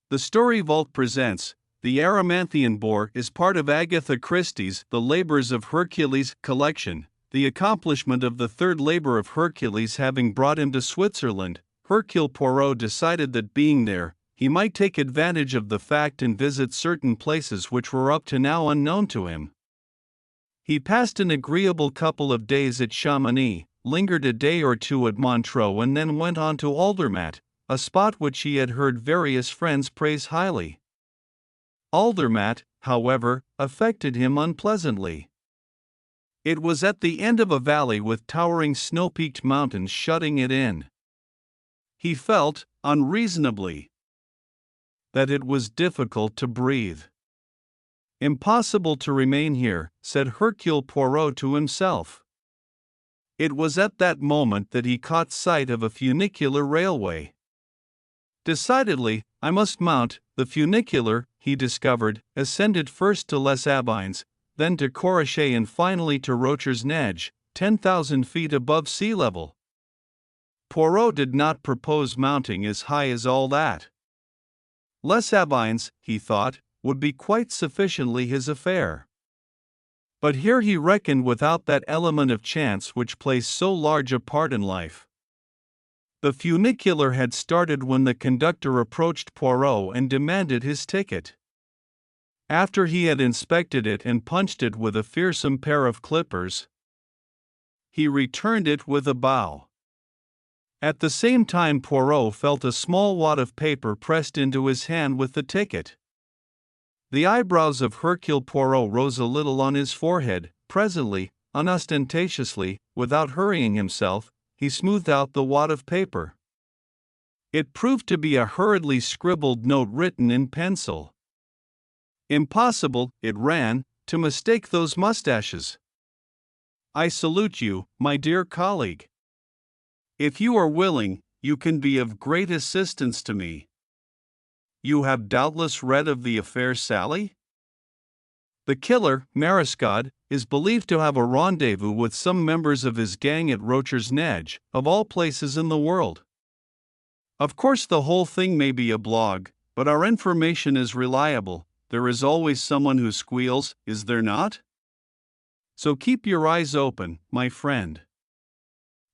The Story Vault presents The Erymanthian Boar is part of Agatha Christie's The Labors of Hercules collection. The accomplishment of the third labor of Hercules having brought him to Switzerland, Hercule Poirot decided that being there, he might take advantage of the fact and visit certain places which were up to now unknown to him. He passed an agreeable couple of days at Chamonix, lingered a day or two at Montreux, and then went on to Aldermatt, a spot which he had heard various friends praise highly. Aldermatt, however, affected him unpleasantly. It was at the end of a valley with towering snow-peaked mountains shutting it in. He felt, unreasonably, that it was difficult to breathe. "Impossible to remain here," said Hercule Poirot to himself. It was at that moment that he caught sight of a funicular railway. Decidedly, I must mount. The funicular, he discovered, ascended first to Les Avines, then to Corrichet and finally to Rochersnedge, 10,000 feet above sea level. Poirot did not propose mounting as high as all that. Les Avines, he thought, would be quite sufficiently his affair. But here he reckoned without that element of chance which plays so large a part in life. The funicular had started when the conductor approached Poirot and demanded his ticket. After he had inspected it and punched it with a fearsome pair of clippers, he returned it with a bow. At the same time Poirot felt a small wad of paper pressed into his hand with the ticket. The eyebrows of Hercule Poirot rose a little on his forehead. Presently, unostentatiously, without hurrying himself, he smoothed out the wad of paper. It proved to be a hurriedly scribbled note written in pencil. "Impossible," it ran, "to mistake those mustaches. I salute you, my dear colleague. If you are willing, you can be of great assistance to me. You have doubtless read of the affair Sally? The killer, Mariscade, is believed to have a rendezvous with some members of his gang at Rochersnedge, of all places in the world. Of course the whole thing may be a blog, but our information is reliable. There is always someone who squeals, is there not? So keep your eyes open, my friend.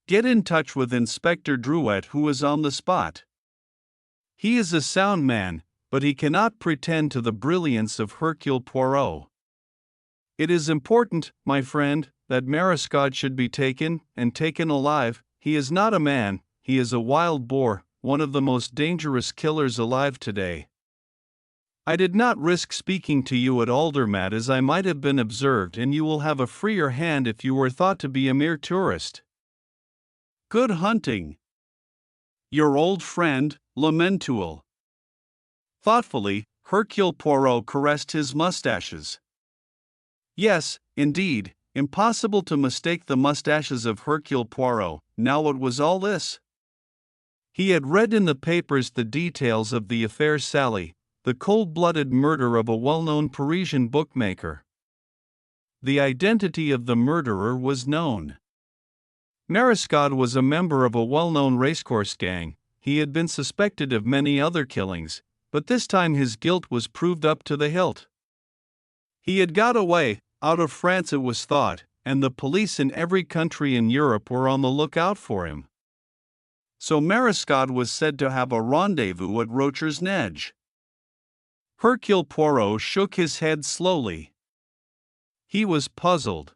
Get in touch with Inspector Drouet, who is on the spot. He is a sound man, but he cannot pretend to the brilliance of Hercule Poirot. It is important, my friend, that Mariscade should be taken, and taken alive. He is not a man, he is a wild boar, one of the most dangerous killers alive today. I did not risk speaking to you at Aldermatt as I might have been observed, and you will have a freer hand if you were thought to be a mere tourist. Good hunting. Your old friend, Lamentuel." Thoughtfully, Hercule Poirot caressed his mustaches. Yes, indeed, impossible to mistake the mustaches of Hercule Poirot. Now what was all this? He had read in the papers the details of the affair Sally, the cold-blooded murder of a well-known Parisian bookmaker. The identity of the murderer was known. Mariscade was a member of a well-known racecourse gang. He had been suspected of many other killings, but this time his guilt was proved up to the hilt. He had got away, out of France it was thought, and the police in every country in Europe were on the lookout for him. So Mariscade was said to have a rendezvous at Rochersnedge. Hercule Poirot shook his head slowly. He was puzzled.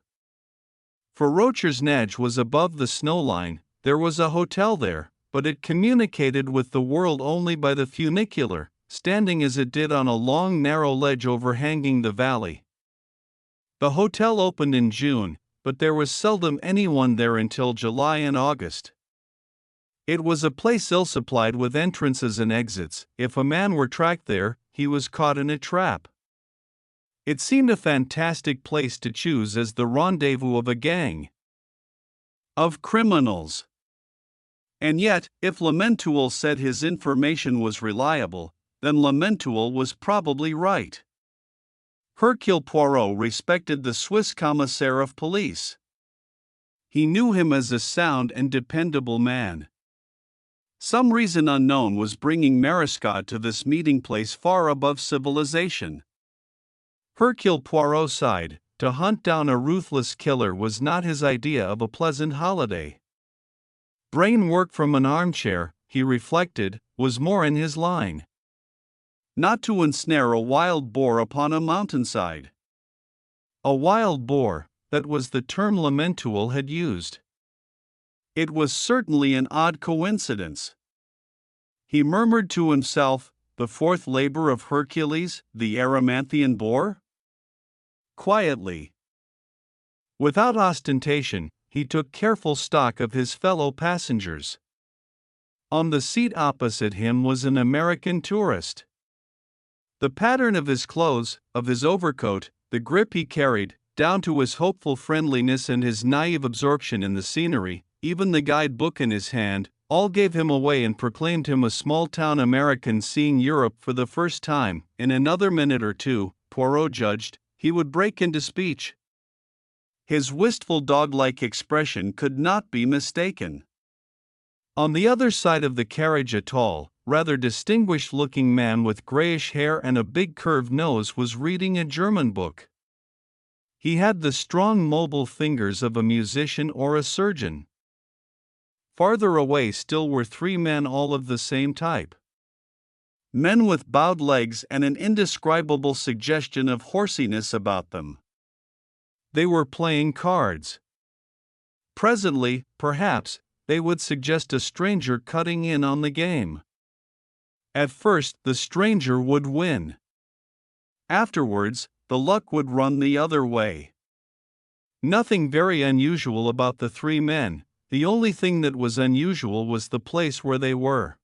For Rochersnedge was above the snow line, there was a hotel there, but it communicated with the world only by the funicular, standing as it did on a long narrow ledge overhanging the valley. The hotel opened in June, but there was seldom anyone there until July and August. It was a place ill supplied with entrances and exits. If a man were tracked there, he was caught in a trap. It seemed a fantastic place to choose as the rendezvous of a gang of criminals. And yet, if Lamentuel said his information was reliable, then Lamentuel was probably right. Hercule Poirot respected the Swiss commissaire of police. He knew him as a sound and dependable man. Some reason unknown was bringing Marescot to this meeting place far above civilization. Hercule Poirot sighed. To hunt down a ruthless killer was not his idea of a pleasant holiday. Brain work from an armchair, he reflected, was more in his line. Not to ensnare a wild boar upon a mountainside. A wild boar, that was the term Lamentuel had used. It was certainly an odd coincidence. He murmured to himself, the fourth labor of Hercules, the Erymanthian boar? Quietly. Without ostentation, he took careful stock of his fellow passengers. On the seat opposite him was an American tourist. The pattern of his clothes, of his overcoat, the grip he carried, down to his hopeful friendliness and his naive absorption in the scenery, even the guidebook in his hand, all gave him away and proclaimed him a small-town American seeing Europe for the first time. In another minute or two, Poirot judged, he would break into speech. His wistful dog-like expression could not be mistaken. On the other side of the carriage a tall, rather distinguished-looking man with grayish hair and a big curved nose was reading a German book. He had the strong mobile fingers of a musician or a surgeon. Farther away still were three men all of the same type. Men with bowed legs and an indescribable suggestion of horsiness about them. They were playing cards. Presently, perhaps, they would suggest a stranger cutting in on the game. At first, the stranger would win. Afterwards, the luck would run the other way. Nothing very unusual about the three men. The only thing that was unusual was the place where they were.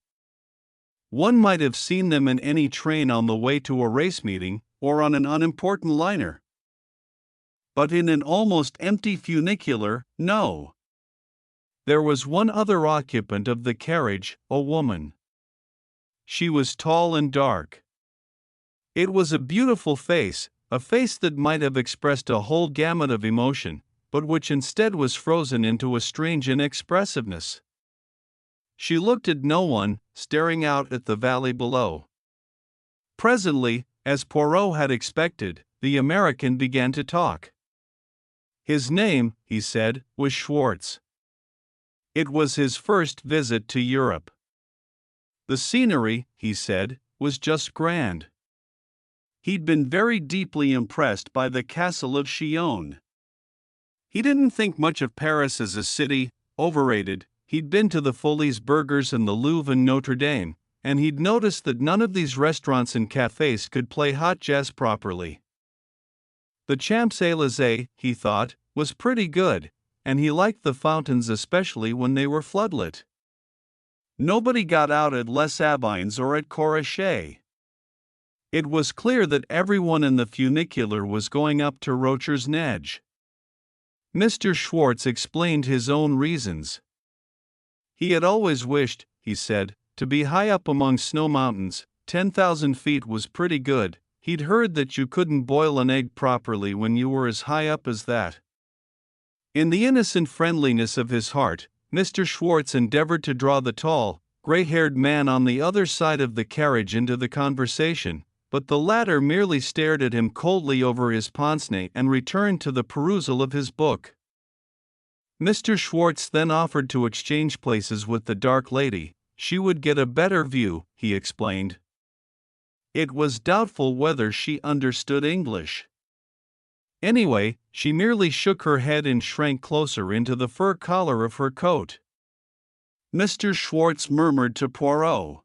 One might have seen them in any train on the way to a race meeting, or on an unimportant liner. But in an almost empty funicular, no. There was one other occupant of the carriage, a woman. She was tall and dark. It was a beautiful face, a face that might have expressed a whole gamut of emotion, but which instead was frozen into a strange inexpressiveness. She looked at no one, staring out at the valley below. Presently, as Poirot had expected, the American began to talk. His name, he said, was Schwartz. It was his first visit to Europe. The scenery, he said, was just grand. He'd been very deeply impressed by the castle of Chillon. He didn't think much of Paris as a city, overrated. He'd been to the Folies Bergers and the Louvre and Notre Dame, and he'd noticed that none of these restaurants and cafes could play hot jazz properly. The Champs-Élysées, he thought, was pretty good, and he liked the fountains especially when they were floodlit. Nobody got out at Les Avines or at Corrichet. It was clear that everyone in the funicular was going up to Rocher's Nedge. Mr. Schwartz explained his own reasons. He had always wished, he said, to be high up among snow mountains. 10,000 feet was pretty good. He'd heard that you couldn't boil an egg properly when you were as high up as that. In the innocent friendliness of his heart, Mr. Schwartz endeavored to draw the tall, gray-haired man on the other side of the carriage into the conversation, but the latter merely stared at him coldly over his pince-nez and returned to the perusal of his book. Mr. Schwartz then offered to exchange places with the dark lady. She would get a better view, he explained. It was doubtful whether she understood English. Anyway, she merely shook her head and shrank closer into the fur collar of her coat. Mr. Schwartz murmured to Poirot.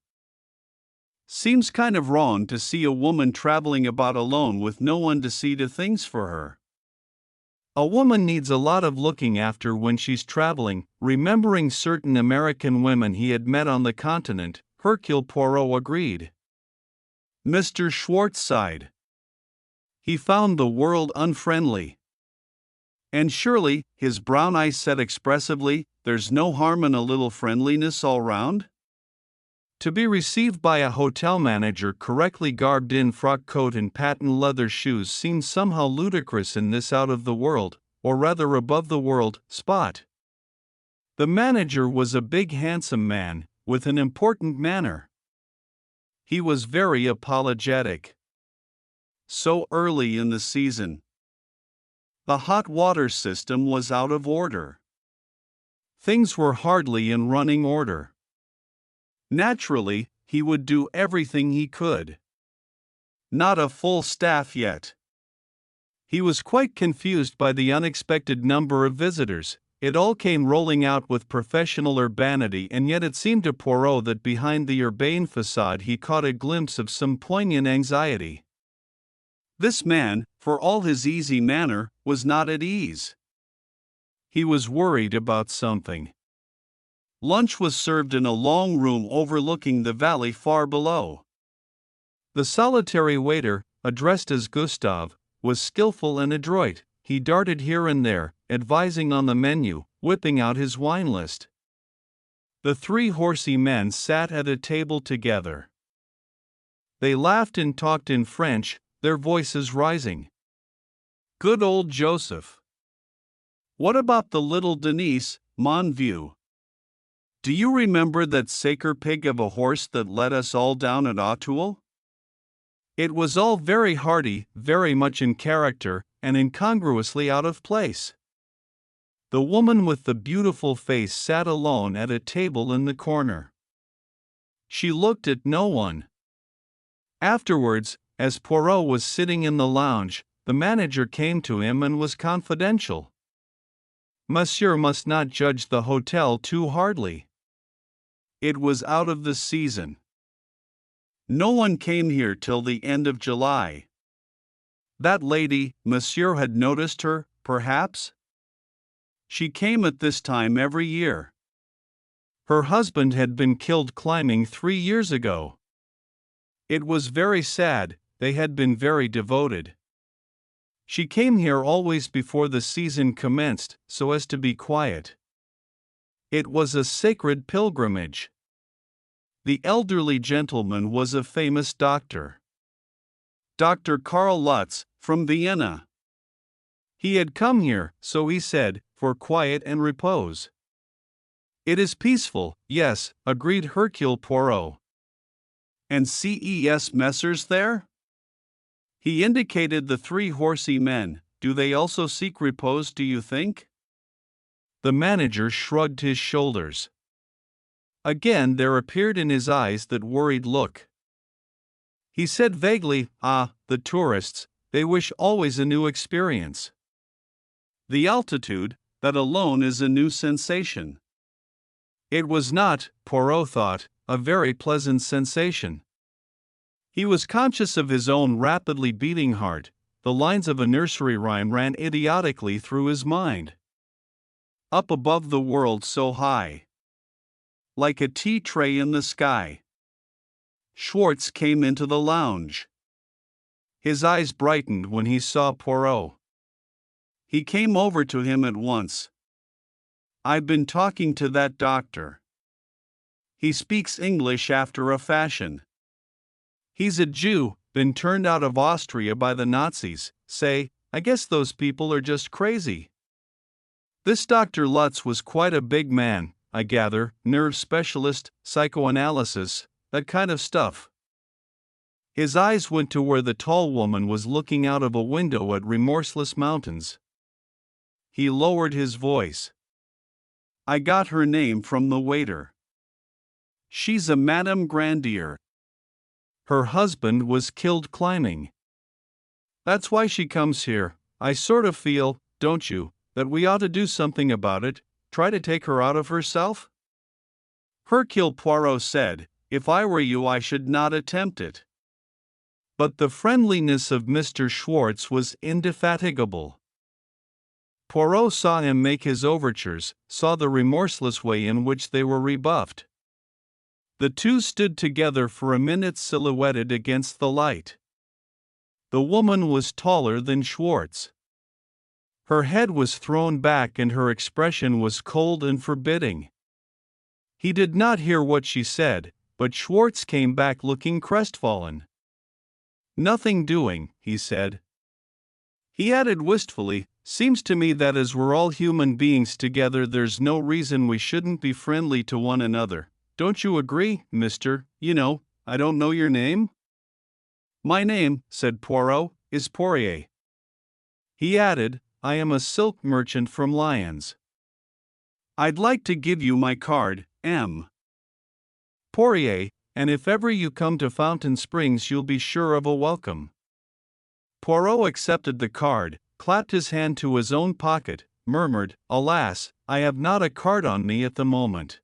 Seems kind of wrong to see a woman traveling about alone with no one to see to things for her. A woman needs a lot of looking after when she's traveling. Remembering certain American women he had met on the continent, Hercule Poirot agreed. Mr. Schwartz sighed. He found the world unfriendly. And surely, his brown eyes said expressively, there's no harm in a little friendliness all round? To be received by a hotel manager correctly garbed in frock coat and patent leather shoes seemed somehow ludicrous in this out-of-the-world, or rather above-the-world, spot. The manager was a big handsome man, with an important manner. He was very apologetic. So early in the season. The hot water system was out of order. Things were hardly in running order. Naturally, he would do everything he could. Not a full staff yet. He was quite confused by the unexpected number of visitors. It all came rolling out with professional urbanity, and yet it seemed to Poirot that behind the urbane facade he caught a glimpse of some poignant anxiety. This man, for all his easy manner, was not at ease. He was worried about something. Lunch was served in a long room overlooking the valley far below. The solitary waiter, addressed as Gustave, was skillful and adroit. He darted here and there, advising on the menu, whipping out his wine list. The three horsey men sat at a table together. They laughed and talked in French, their voices rising. Good old Joseph. What about the little Denise, mon vieux? Do you remember that saker pig of a horse that led us all down at Auteuil? It was all very hearty, very much in character, and incongruously out of place. The woman with the beautiful face sat alone at a table in the corner. She looked at no one. Afterwards, as Poirot was sitting in the lounge, the manager came to him and was confidential. Monsieur must not judge the hotel too hardly. It was out of the season. No one came here till the end of July. That lady, Monsieur had noticed her, perhaps? She came at this time every year. Her husband had been killed climbing 3 years ago. It was very sad, they had been very devoted. She came here always before the season commenced, so as to be quiet. It was a sacred pilgrimage. The elderly gentleman was a famous doctor. Dr. Karl Lutz, from Vienna. He had come here, so he said, for quiet and repose. It is peaceful, yes, agreed Hercule Poirot. And CES Messrs there? He indicated the three horsey men. Do they also seek repose, do you think? The manager shrugged his shoulders. Again there appeared in his eyes that worried look. He said vaguely, the tourists, they wish always a new experience. The altitude, that alone is a new sensation. It was not, Poirot thought, a very pleasant sensation. He was conscious of his own rapidly beating heart. The lines of a nursery rhyme ran idiotically through his mind. Up above the world so high. Like a tea tray in the sky. Schwartz came into the lounge. His eyes brightened when he saw Poirot. He came over to him at once. I've been talking to that doctor. He speaks English after a fashion. He's a Jew, been turned out of Austria by the Nazis. Say, I guess those people are just crazy. This Dr. Lutz was quite a big man, I gather, nerve specialist, psychoanalysis, that kind of stuff. His eyes went to where the tall woman was looking out of a window at remorseless mountains. He lowered his voice. I got her name from the waiter. She's a Madame Grandier. Her husband was killed climbing. That's why she comes here. I sort of feel, don't you, that we ought to do something about it, try to take her out of herself? Hercule Poirot said, if I were you I should not attempt it. But the friendliness of Mr. Schwartz was indefatigable. Poirot saw him make his overtures, saw the remorseless way in which they were rebuffed. The two stood together for a minute silhouetted against the light. The woman was taller than Schwartz. Her head was thrown back and her expression was cold and forbidding. He did not hear what she said, but Schwartz came back looking crestfallen. Nothing doing, he said. He added wistfully, seems to me that as we're all human beings together there's no reason we shouldn't be friendly to one another. Don't you agree, mister, I don't know your name? My name, said Poirot, is Poirier. He added, I am a silk merchant from Lyons. I'd like to give you my card, M. Poirier, and if ever you come to Fountain Springs you'll be sure of a welcome. Poirot accepted the card, clapped his hand to his own pocket, murmured, Alas, I have not a card on me at the moment.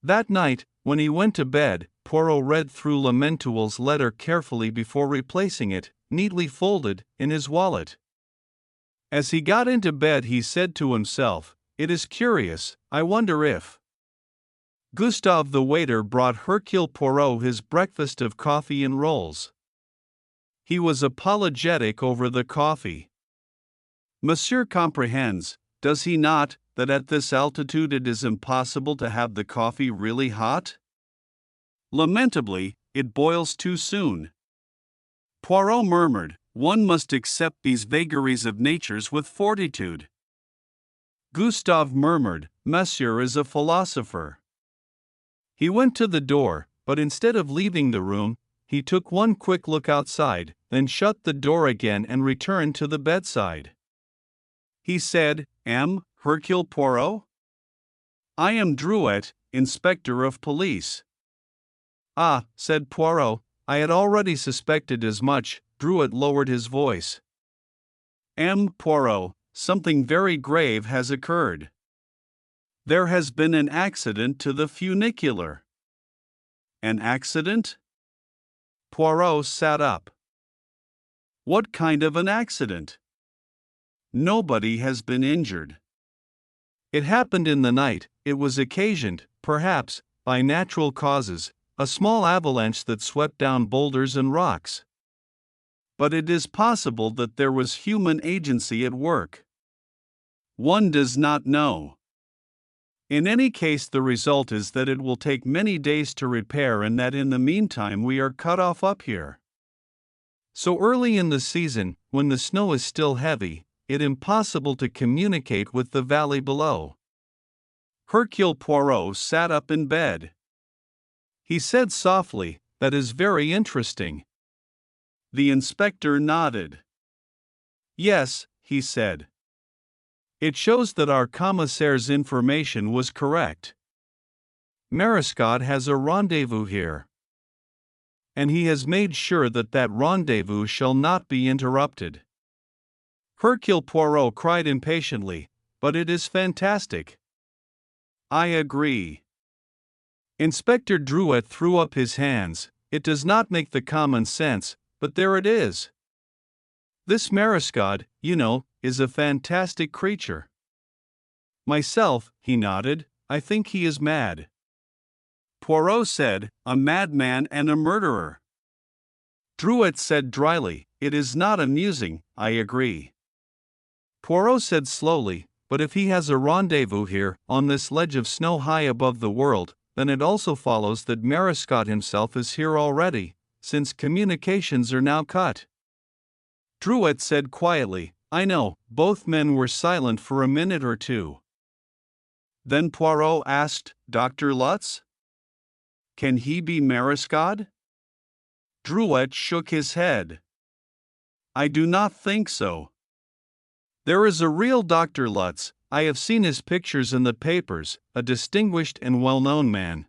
That night, when he went to bed, Poirot read through Lementuel's letter carefully before replacing it, neatly folded, in his wallet. As he got into bed he said to himself, It is curious, I wonder if… Gustave the waiter brought Hercule Poirot his breakfast of coffee and rolls. He was apologetic over the coffee. Monsieur comprehends, does he not, that at this altitude it is impossible to have the coffee really hot? Lamentably, it boils too soon. Poirot murmured, One must accept these vagaries of nature's with fortitude. Gustave murmured, Monsieur is a philosopher. He went to the door, but instead of leaving the room, he took one quick look outside, then shut the door again and returned to the bedside. He said, Hercule Poirot? I am Drouet, Inspector of Police. Ah, said Poirot, I had already suspected as much. Drouet lowered his voice. Poirot, something very grave has occurred. There has been an accident to the funicular. An accident? Poirot sat up. What kind of an accident? Nobody has been injured. It happened in the night. It was occasioned, perhaps, by natural causes, a small avalanche that swept down boulders and rocks. But it is possible that there was human agency at work. One does not know. In any case, the result is that it will take many days to repair and that in the meantime we are cut off up here. So early in the season, when the snow is still heavy, it is impossible to communicate with the valley below. Hercule Poirot sat up in bed. He said softly, That is very interesting. The inspector nodded. Yes, he said. It shows that our commissaire's information was correct. Marescot has a rendezvous here. And he has made sure that that rendezvous shall not be interrupted. Hercule Poirot cried impatiently, But it is fantastic. I agree. Inspector Drouet threw up his hands. It does not make the common sense, but there it is. This Marescot, is a fantastic creature. Myself, he nodded, I think he is mad. Poirot said, A madman and a murderer. Drouet said dryly, It is not amusing, I agree. Poirot said slowly, But if he has a rendezvous here, on this ledge of snow high above the world, then it also follows that Marescot himself is here already, since communications are now cut. Drouet said quietly, I know. Both men were silent for a minute or two. Then Poirot asked, Dr. Lutz? Can he be Marescot? Drouet shook his head. I do not think so. There is a real Dr. Lutz, I have seen his pictures in the papers, a distinguished and well-known man.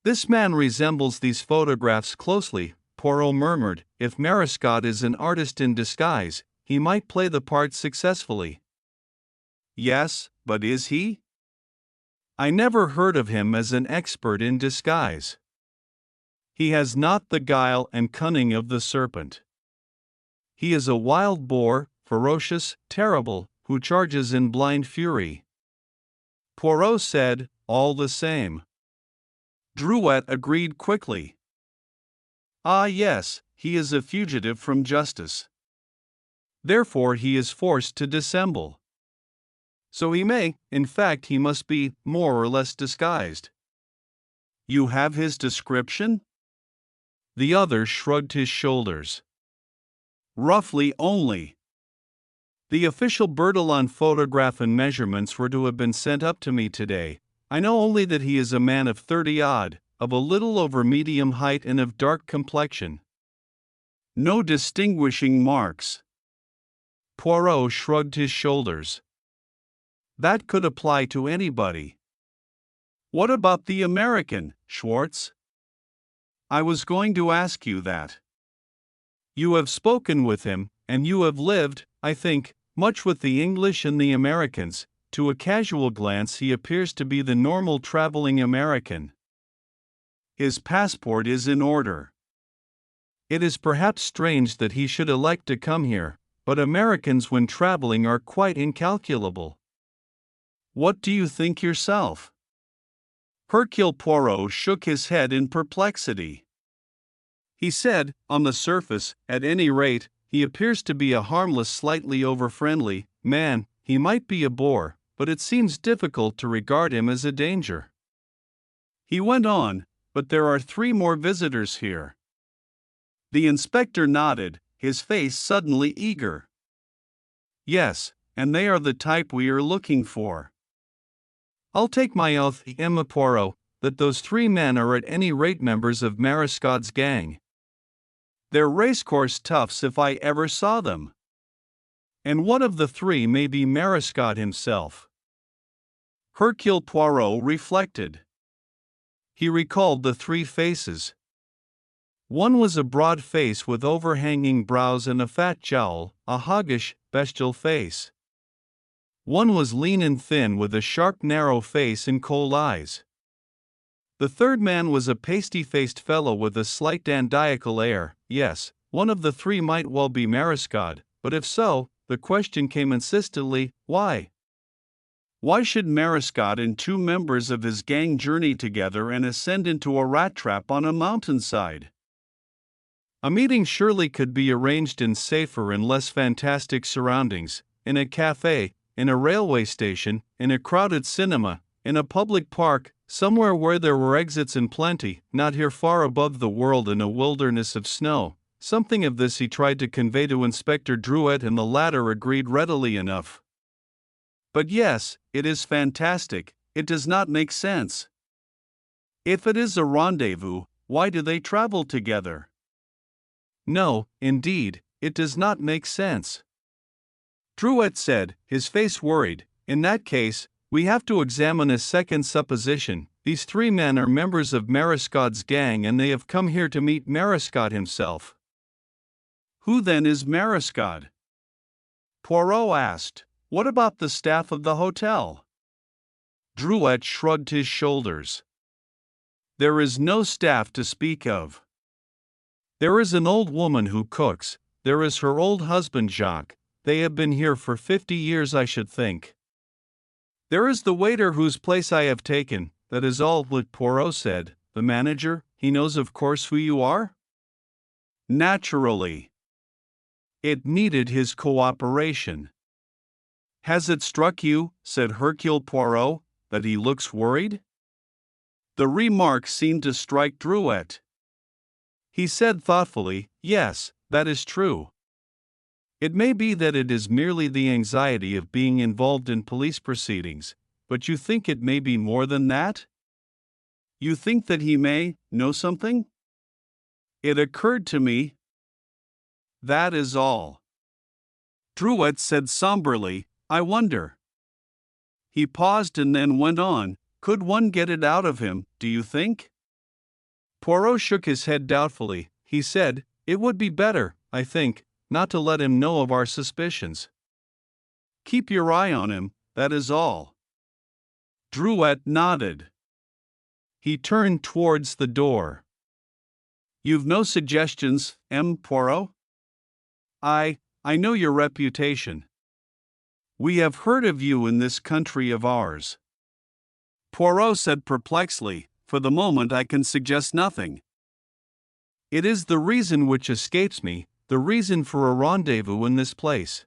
This man resembles these photographs closely, Poirot murmured. If Marescot is an artist in disguise, he might play the part successfully. Yes, but is he? I never heard of him as an expert in disguise. He has not the guile and cunning of the serpent. He is a wild boar, ferocious, terrible, who charges in blind fury. Poirot said, All the same. Drouet agreed quickly. Ah yes, he is a fugitive from justice. Therefore he is forced to dissemble. So in fact he must be, more or less disguised. You have his description? The other shrugged his shoulders. Roughly only. The official Bertillon photograph and measurements were to have been sent up to me today, I know only that he is a man of 30-odd, of a little over medium height and of dark complexion. No distinguishing marks. Poirot shrugged his shoulders. That could apply to anybody. What about the American, Schwartz? I was going to ask you that. You have spoken with him, and you have lived, I think, much with the English and the Americans. To a casual glance, he appears to be the normal traveling American. His passport is in order. It is perhaps strange that he should elect to come here, but Americans when traveling are quite incalculable. What do you think yourself? Hercule Poirot shook his head in perplexity. He said, on the surface, at any rate, he appears to be a harmless, slightly over-friendly man. He might be a bore, but it seems difficult to regard him as a danger. He went on, but there are 3 more visitors here. The inspector nodded, his face suddenly eager. Yes, and they are the type we are looking for. I'll take my oath, Emma Poirot, that those 3 men are at any rate members of Marescot's gang. They're racecourse toughs if I ever saw them. And one of the 3 may be Marescot himself. Hercule Poirot reflected. He recalled the 3 faces. One was a broad face with overhanging brows and a fat jowl, a hoggish, bestial face. One was lean and thin with a sharp narrow face and cold eyes. The third man was a pasty-faced fellow with a slight dandiacal air. Yes, one of the 3 might well be Marescot, but if so, the question came insistently, why? Why should Marescot and 2 members of his gang journey together and ascend into a rat trap on a mountainside? A meeting surely could be arranged in safer and less fantastic surroundings, in a cafe, in a railway station, in a crowded cinema, in a public park, somewhere where there were exits in plenty, not here far above the world in a wilderness of snow. Something of this he tried to convey to Inspector Drouet, and the latter agreed readily enough. But yes, it is fantastic, it does not make sense. If it is a rendezvous, why do they travel together? No, indeed, it does not make sense. Drouet said, his face worried. In that case, we have to examine a second supposition. These 3 men are members of Marescot's gang and they have come here to meet Marescot himself. Who then is Marescot? Poirot asked. What about the staff of the hotel? Drouet shrugged his shoulders. There is no staff to speak of. There is an old woman who cooks, there is her old husband Jacques. They have been here for 50 years, I should think. There is the waiter whose place I have taken, that is all what Poirot said. The manager, he knows of course who you are? Naturally. It needed his cooperation. Has it struck you, said Hercule Poirot, that he looks worried? The remark seemed to strike Drouet. He said thoughtfully, yes, that is true. It may be that it is merely the anxiety of being involved in police proceedings, but you think it may be more than that? You think that he may know something? It occurred to me. That is all. Drouet said somberly, I wonder. He paused and then went on, could one get it out of him, do you think? Poirot shook his head doubtfully. He said, it would be better, I think, not to let him know of our suspicions. Keep your eye on him, that is all. Drouet nodded. He turned towards the door. You've no suggestions, M. Poirot? I know your reputation. We have heard of you in this country of ours. Poirot said perplexedly, for the moment I can suggest nothing. It is the reason which escapes me, the reason for a rendezvous in this place.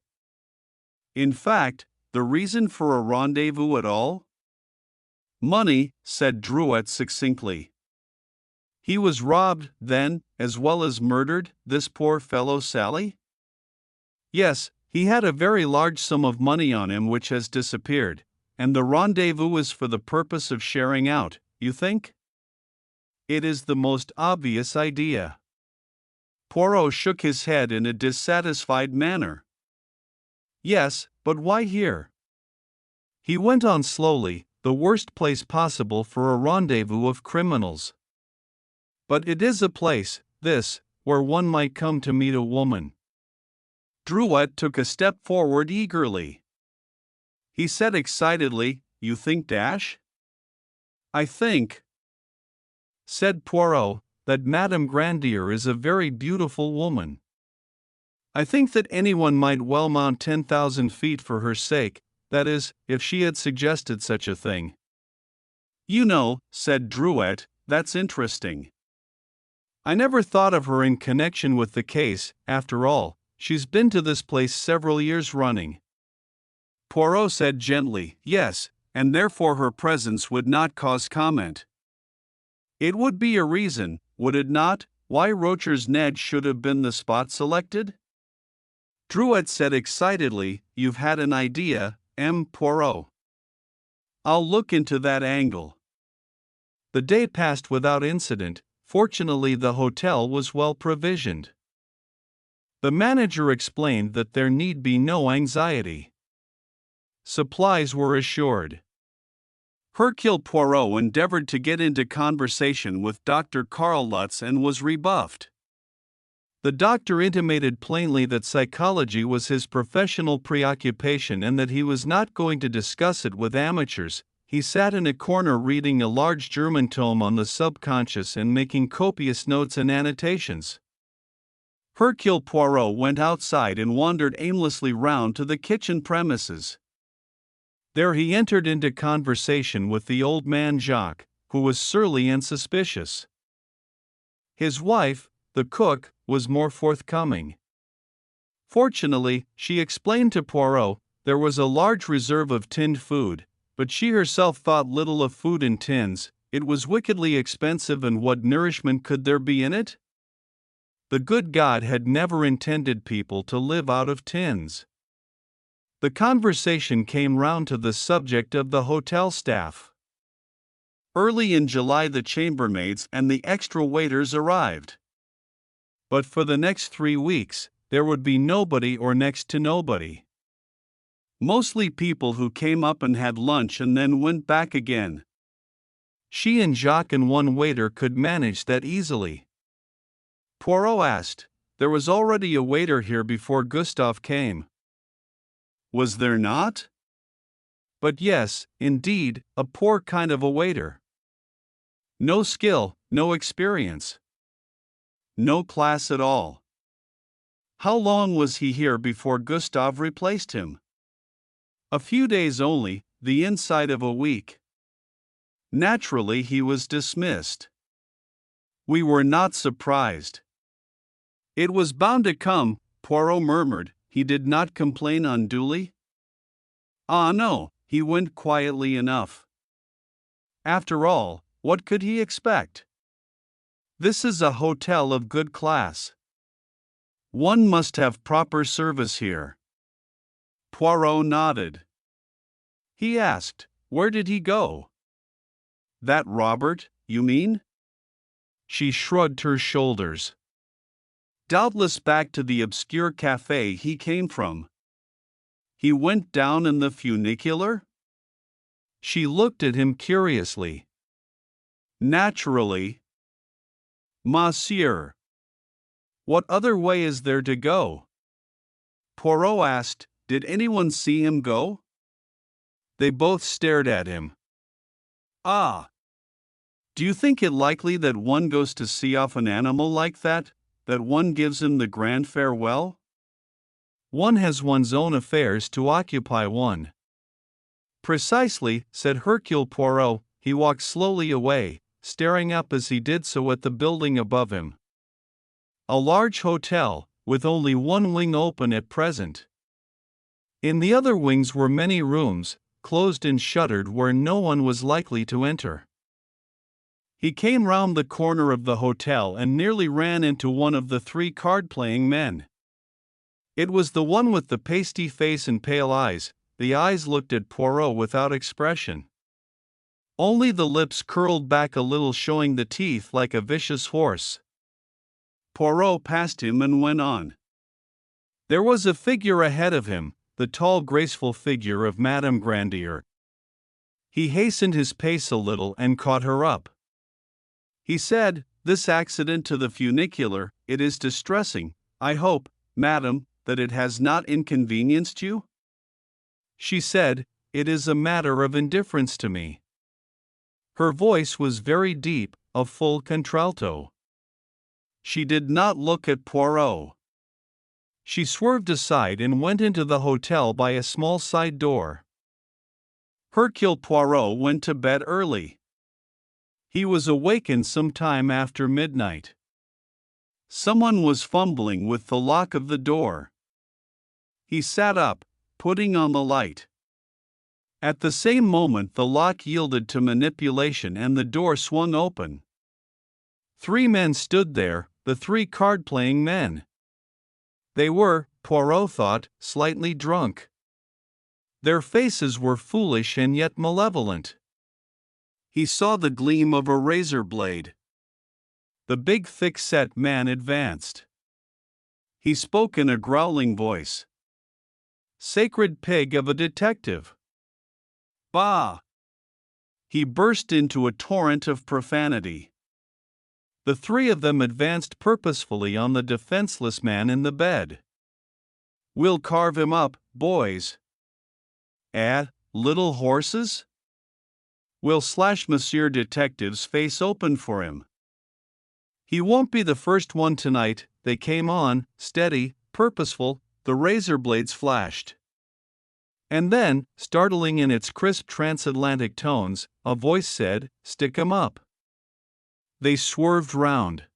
In fact, the reason for a rendezvous at all? Money, said Drouet succinctly. He was robbed, then, as well as murdered, this poor fellow Sally? Yes, he had a very large sum of money on him which has disappeared. and the rendezvous is for the purpose of sharing out, you think? It is the most obvious idea. Poirot shook his head in a dissatisfied manner. Yes, but why here? He went on slowly, the worst place possible for a rendezvous of criminals. But it is a place, this, where one might come to meet a woman. Drouet took a step forward eagerly. He said excitedly, "You think dash?" "I think," said Poirot, "that Madame Grandier is a very beautiful woman. I think that anyone might well mount 10,000 feet for her sake, that is, if she had suggested such a thing." "You know," said Drouet, "that's interesting. I never thought of her in connection with the case. After all, she's been to this place several years running." Poirot said gently, "Yes, and therefore her presence would not cause comment." "It would be a reason, would it not, why Rocher's Ned should have been the spot selected?" Drouet said excitedly, "You've had an idea, M. Poirot." "I'll look into that angle." The day passed without incident. Fortunately, the hotel was well provisioned. The manager explained that there need be no anxiety. Supplies were assured. Hercule Poirot endeavored to get into conversation with Dr. Karl Lutz and was rebuffed. The doctor intimated plainly that psychology was his professional preoccupation and that he was not going to discuss it with amateurs. He sat in a corner reading a large German tome on the subconscious and making copious notes and annotations. Hercule Poirot went outside and wandered aimlessly round to the kitchen premises. There he entered into conversation with the old man Jacques, who was surly and suspicious. His wife, the cook, was more forthcoming. Fortunately, she explained to Poirot, there was a large reserve of tinned food, but she herself thought little of food in tins. It was wickedly expensive, and what nourishment could there be in it? The good God had never intended people to live out of tins. The conversation came round to the subject of the hotel staff. Early in July the chambermaids and the extra waiters arrived. But for the next 3 weeks, there would be nobody or next to nobody. Mostly people who came up and had lunch and then went back again. She and Jacques and one waiter could manage that easily. Poirot asked, "There was already a waiter here before Gustave came." "Was there not?" "But yes, indeed, a poor kind of a waiter. No skill, no experience. No class at all." "How long was he here before Gustave replaced him?" "A few days only, the inside of a week." "Naturally he was dismissed." "We were not surprised." "It was bound to come," Poirot murmured. "He did not complain unduly?" "Ah no, he went quietly enough." After all, what could he expect? This is a hotel of good class. One must have proper service here. Poirot nodded. He asked, "Where did he go?" "That Robert, you mean?" She shrugged her shoulders. "Doubtless back to the obscure café he came from." "He went down in the funicular?" She looked at him curiously. "Naturally." "Monsieur, what other way is there to go?" Poirot asked, "Did anyone see him go?" They both stared at him. "Ah! Do you think it likely that one goes to see off an animal like that one gives him the grand farewell?" "One has one's own affairs to occupy one." "Precisely," said Hercule Poirot. He walked slowly away, staring up as he did so at the building above him. A large hotel, with only one wing open at present. In the other wings were many rooms, closed and shuttered, where no one was likely to enter. He came round the corner of the hotel and nearly ran into one of the 3 card-playing men. It was the one with the pasty face and pale eyes. the eyes looked at Poirot without expression. Only the lips curled back a little, showing the teeth like a vicious horse. Poirot passed him and went on. There was a figure ahead of him, the tall, graceful figure of Madame Grandier. He hastened his pace a little and caught her up. He said, "This accident to the funicular, it is distressing. I hope, madam, that it has not inconvenienced you?" She said, "It is a matter of indifference to me." Her voice was very deep, a full contralto. She did not look at Poirot. She swerved aside and went into the hotel by a small side door. Hercule Poirot went to bed early. He was awakened some time after midnight. Someone was fumbling with the lock of the door. He sat up, putting on the light. At the same moment the lock yielded to manipulation and the door swung open. 3 men stood there, the 3 card-playing men. They were, Poirot thought, slightly drunk. Their faces were foolish and yet malevolent. He saw the gleam of a razor blade. The big thick-set man advanced. He spoke in a growling voice. "Sacred pig of a detective! Bah!" He burst into a torrent of profanity. The 3 of them advanced purposefully on the defenseless man in the bed. "We'll carve him up, boys." Little horses? We'll slash Monsieur Detective's face open for him. He won't be the first one tonight." They came on, steady, purposeful, the razor blades flashed. And then, startling in its crisp transatlantic tones, a voice said, "Stick 'em up." They swerved round.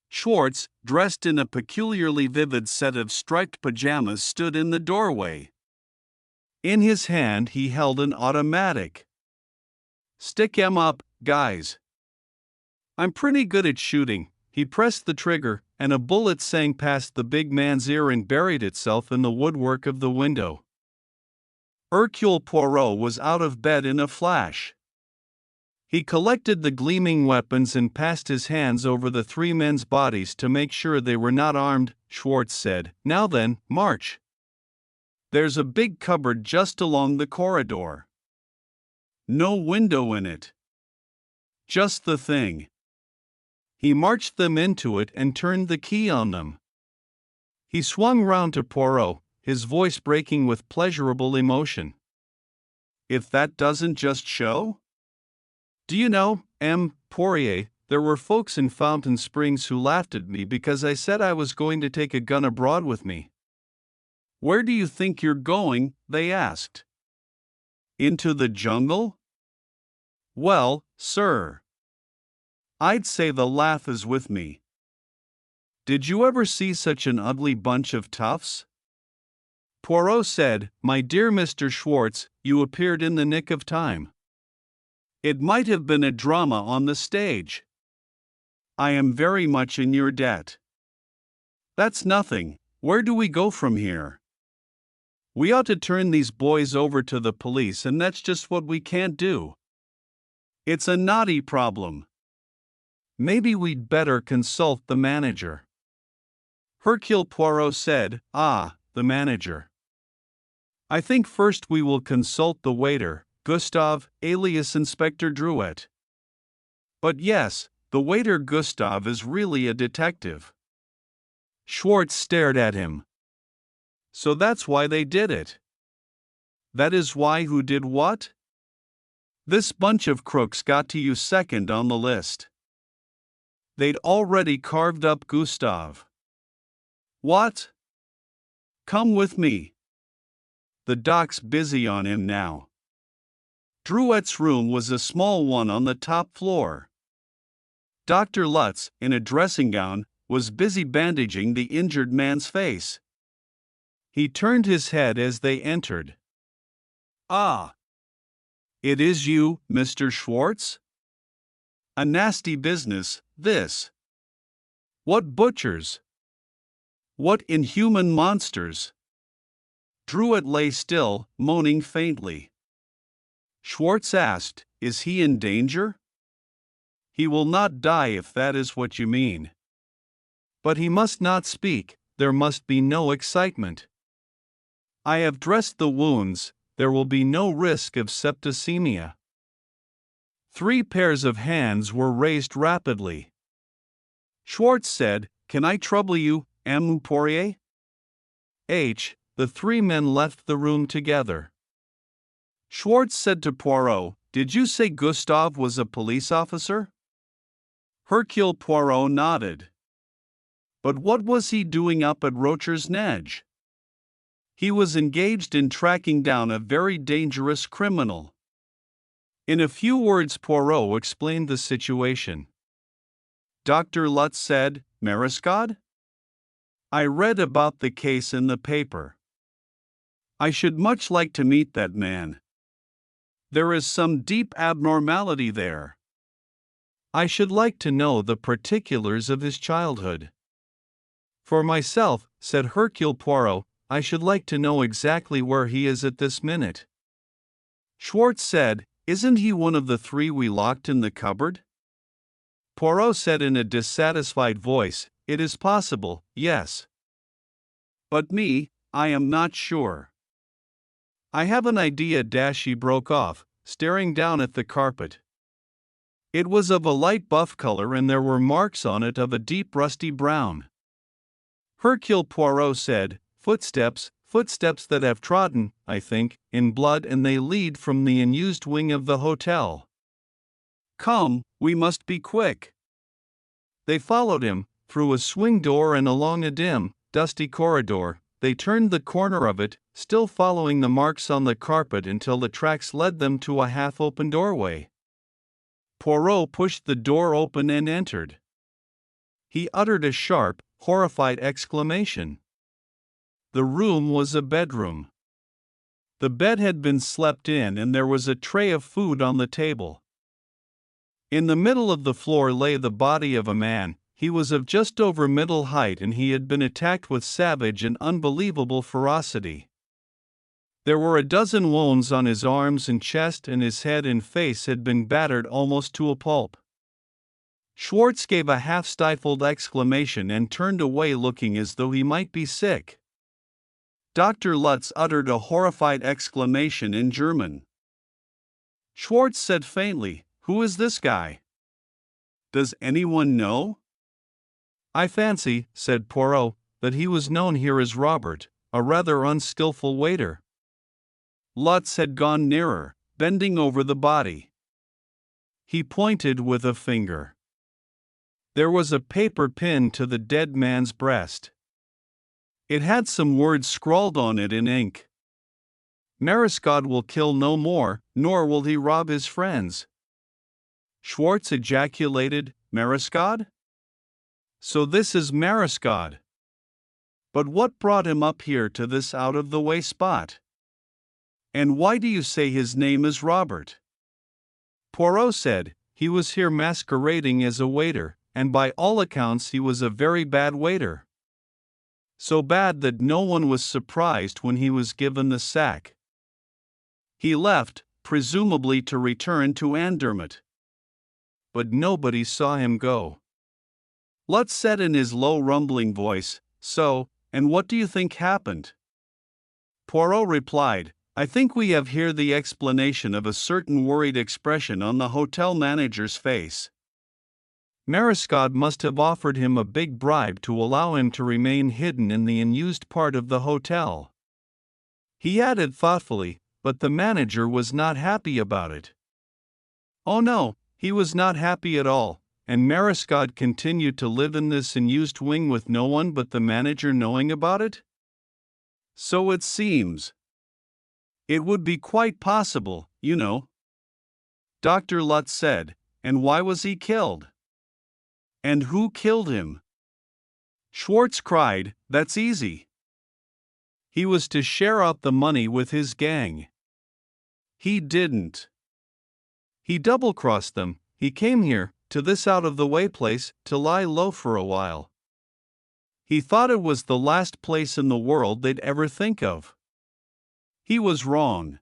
Schwartz, dressed in a peculiarly vivid set of striped pajamas, stood in the doorway. In his hand he held an automatic. "Stick 'em up, guys. I'm pretty good at shooting." He pressed the trigger, and a bullet sang past the big man's ear and buried itself in the woodwork of the window. Hercule Poirot was out of bed in a flash. He collected the gleaming weapons and passed his hands over the 3 men's bodies to make sure they were not armed. Schwartz said, "Now then, march. There's a big cupboard just along the corridor. No window in it. Just the thing." He marched them into it and turned the key on them. He swung round to Poirot, his voice breaking with pleasurable emotion. "If that doesn't just show? Do you know, M. Poirier, there were folks in Fountain Springs who laughed at me because I said I was going to take a gun abroad with me." "Where do you think you're going?" they asked. "Into the jungle?" "Well, sir, I'd say the laugh is with me. Did you ever see such an ugly bunch of toughs?" Poirot said, "My dear Mr. Schwartz, you appeared in the nick of time. It might have been a drama on the stage. I am very much in your debt." "That's nothing. Where do we go from here? We ought to turn these boys over to the police, and that's just what we can't do. It's a knotty problem. Maybe we'd better consult the manager." Hercule Poirot said, The manager. "I think first we will consult the waiter, Gustave, alias Inspector Drouet." "But yes, the waiter Gustave is really a detective." Schwartz stared at him. "So that's why they did it?" "That is why. Who did what?" "This bunch of crooks got to you second on the list. They'd already carved up Gustave." "What?" "Come with me. The doc's busy on him now." Drouet's room was a small one on the top floor. Dr. Lutz, in a dressing gown, was busy bandaging the injured man's face. He turned his head as they entered. "Ah! It is you, Mr. Schwartz? A nasty business, this. What butchers! What inhuman monsters! Druitt lay still, moaning faintly. Schwartz asked, "Is he in danger?" "He will not die if that is what you mean." "But he must not speak, there must be no excitement." "I have dressed the wounds, there will be no risk of septicemia." 3 pairs of hands were raised rapidly. Schwartz said, "Can I trouble you, Amu Poirier?" The 3 men left the room together. Schwartz said to Poirot, "Did you say Gustave was a police officer?" Hercule Poirot nodded. "But what was he doing up at Rocher's Nez?" "He was engaged in tracking down a very dangerous criminal." In a few words Poirot explained the situation. Dr. Lutz said, "Mariscade? I read about the case in the paper. I should much like to meet that man. There is some deep abnormality there. I should like to know the particulars of his childhood." "For myself," said Hercule Poirot, "I should like to know exactly where he is at this minute." Schwartz said, "Isn't he one of the 3 we locked in the cupboard?" Poirot said in a dissatisfied voice, "It is possible, yes. But me, I am not sure. I have an idea." She broke off, staring down at the carpet. It was of a light buff color and there were marks on it of a deep rusty brown. Hercule Poirot said, "Footsteps, footsteps that have trodden, I think, in blood, and they lead from the unused wing of the hotel. Come, we must be quick." They followed him, through a swing door and along a dim, dusty corridor. They turned the corner of it, still following the marks on the carpet until the tracks led them to a half-open doorway. Poirot pushed the door open and entered. He uttered a sharp, horrified exclamation. The room was a bedroom. The bed had been slept in and there was a tray of food on the table. In the middle of the floor lay the body of a man. He was of just over middle height and he had been attacked with savage and unbelievable ferocity. There were a dozen wounds on his arms and chest, and his head and face had been battered almost to a pulp. Schwartz gave a half-stifled exclamation and turned away looking as though he might be sick. Dr. Lutz uttered a horrified exclamation in German. Schwartz said faintly, "Who is this guy? Does anyone know?" "I fancy," said Poirot, "that he was known here as Robert, a rather unskillful waiter." Lutz had gone nearer, bending over the body. He pointed with a finger. There was a paper pinned to the dead man's breast. It had some words scrawled on it in ink. "Mariscade will kill no more, nor will he rob his friends." Schwartz ejaculated, "Mariscade? So this is Mariscade. But what brought him up here to this out-of-the-way spot? And why do you say his name is Robert?" Poirot said, "He was here masquerading as a waiter, and by all accounts he was a very bad waiter. So bad that no one was surprised when he was given the sack. He left, presumably to return to Andermatt. But nobody saw him go." Lutz said in his low rumbling voice, "So, and what do you think happened?" Poirot replied, "I think we have here the explanation of a certain worried expression on the hotel manager's face. Mariscade must have offered him a big bribe to allow him to remain hidden in the unused part of the hotel." He added thoughtfully, "But the manager was not happy about it." "Oh no, he was not happy at all, and Mariscade continued to live in this unused wing with no one but the manager knowing about it?" "So it seems. It would be quite possible, you know," Dr. Lutz said. "And why was he killed?" "And who killed him?" Schwartz cried, "That's easy. He was to share out the money with his gang. He didn't. He double-crossed them. He came here, to this out-of-the-way place, to lie low for a while. He thought it was the last place in the world they'd ever think of. He was wrong.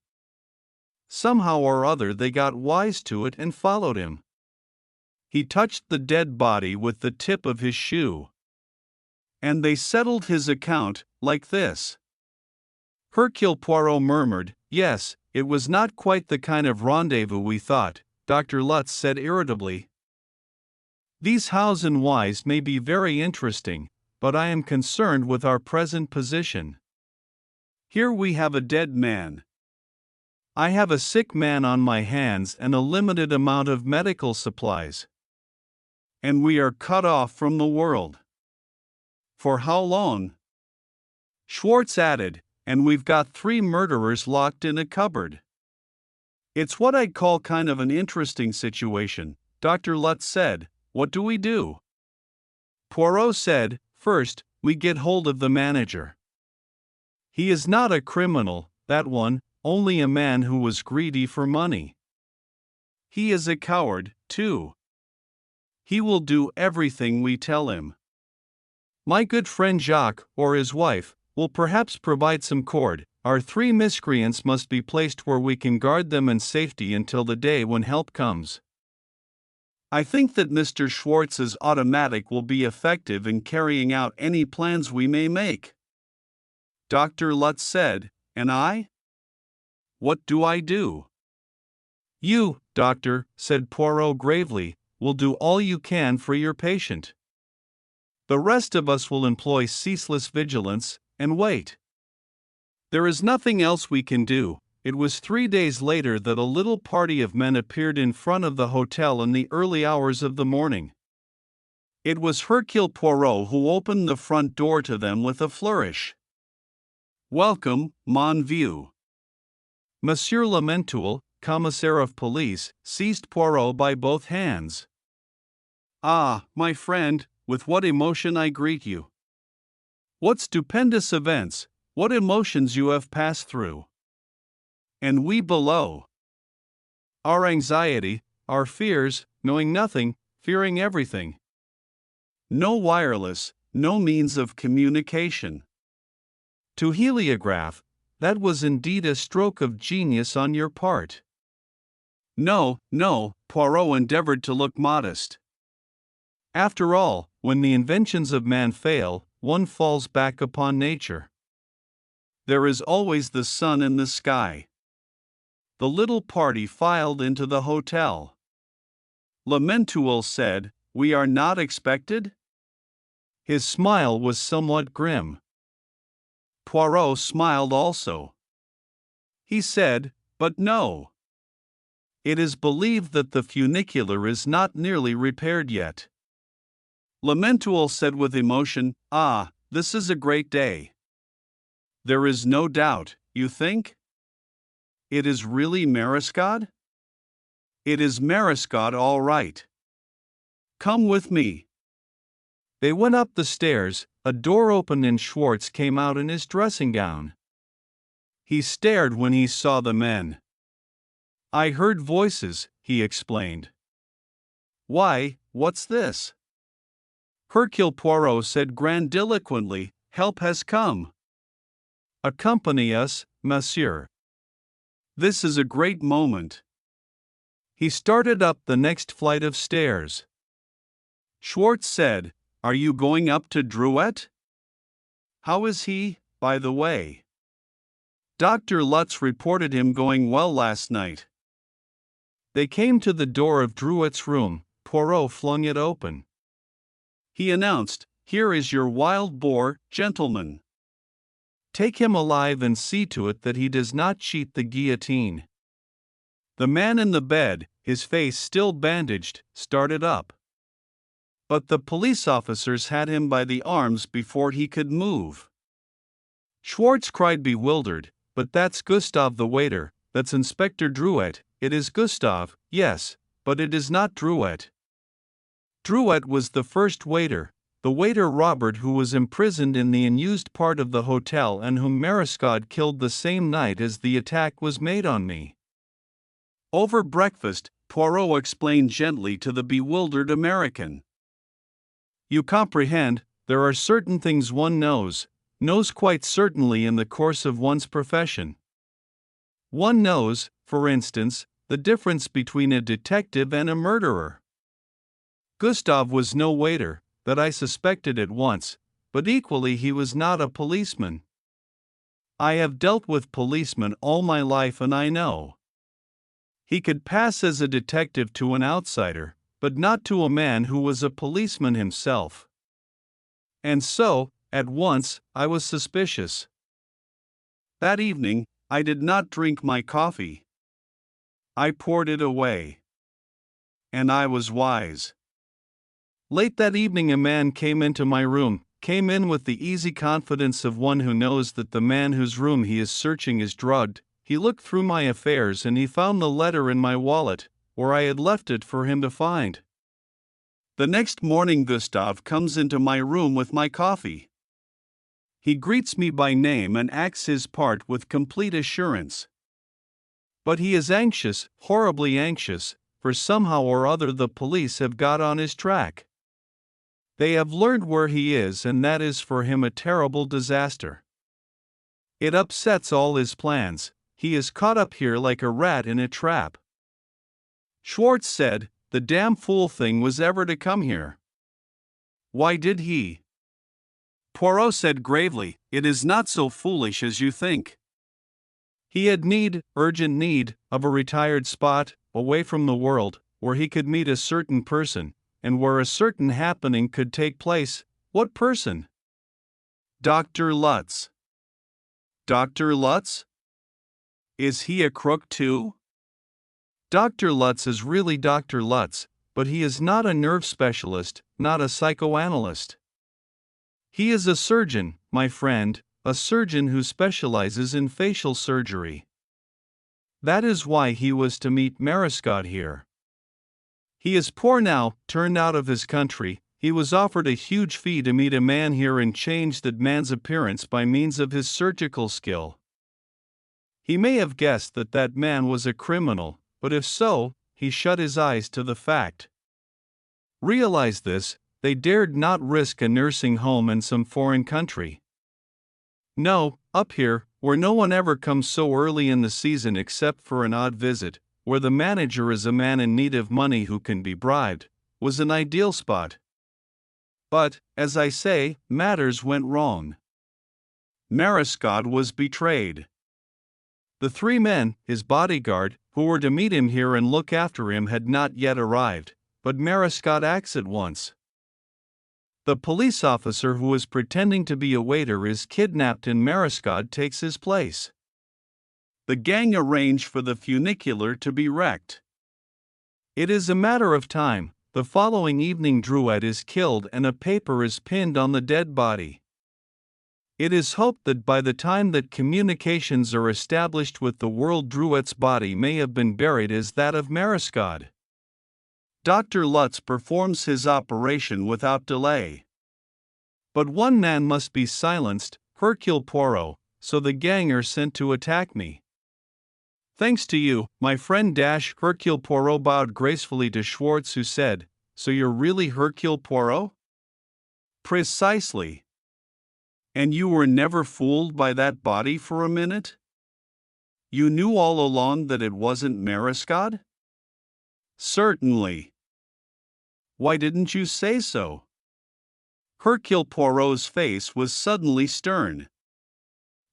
Somehow or other they got wise to it and followed him. He touched the dead body with the tip of his shoe. And they settled his account like this. Hercule Poirot murmured, "Yes, it was not quite the kind of rendezvous we thought," Dr. Lutz said irritably. "These hows and whys may be very interesting, but I am concerned with our present position. Here we have a dead man. I have a sick man on my hands and a limited amount of medical supplies. And we are cut off from the world. For how long?" Schwartz added, "And we've got 3 murderers locked in a cupboard." "It's what I'd call kind of an interesting situation," Dr. Lutz said. "What do we do?" Poirot said, "First, we get hold of the manager. He is not a criminal, that one, only a man who was greedy for money. He is a coward, too. He will do everything we tell him. My good friend Jacques, or his wife, will perhaps provide some cord. Our 3 miscreants must be placed where we can guard them in safety until the day when help comes. I think that Mr. Schwartz's automatic will be effective in carrying out any plans we may make." Dr. Lutz said, "And I? What do I do?" "You, doctor," said Poirot gravely, "will do all you can for your patient. The rest of us will employ ceaseless vigilance, and wait. There is nothing else we can do." It was 3 days later that a little party of men appeared in front of the hotel in the early hours of the morning. It was Hercule Poirot who opened the front door to them with a flourish. "Welcome, mon vieux." Monsieur Lementoul, commissaire of police, seized Poirot by both hands. "Ah, my friend, with what emotion I greet you. What stupendous events, what emotions you have passed through. And we below. Our anxiety, our fears, knowing nothing, fearing everything. No wireless, no means of communication. To heliograph, that was indeed a stroke of genius on your part." "No, no," Poirot endeavored to look modest. "After all, when the inventions of man fail, one falls back upon nature. There is always the sun in the sky." The little party filed into the hotel. Lementoul said, "We are not expected?" His smile was somewhat grim. Poirot smiled also. He said, "But no. It is believed that the funicular is not nearly repaired yet." Lementoul said with emotion, "Ah, this is a great day." "There is no doubt, you think? It is really Marescot?" "It is Marescot all right. Come with me." They went up the stairs, a door opened and Schwartz came out in his dressing gown. He stared when he saw the men. "I heard voices," he explained. "Why, what's this?" Hercule Poirot said grandiloquently, "Help has come. Accompany us, monsieur. This is a great moment." He started up the next flight of stairs. Schwartz said, "Are you going up to Drouet? How is he, by the way?" Dr. Lutz reported him going well last night. They came to the door of Drouet's room. Poirot flung it open. He announced, "Here is your wild boar, gentlemen. Take him alive and see to it that he does not cheat the guillotine." The man in the bed, his face still bandaged, started up. But the police officers had him by the arms before he could move. Schwartz cried bewildered, "But that's Gustave the waiter, that's Inspector Drouet." "It is Gustave, yes, but it is not Drouet. Drouet was the first waiter, the waiter Robert who was imprisoned in the unused part of the hotel and whom Marescot killed the same night as the attack was made on me." Over breakfast, Poirot explained gently to the bewildered American. "You comprehend, there are certain things one knows quite certainly in the course of one's profession. One knows, for instance, the difference between a detective and a murderer. Gustav was no waiter, that I suspected at once, but equally he was not a policeman. I have dealt with policemen all my life and I know. He could pass as a detective to an outsider, but not to a man who was a policeman himself. And so, at once, I was suspicious. That evening, I did not drink my coffee. I poured it away. And I was wise. Late that evening a man came into my room, came in with the easy confidence of one who knows that the man whose room he is searching is drugged. He looked through my affairs and he found the letter in my wallet, where I had left it for him to find. The next morning Gustav comes into my room with my coffee. He greets me by name and acts his part with complete assurance. But he is anxious, horribly anxious, for somehow or other the police have got on his track. They have learned where he is and that is for him a terrible disaster. It upsets all his plans. He is caught up here like a rat in a trap. Schwartz said, "The damn fool thing was ever to come here." Why did he? Poirot said gravely, "It is not so foolish as you think." He had urgent need, of a retired spot, away from the world, where he could meet a certain person, and where a certain happening could take place. What person? Dr. Lutz. Dr. Lutz? Is he a crook too? Dr. Lutz is really Dr. Lutz, but he is not a nerve specialist, not a psychoanalyst. He is a surgeon, my friend, a surgeon who specializes in facial surgery. That is why he was to meet Marescott here. He is poor now, turned out of his country. He was offered a huge fee to meet a man here and change that man's appearance by means of his surgical skill. He may have guessed that that man was a criminal, but if so, he shut his eyes to the fact. Realize this, they dared not risk a nursing home in some foreign country. No, up here, where no one ever comes so early in the season except for an odd visit, where the manager is a man in need of money who can be bribed, was an ideal spot. But, as I say, matters went wrong. Marescott was betrayed. The three men, his bodyguard, who were to meet him here and look after him had not yet arrived, but Marescott acts at once. The police officer who is pretending to be a waiter is kidnapped and Marescott takes his place. The gang arrange for the funicular to be wrecked. It is a matter of time. The following evening Drouet is killed and a paper is pinned on the dead body. It is hoped that by the time that communications are established with the world Drouet's body may have been buried as that of Marescott. Dr. Lutz performs his operation without delay. But one man must be silenced, Hercule Poirot, so the gang are sent to attack me. Thanks to you, my friend. Hercule Poirot bowed gracefully to Schwartz, who said, "So you're really Hercule Poirot?" "Precisely." "And you were never fooled by that body for a minute? You knew all along that it wasn't Marescott?" "Certainly." "Why didn't you say so?" Hercule Poirot's face was suddenly stern.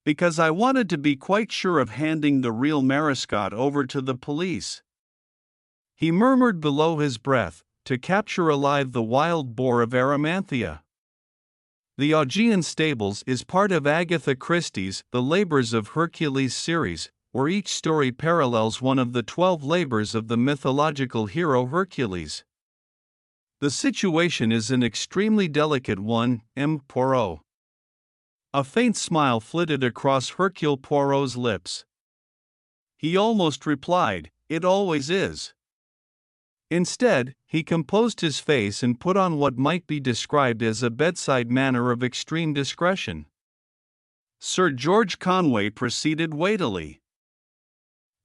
"Because I wanted to be quite sure of handing the real Marescott over to the police." He murmured below his breath, "to capture alive the wild boar of Aramanthia." The Augean Stables is part of Agatha Christie's The Labors of Hercules series, where each story parallels one of the 12 labors of the mythological hero Hercules. The situation is an extremely delicate one, M. Poirot. A faint smile flitted across Hercule Poirot's lips. He almost replied, "It always is." Instead, he composed his face and put on what might be described as a bedside manner of extreme discretion. Sir George Conway proceeded weightily.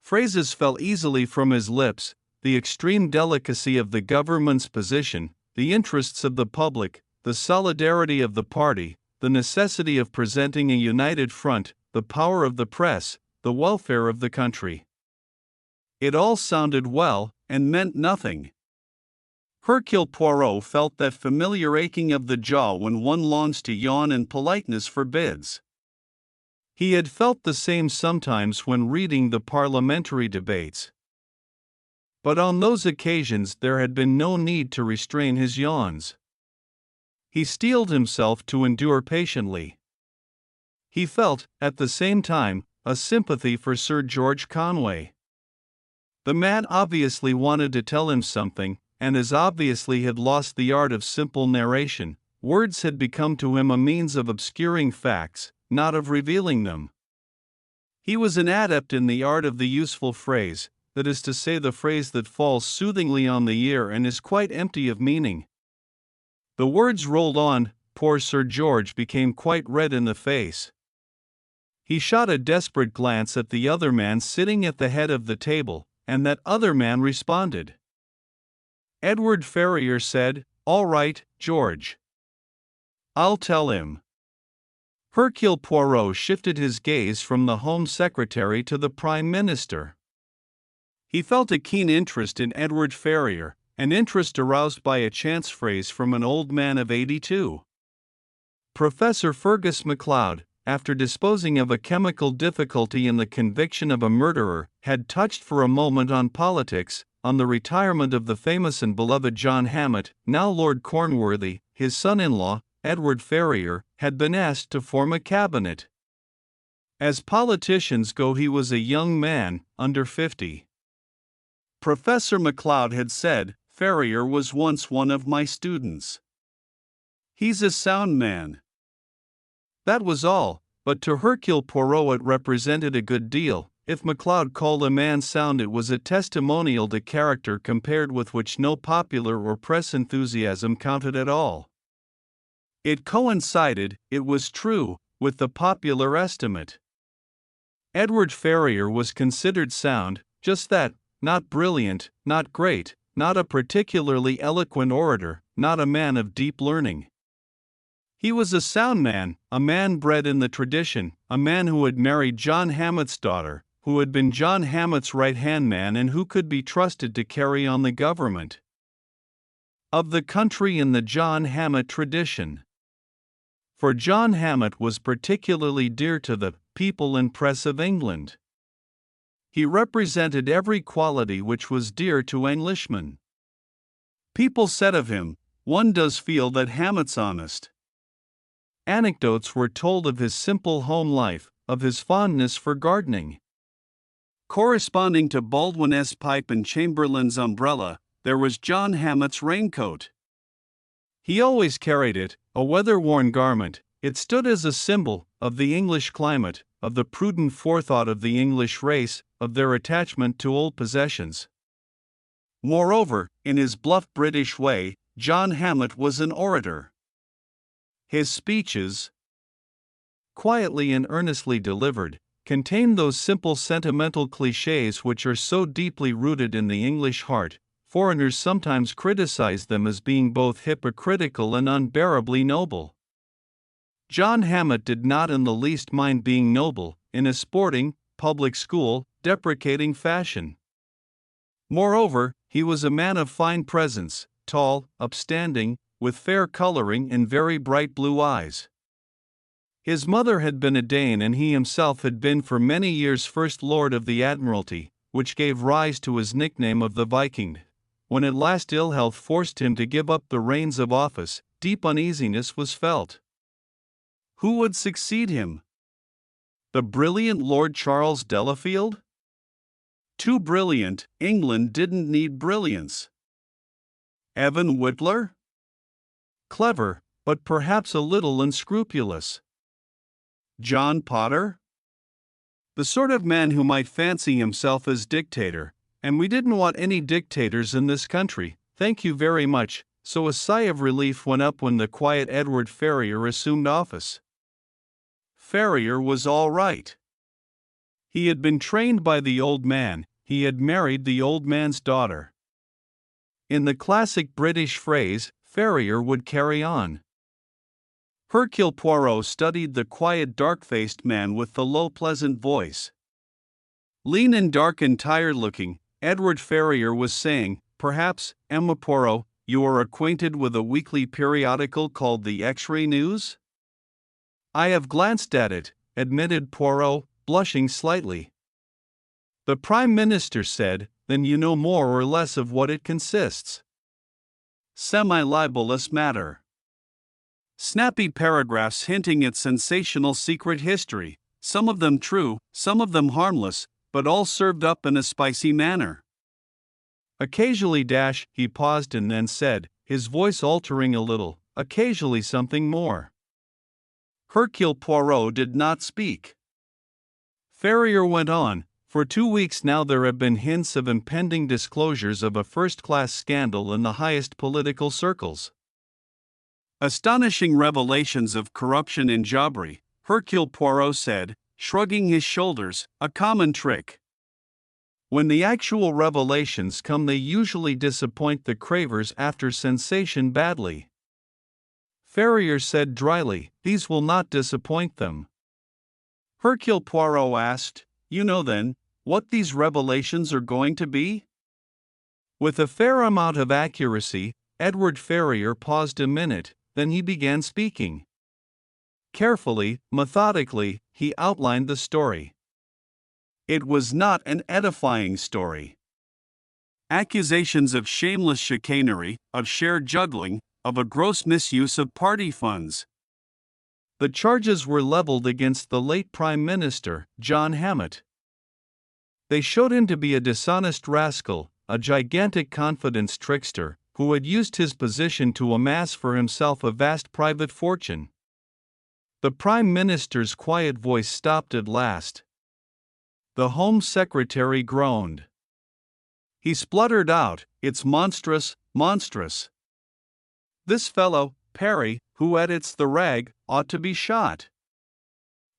Phrases fell easily from his lips: the extreme delicacy of the government's position, the interests of the public, the solidarity of the party, the necessity of presenting a united front, the power of the press, the welfare of the country. It all sounded well, and meant nothing. Hercule Poirot felt that familiar aching of the jaw when one longs to yawn and politeness forbids. He had felt the same sometimes when reading the parliamentary debates. But on those occasions there had been no need to restrain his yawns. He steeled himself to endure patiently. He felt, at the same time, a sympathy for Sir George Conway. The man obviously wanted to tell him something, and as obviously had lost the art of simple narration. Words had become to him a means of obscuring facts, not of revealing them. He was an adept in the art of the useful phrase, that is to say, the phrase that falls soothingly on the ear and is quite empty of meaning. The words rolled on. Poor Sir George became quite red in the face. He shot a desperate glance at the other man sitting at the head of the table, and that other man responded. Edward Ferrier said, "All right, George. I'll tell him." Hercule Poirot shifted his gaze from the Home Secretary to the Prime Minister. He felt a keen interest in Edward Ferrier, an interest aroused by a chance phrase from an old man of 82. Professor Fergus MacLeod, after disposing of a chemical difficulty in the conviction of a murderer, had touched for a moment on politics, on the retirement of the famous and beloved John Hammett. Now Lord Cornworthy, his son-in-law, Edward Ferrier, had been asked to form a cabinet. As politicians go, he was a young man, under 50. Professor MacLeod had said, "Ferrier was once one of my students. He's a sound man." That was all, but to Hercule Poirot it represented a good deal. If MacLeod called a man sound, it was a testimonial to character compared with which no popular or press enthusiasm counted at all. It coincided, it was true, with the popular estimate. Edward Ferrier was considered sound, just that, not brilliant, not great, not a particularly eloquent orator, not a man of deep learning. He was a sound man, a man bred in the tradition, a man who had married John Hammett's daughter, who had been John Hammett's right-hand man, and who could be trusted to carry on the government of the country in the John Hammett tradition. For John Hammett was particularly dear to the people and press of England. He represented every quality which was dear to Englishmen. People said of him, "One does feel that Hammett's honest." Anecdotes were told of his simple home life, of his fondness for gardening. Corresponding to Baldwin's pipe and Chamberlain's umbrella, there was John Hammett's raincoat. He always carried it, a weather-worn garment. It stood as a symbol of the English climate, of the prudent forethought of the English race, of their attachment to old possessions. Moreover, in his bluff British way, John Hammett was an orator. His speeches, quietly and earnestly delivered, contained those simple sentimental clichés which are so deeply rooted in the English heart. Foreigners sometimes criticize them as being both hypocritical and unbearably noble. John Hammett did not in the least mind being noble, in a sporting, public school, deprecating fashion. Moreover, he was a man of fine presence, tall, upstanding, with fair coloring and very bright blue eyes. His mother had been a Dane, and he himself had been for many years First Lord of the Admiralty, which gave rise to his nickname of the Viking. When at last ill health forced him to give up the reins of office, deep uneasiness was felt. Who would succeed him? The brilliant Lord Charles Delafield? Too brilliant, England didn't need brilliance. Evan Whitler? Clever, but perhaps a little unscrupulous. John Potter? The sort of man who might fancy himself as dictator, and we didn't want any dictators in this country, thank you very much. So a sigh of relief went up when the quiet Edward Ferrier assumed office. Ferrier was all right. He had been trained by the old man, he had married the old man's daughter. In the classic British phrase, Ferrier would carry on. Hercule Poirot studied the quiet dark-faced man with the low pleasant voice. Lean and dark and tired-looking, Edward Ferrier was saying, "Perhaps, Emma Poirot, you are acquainted with a weekly periodical called the X-Ray News?" "I have glanced at it," admitted Poirot, blushing slightly. The Prime Minister said, "Then you know more or less of what it consists." Semi-libelous matter. Snappy paragraphs hinting at sensational secret history, some of them true, some of them harmless, but all served up in a spicy manner. Occasionally he paused and then said, his voice altering a little, occasionally something more. Hercule Poirot did not speak. Ferrier went on, "For 2 weeks now there have been hints of impending disclosures of a first-class scandal in the highest political circles. Astonishing revelations of corruption and jobbery," Hercule Poirot said, shrugging his shoulders, "a common trick. When the actual revelations come they usually disappoint the cravers after sensation badly." Ferrier said dryly, "These will not disappoint them." Hercule Poirot asked, "You know then, what these revelations are going to be?" With a fair amount of accuracy, Edward Ferrier paused a minute, then he began speaking. Carefully, methodically, he outlined the story. It was not an edifying story. Accusations of shameless chicanery, of shared juggling, of a gross misuse of party funds. The charges were leveled against the late Prime Minister, John Hammett. They showed him to be a dishonest rascal, a gigantic confidence trickster, who had used his position to amass for himself a vast private fortune. The Prime Minister's quiet voice stopped at last. The Home Secretary groaned. He spluttered out, "It's monstrous, monstrous. This fellow, Perry, who edits the rag, ought to be shot."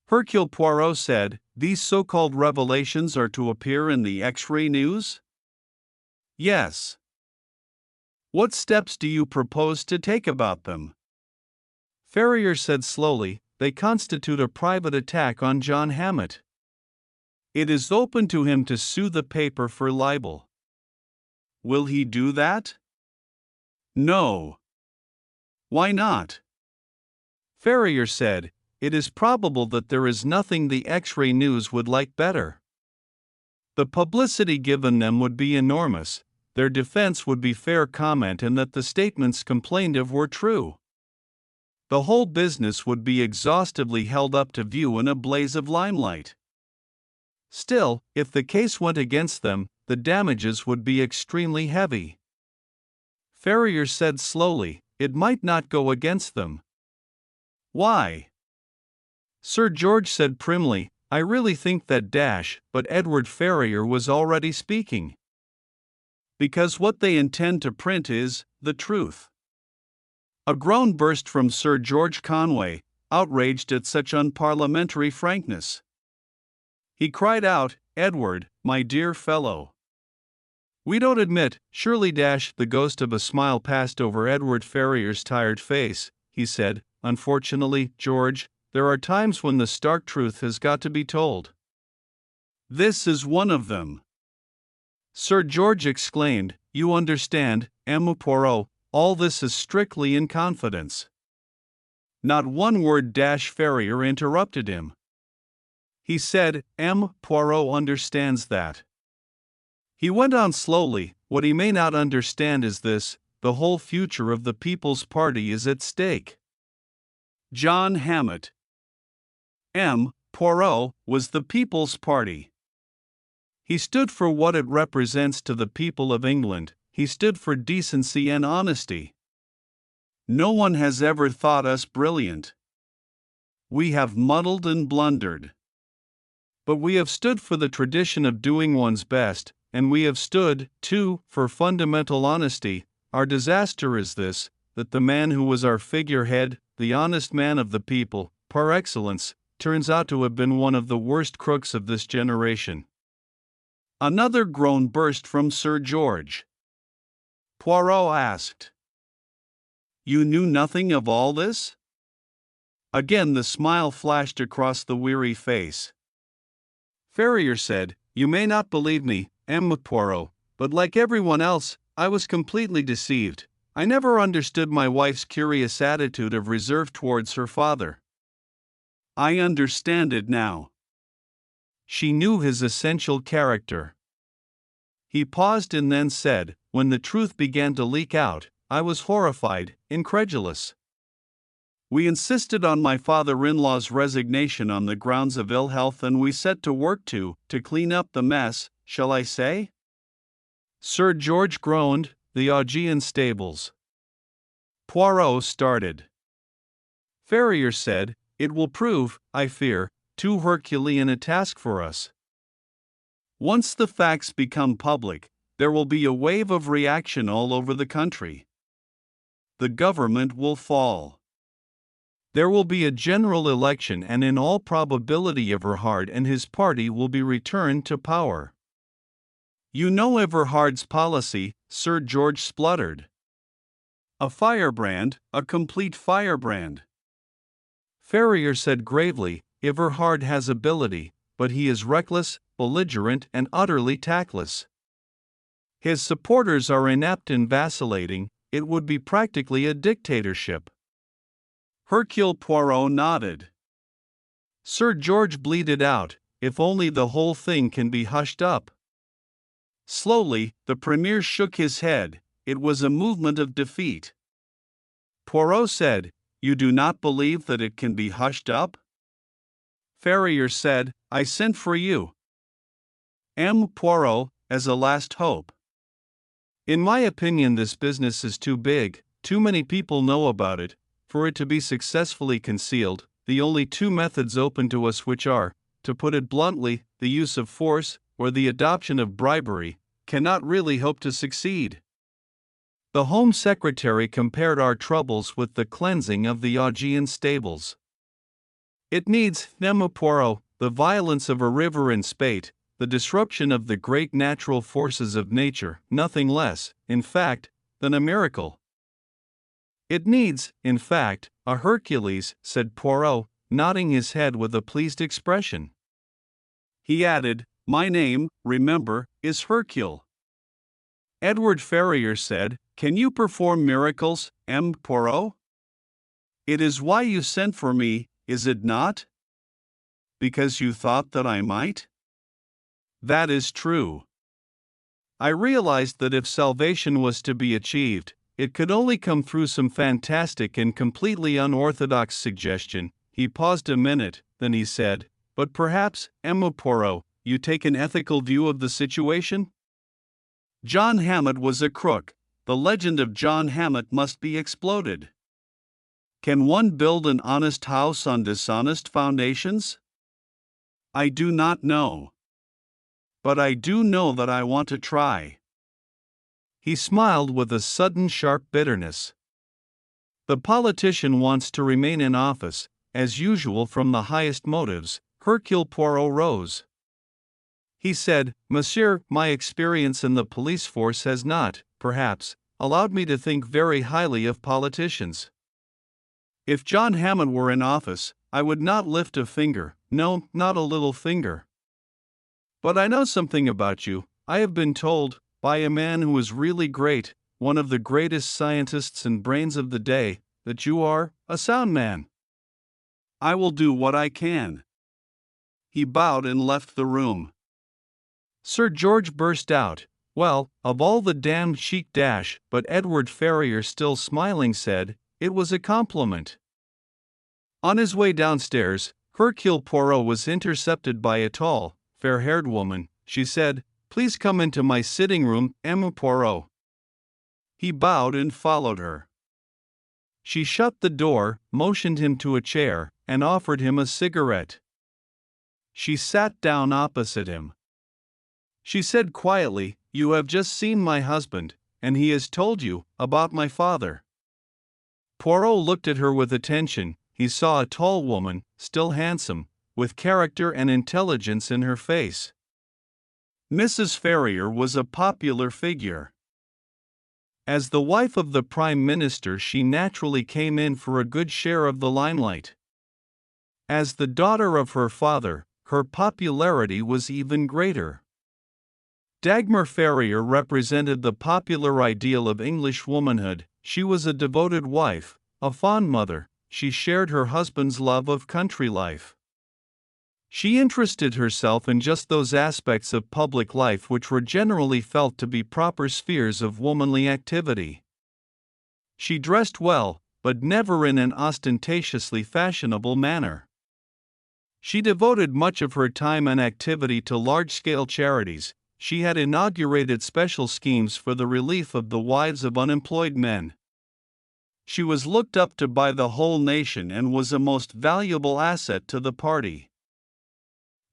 Hercule Poirot said, "These so-called revelations are to appear in the X-Ray News?" "Yes." "What steps do you propose to take about them?" Ferrier said slowly, "They constitute a private attack on John Hammett. It is open to him to sue the paper for libel." "Will he do that?" "No." "Why not?" Ferrier said, "It is probable that there is nothing the X-Ray News would like better. The publicity given them would be enormous, their defense would be fair comment and that the statements complained of were true. The whole business would be exhaustively held up to view in a blaze of limelight. Still, if the case went against them, the damages would be extremely heavy." Ferrier said slowly, "It might not go against them." "Why?" Sir George said primly, "I really think that but Edward Ferrier was already speaking. Because what they intend to print is the truth." A groan burst from Sir George Conway, outraged at such unparliamentary frankness. He cried out, "Edward, my dear fellow. We don't admit, surely the ghost of a smile passed over Edward Ferrier's tired face. He said, "Unfortunately, George, there are times when the stark truth has got to be told. This is one of them." Sir George exclaimed, "You understand, Emma Poirot, all this is strictly in confidence." Not one word Ferrier interrupted him. He said, "M. Poirot understands that." He went on slowly, "What he may not understand is this, the whole future of the People's Party is at stake. John Hammett, M. Poirot, was the People's Party. He stood for what it represents to the people of England, he stood for decency and honesty. No one has ever thought us brilliant. We have muddled and blundered. But we have stood for the tradition of doing one's best, and we have stood, too, for fundamental honesty. Our disaster is this, that the man who was our figurehead, the honest man of the people, par excellence, turns out to have been one of the worst crooks of this generation." Another groan burst from Sir George. Poirot asked, "You knew nothing of all this?" Again the smile flashed across the weary face. Ferrier said, You may not believe me, M. Poirot, but like everyone else, I was completely deceived. I never understood my wife's curious attitude of reserve towards her father. I understand it now. She knew his essential character. He paused and then said, when the truth began to leak out, I was horrified, incredulous. We insisted on my father-in-law's resignation on the grounds of ill health, and we set to work to clean up the mess, shall I say? Sir George groaned, the Augean stables. Poirot started. Ferrier said, it will prove, I fear, too Herculean a task for us. Once the facts become public, there will be a wave of reaction all over the country. The government will fall. There will be a general election, and in all probability Everhard and his party will be returned to power. You know Everhard's policy, Sir George spluttered. A firebrand, a complete firebrand. Ferrier said gravely, Everhard has ability, but he is reckless, belligerent, and utterly tactless. His supporters are inept and vacillating. It would be practically a dictatorship. Hercule Poirot nodded. Sir George bleated out, if only the whole thing can be hushed up. Slowly, the Premier shook his head. It was a movement of defeat. Poirot said, you do not believe that it can be hushed up? Ferrier said, I sent for you, M. Poirot, as a last hope. In my opinion, this business is too big, too many people know about it, for it to be successfully concealed. The only two methods open to us, which are, to put it bluntly, the use of force, or the adoption of bribery, cannot really hope to succeed. The Home Secretary compared our troubles with the cleansing of the Augean stables. It needs, M. Poirot, the violence of a river in spate, the disruption of the great natural forces of nature, nothing less, in fact, than a miracle. It needs, in fact, a Hercules, said Poirot, nodding his head with a pleased expression. He added, my name, remember, is Hercule. Edward Ferrier said, can you perform miracles, M. Poirot? It is why you sent for me, is it not? Because you thought that I might? That is true. I realized that if salvation was to be achieved, it could only come through some fantastic and completely unorthodox suggestion. He paused a minute, then he said, but perhaps, M. Poirot, you take an ethical view of the situation? John Hammett was a crook. The legend of John Hammett must be exploded. Can one build an honest house on dishonest foundations? I do not know. But I do know that I want to try. He smiled with a sudden sharp bitterness. The politician wants to remain in office, as usual from the highest motives. Hercule Poirot rose. He said, Monsieur, my experience in the police force has not, perhaps, allowed me to think very highly of politicians. If John Hammett were in office, I would not lift a finger, no, not a little finger. But I know something about you. I have been told, by a man who is really great, one of the greatest scientists and brains of the day, that you are a sound man. I will do what I can. He bowed and left the room. Sir George burst out, well, of all the damned chic dash, but Edward Ferrier, still smiling, said, it was a compliment. On his way downstairs, Hercule Poirot was intercepted by a tall, fair-haired woman. She said, please come into my sitting room, M. Poirot. He bowed and followed her. She shut the door, motioned him to a chair, and offered him a cigarette. She sat down opposite him. She said quietly, you have just seen my husband, and he has told you about my father. Poirot looked at her with attention. He saw a tall woman, still handsome, with character and intelligence in her face. Mrs. Ferrier was a popular figure. As the wife of the Prime Minister, she naturally came in for a good share of the limelight. As the daughter of her father, her popularity was even greater. Dagmar Ferrier represented the popular ideal of English womanhood. She was a devoted wife, a fond mother. She shared her husband's love of country life. She interested herself in just those aspects of public life which were generally felt to be proper spheres of womanly activity. She dressed well, but never in an ostentatiously fashionable manner. She devoted much of her time and activity to large-scale charities. She had inaugurated special schemes for the relief of the wives of unemployed men. She was looked up to by the whole nation and was a most valuable asset to the party.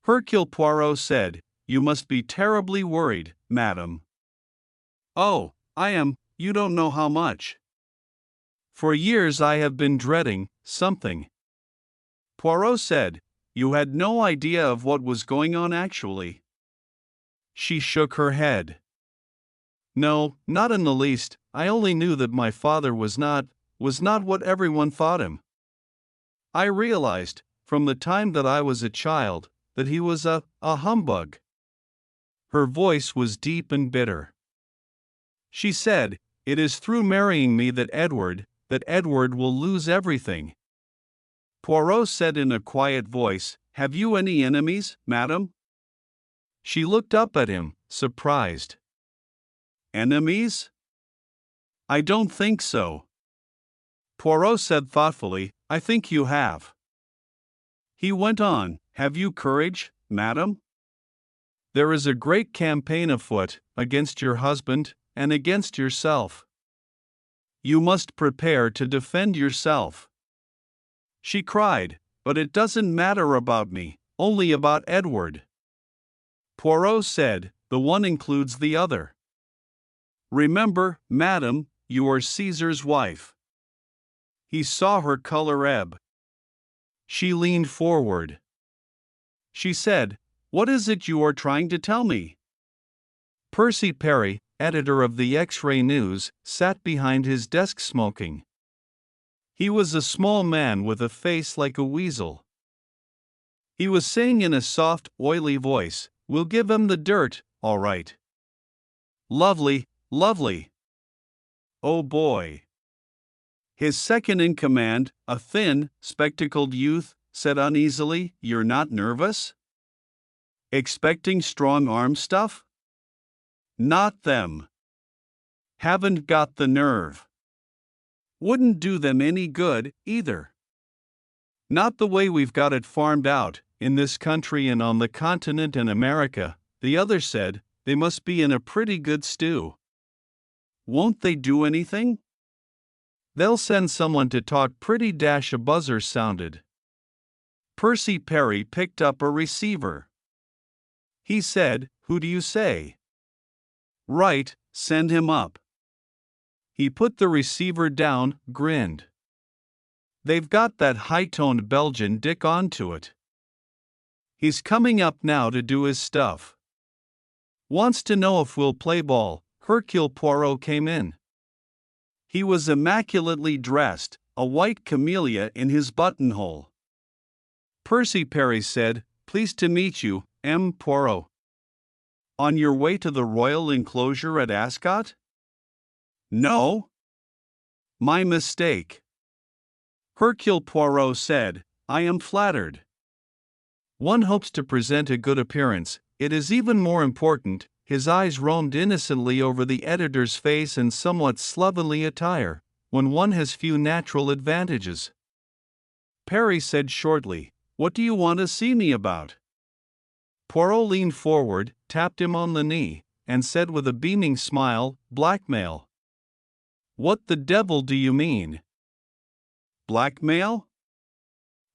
Hercule Poirot said, "You must be terribly worried, madam." "Oh, I am, you don't know how much. For years I have been dreading something." Poirot said, "You had no idea of what was going on actually?" She shook her head. "No, not in the least. I only knew that my father was not what everyone thought him. I realized, from the time that I was a child, that he was a humbug." Her voice was deep and bitter. She said, "It is through marrying me that Edward will lose everything." Poirot said in a quiet voice, "Have you any enemies, madam?" She looked up at him, surprised. "Enemies? I don't think so." Poirot said thoughtfully, "I think you have." He went on, "Have you courage, madam? There is a great campaign afoot, against your husband, and against yourself. You must prepare to defend yourself." She cried, "But it doesn't matter about me, only about Edward." Poirot said, "The one includes the other. Remember, madam, you are Caesar's wife." He saw her color ebb. She leaned forward. She said, "What is it you are trying to tell me?" Percy Perry, editor of the X-Ray News, sat behind his desk smoking. He was a small man with a face like a weasel. He was saying in a soft, oily voice, "We'll give him the dirt, all right. Lovely, lovely. Oh boy." His second in command, a thin, spectacled youth, said uneasily, "You're not nervous? Expecting strong-arm stuff?" "Not them. Haven't got the nerve. Wouldn't do them any good, either. Not the way we've got it farmed out, in this country and on the continent in America." The other said, "They must be in a pretty good stew." "Won't they do anything?" "They'll send someone to talk pretty." A buzzer sounded. Percy Perry picked up a receiver. He said, "Who do you say?" "Right, send him up." He put the receiver down, grinned. "They've got that high-toned Belgian Dick onto it. He's coming up now to do his stuff. Wants to know if we'll play ball." Hercule Poirot came in. He was immaculately dressed, a white camellia in his buttonhole. Percy Perry said, "Pleased to meet you, M. Poirot. On your way to the royal enclosure at Ascot?" "No." "My mistake." Hercule Poirot said, "I am flattered. One hopes to present a good appearance. It is even more important." His eyes roamed innocently over the editor's face and somewhat slovenly attire, "when one has few natural advantages." Perry said shortly, "What do you want to see me about?" Poirot leaned forward, tapped him on the knee, and said with a beaming smile, "Blackmail." "What the devil do you mean?" "Blackmail?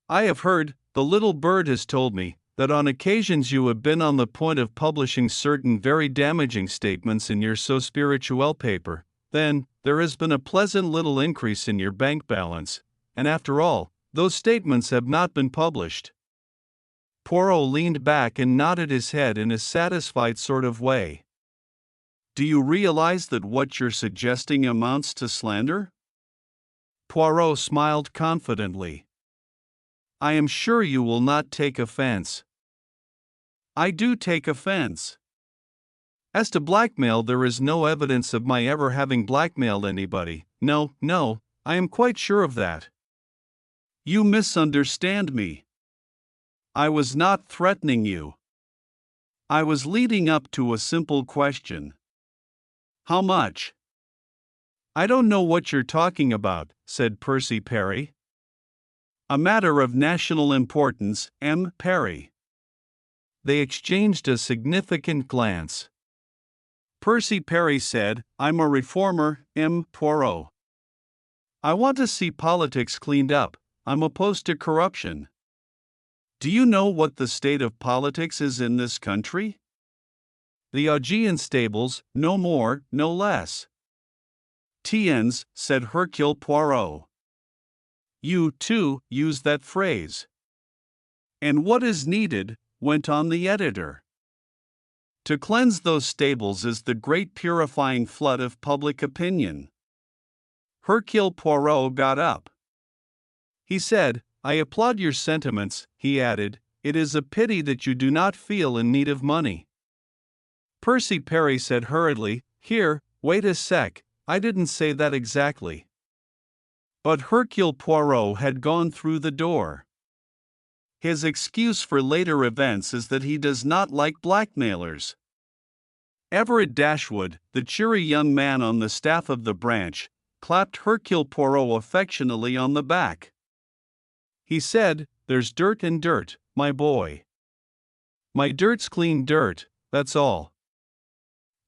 I have heard, the little bird has told me, that on occasions you have been on the point of publishing certain very damaging statements in your so spirituelle paper. Then, there has been a pleasant little increase in your bank balance, and after all, those statements have not been published." Poirot leaned back and nodded his head in a satisfied sort of way. "Do you realize that what you're suggesting amounts to slander?" Poirot smiled confidently. "I am sure you will not take offense." "I do take offense." As to blackmail, there is no evidence of my ever having blackmailed anybody. No, I am quite sure of that. You misunderstand me. I was not threatening you. I was leading up to a simple question. How much? I don't know what you're talking about, said Percy Perry. A matter of national importance, M. Perry. They exchanged a significant glance. Percy Perry said, I'm a reformer, M. Poirot. I want to see politics cleaned up. I'm opposed to corruption. Do you know what the state of politics is in this country? The Augean stables, no more, no less. Tiens, said Hercule Poirot. You, too, used that phrase. And what is needed, went on the editor. To cleanse those stables is the great purifying flood of public opinion. Hercule Poirot got up. He said, I applaud your sentiments, he added, it is a pity that you do not feel in need of money. Percy Perry said hurriedly, here, wait a sec, I didn't say that exactly. But Hercule Poirot had gone through the door. His excuse for later events is that he does not like blackmailers. Everett Dashwood, the cheery young man on the staff of the branch, clapped Hercule Poirot affectionately on the back. He said, there's dirt and dirt, my boy. My dirt's clean dirt, that's all.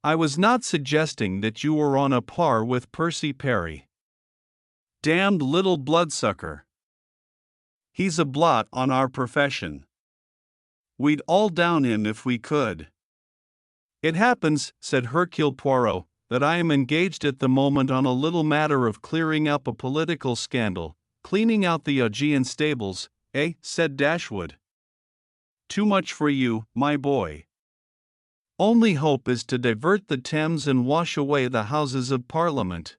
I was not suggesting that you were on a par with Percy Perry. Damned little bloodsucker. He's a blot on our profession. We'd all down him if we could. It happens, said Hercule Poirot, that I am engaged at the moment on a little matter of clearing up a political scandal, cleaning out the Augean stables, said Dashwood. Too much for you, my boy. Only hope is to divert the Thames and wash away the Houses of Parliament.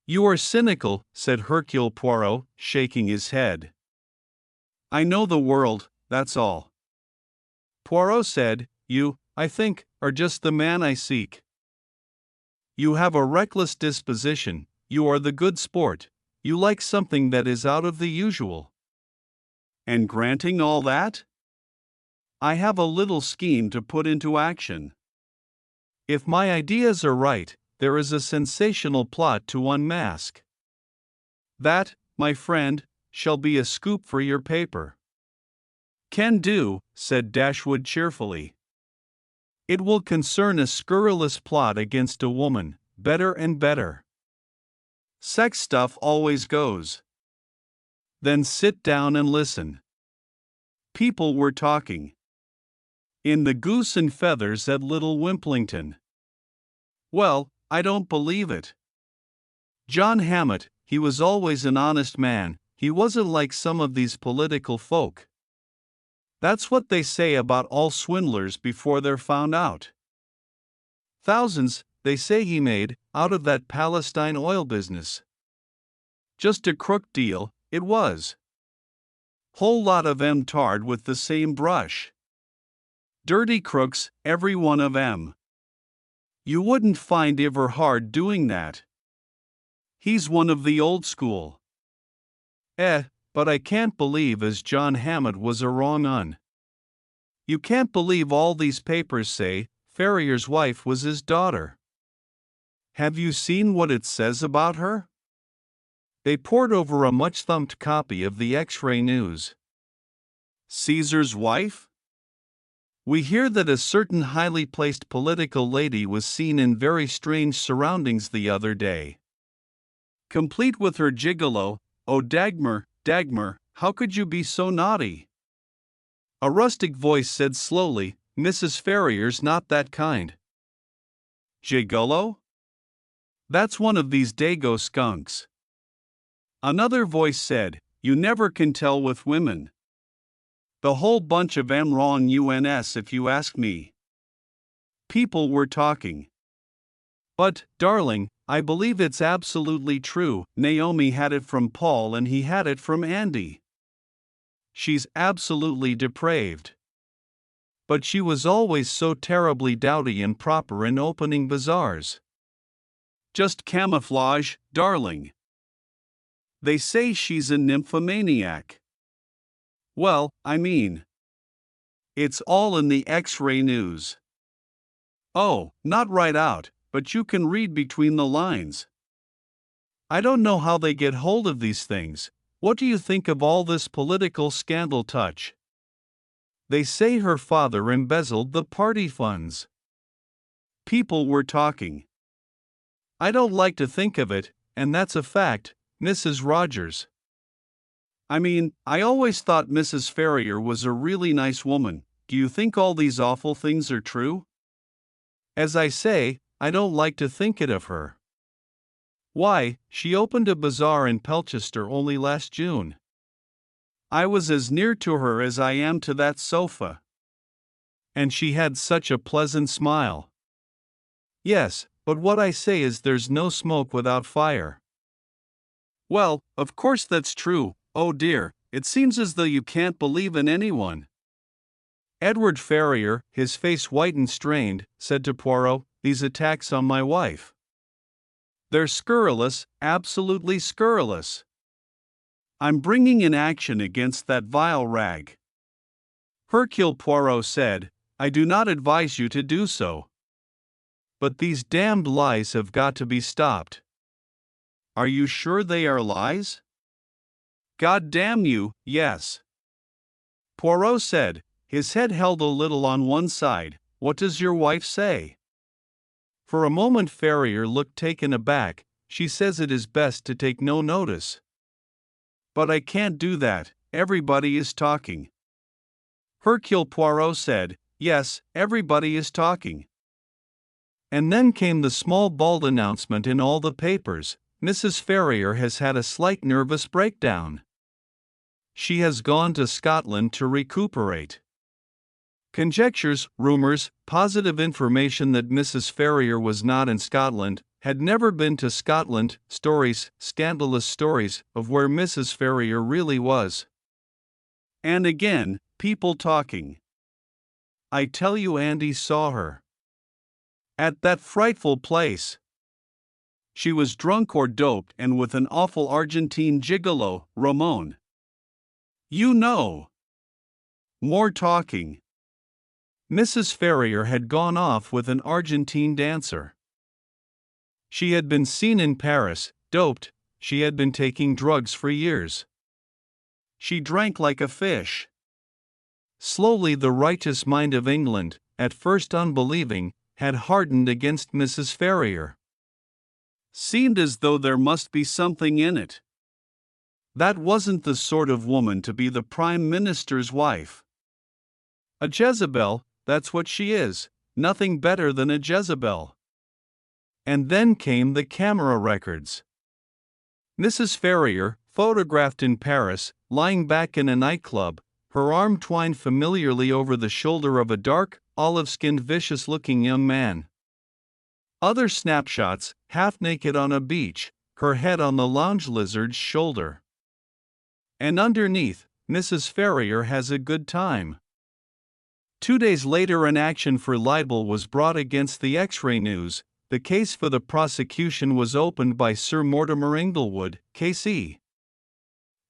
You are cynical, said Hercule Poirot, shaking his head. I know the world, that's all. Poirot said, you, I think, are just the man I seek. You have a reckless disposition, you are the good sport, you like something that is out of the usual. And granting all that? I have a little scheme to put into action. If my ideas are right, there is a sensational plot to unmask. That, my friend, shall be a scoop for your paper. Can do, said Dashwood cheerfully. It will concern a scurrilous plot against a woman, better and better. Sex stuff always goes. Then sit down and listen. People were talking. In the Goose and Feathers at Little Wimplington. Well, I don't believe it. John Hammett, he was always an honest man, he wasn't like some of these political folk. That's what they say about all swindlers before they're found out. Thousands, they say he made, out of that Palestine oil business. Just a crook deal, it was. Whole lot of 'em tarred with the same brush. Dirty crooks, every one of 'em. You wouldn't find Everhard doing that. He's one of the old school. But I can't believe as John Hammett was a wrong un. You can't believe all these papers say Ferrier's wife was his daughter. Have you seen what it says about her? They pored over a much-thumped copy of the X-ray News. Caesar's wife? We hear that a certain highly placed political lady was seen in very strange surroundings the other day. Complete with her gigolo. Oh, Dagmar, how could you be so naughty? A rustic voice said slowly, Mrs. Ferrier's not that kind. Gigolo? That's one of these Dago skunks. Another voice said, you never can tell with women. The whole bunch of 'em wrong uns if you ask me. People were talking. But, darling, I believe it's absolutely true, Naomi had it from Paul and he had it from Andy. She's absolutely depraved. But she was always so terribly dowdy and proper in opening bazaars. Just camouflage, darling. They say she's a nymphomaniac. Well, I mean, it's all in the X-ray news. Oh, not right out, but you can read between the lines. I don't know how they get hold of these things. What do you think of all this political scandal touch? They say her father embezzled the party funds. People were talking. I don't like to think of it, and that's a fact, Mrs. Rogers. I mean, I always thought Mrs. Ferrier was a really nice woman. Do you think all these awful things are true? As I say, I don't like to think it of her. Why, she opened a bazaar in Pelchester only last June. I was as near to her as I am to that sofa. And she had such a pleasant smile. Yes, but what I say is there's no smoke without fire. Well, of course that's true. Oh dear, it seems as though you can't believe in anyone. Edward Ferrier, his face white and strained, said to Poirot, "These attacks on my wife. They're scurrilous, absolutely scurrilous. I'm bringing in action against that vile rag." Hercule Poirot said, "I do not advise you to do so. But these damned lies have got to be stopped." "Are you sure they are lies?" "God damn you, yes." Poirot said, his head held a little on one side, "What does your wife say?" For a moment Ferrier looked taken aback. "She says it is best to take no notice." "But I can't do that, everybody is talking." Hercule Poirot said, "Yes, everybody is talking." And then came the small bald announcement in all the papers: "Mrs. Ferrier has had a slight nervous breakdown. She has gone to Scotland to recuperate." Conjectures, rumors, positive information that Mrs. Ferrier was not in Scotland, had never been to Scotland, stories, scandalous stories, of where Mrs. Ferrier really was. And again, people talking. "I tell you Andy saw her. At that frightful place. She was drunk or doped and with an awful Argentine gigolo, Ramon. You know." More talking. Mrs. Ferrier had gone off with an Argentine dancer. She had been seen in Paris, doped. She had been taking drugs for years. She drank like a fish. Slowly the righteous mind of England, at first unbelieving, had hardened against Mrs. Ferrier. Seemed as though there must be something in it. That wasn't the sort of woman to be the Prime Minister's wife. A Jezebel, that's what she is, nothing better than a Jezebel. And then came the camera records. Mrs. Ferrier, photographed in Paris, lying back in a nightclub, her arm twined familiarly over the shoulder of a dark, olive-skinned vicious-looking young man. Other snapshots, half-naked on a beach, her head on the lounge lizard's shoulder. And underneath, Mrs. Ferrier has a good time. 2 days later an action for libel was brought against the X-ray News. The case for the prosecution was opened by Sir Mortimer Inglewood, K.C.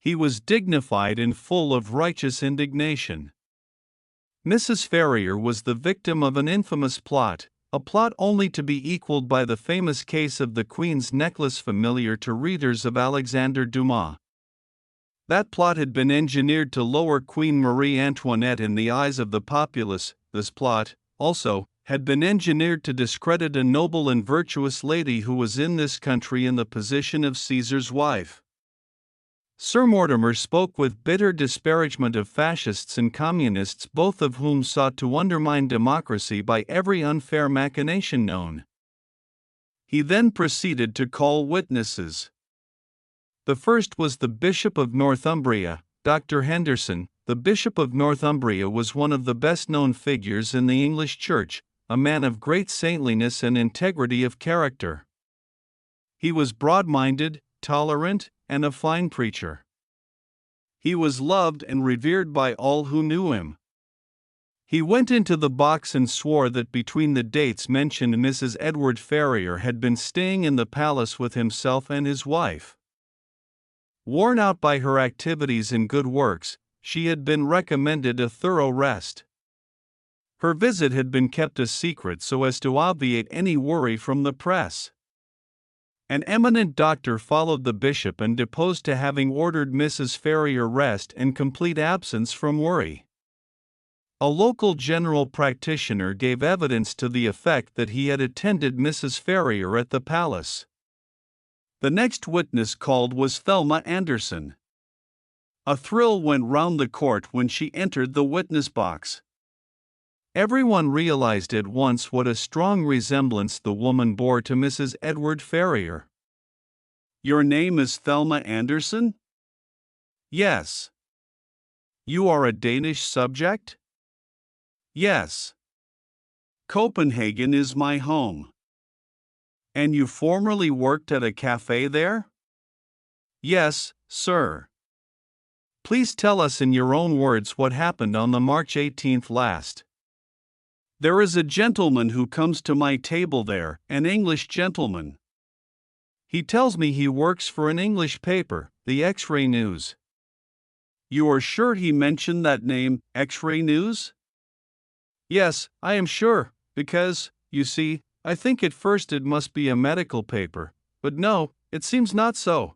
He was dignified and full of righteous indignation. Mrs. Ferrier was the victim of an infamous plot, a plot only to be equaled by the famous case of the Queen's necklace familiar to readers of Alexander Dumas. That plot had been engineered to lower Queen Marie Antoinette in the eyes of the populace. This plot, also, had been engineered to discredit a noble and virtuous lady who was in this country in the position of Caesar's wife. Sir Mortimer spoke with bitter disparagement of fascists and communists, both of whom sought to undermine democracy by every unfair machination known. He then proceeded to call witnesses. The first was the Bishop of Northumbria, Dr. Henderson. The Bishop of Northumbria was one of the best-known figures in the English Church, a man of great saintliness and integrity of character. He was broad-minded, tolerant, and a fine preacher. He was loved and revered by all who knew him. He went into the box and swore that between the dates mentioned Mrs. Edward Ferrier had been staying in the palace with himself and his wife. Worn out by her activities and good works, she had been recommended a thorough rest. Her visit had been kept a secret so as to obviate any worry from the press. An eminent doctor followed the bishop and deposed to having ordered Mrs. Ferrier rest and complete absence from worry. A local general practitioner gave evidence to the effect that he had attended Mrs. Ferrier at the palace. The next witness called was Thelma Anderson. A thrill went round the court when she entered the witness box. Everyone realized at once what a strong resemblance the woman bore to Mrs. Edward Ferrier. "Your name is Thelma Anderson?" "Yes." "You are a Danish subject?" "Yes." "Copenhagen is my home." "And you formerly worked at a cafe there?" "Yes, sir." "Please tell us in your own words what happened on the March 18th last." "There is a gentleman who comes to my table there, an English gentleman. He tells me he works for an English paper, the X-Ray News." "You are sure he mentioned that name, X-Ray News?" "Yes, I am sure, because, you see, I think at first it must be a medical paper, but no, it seems not so.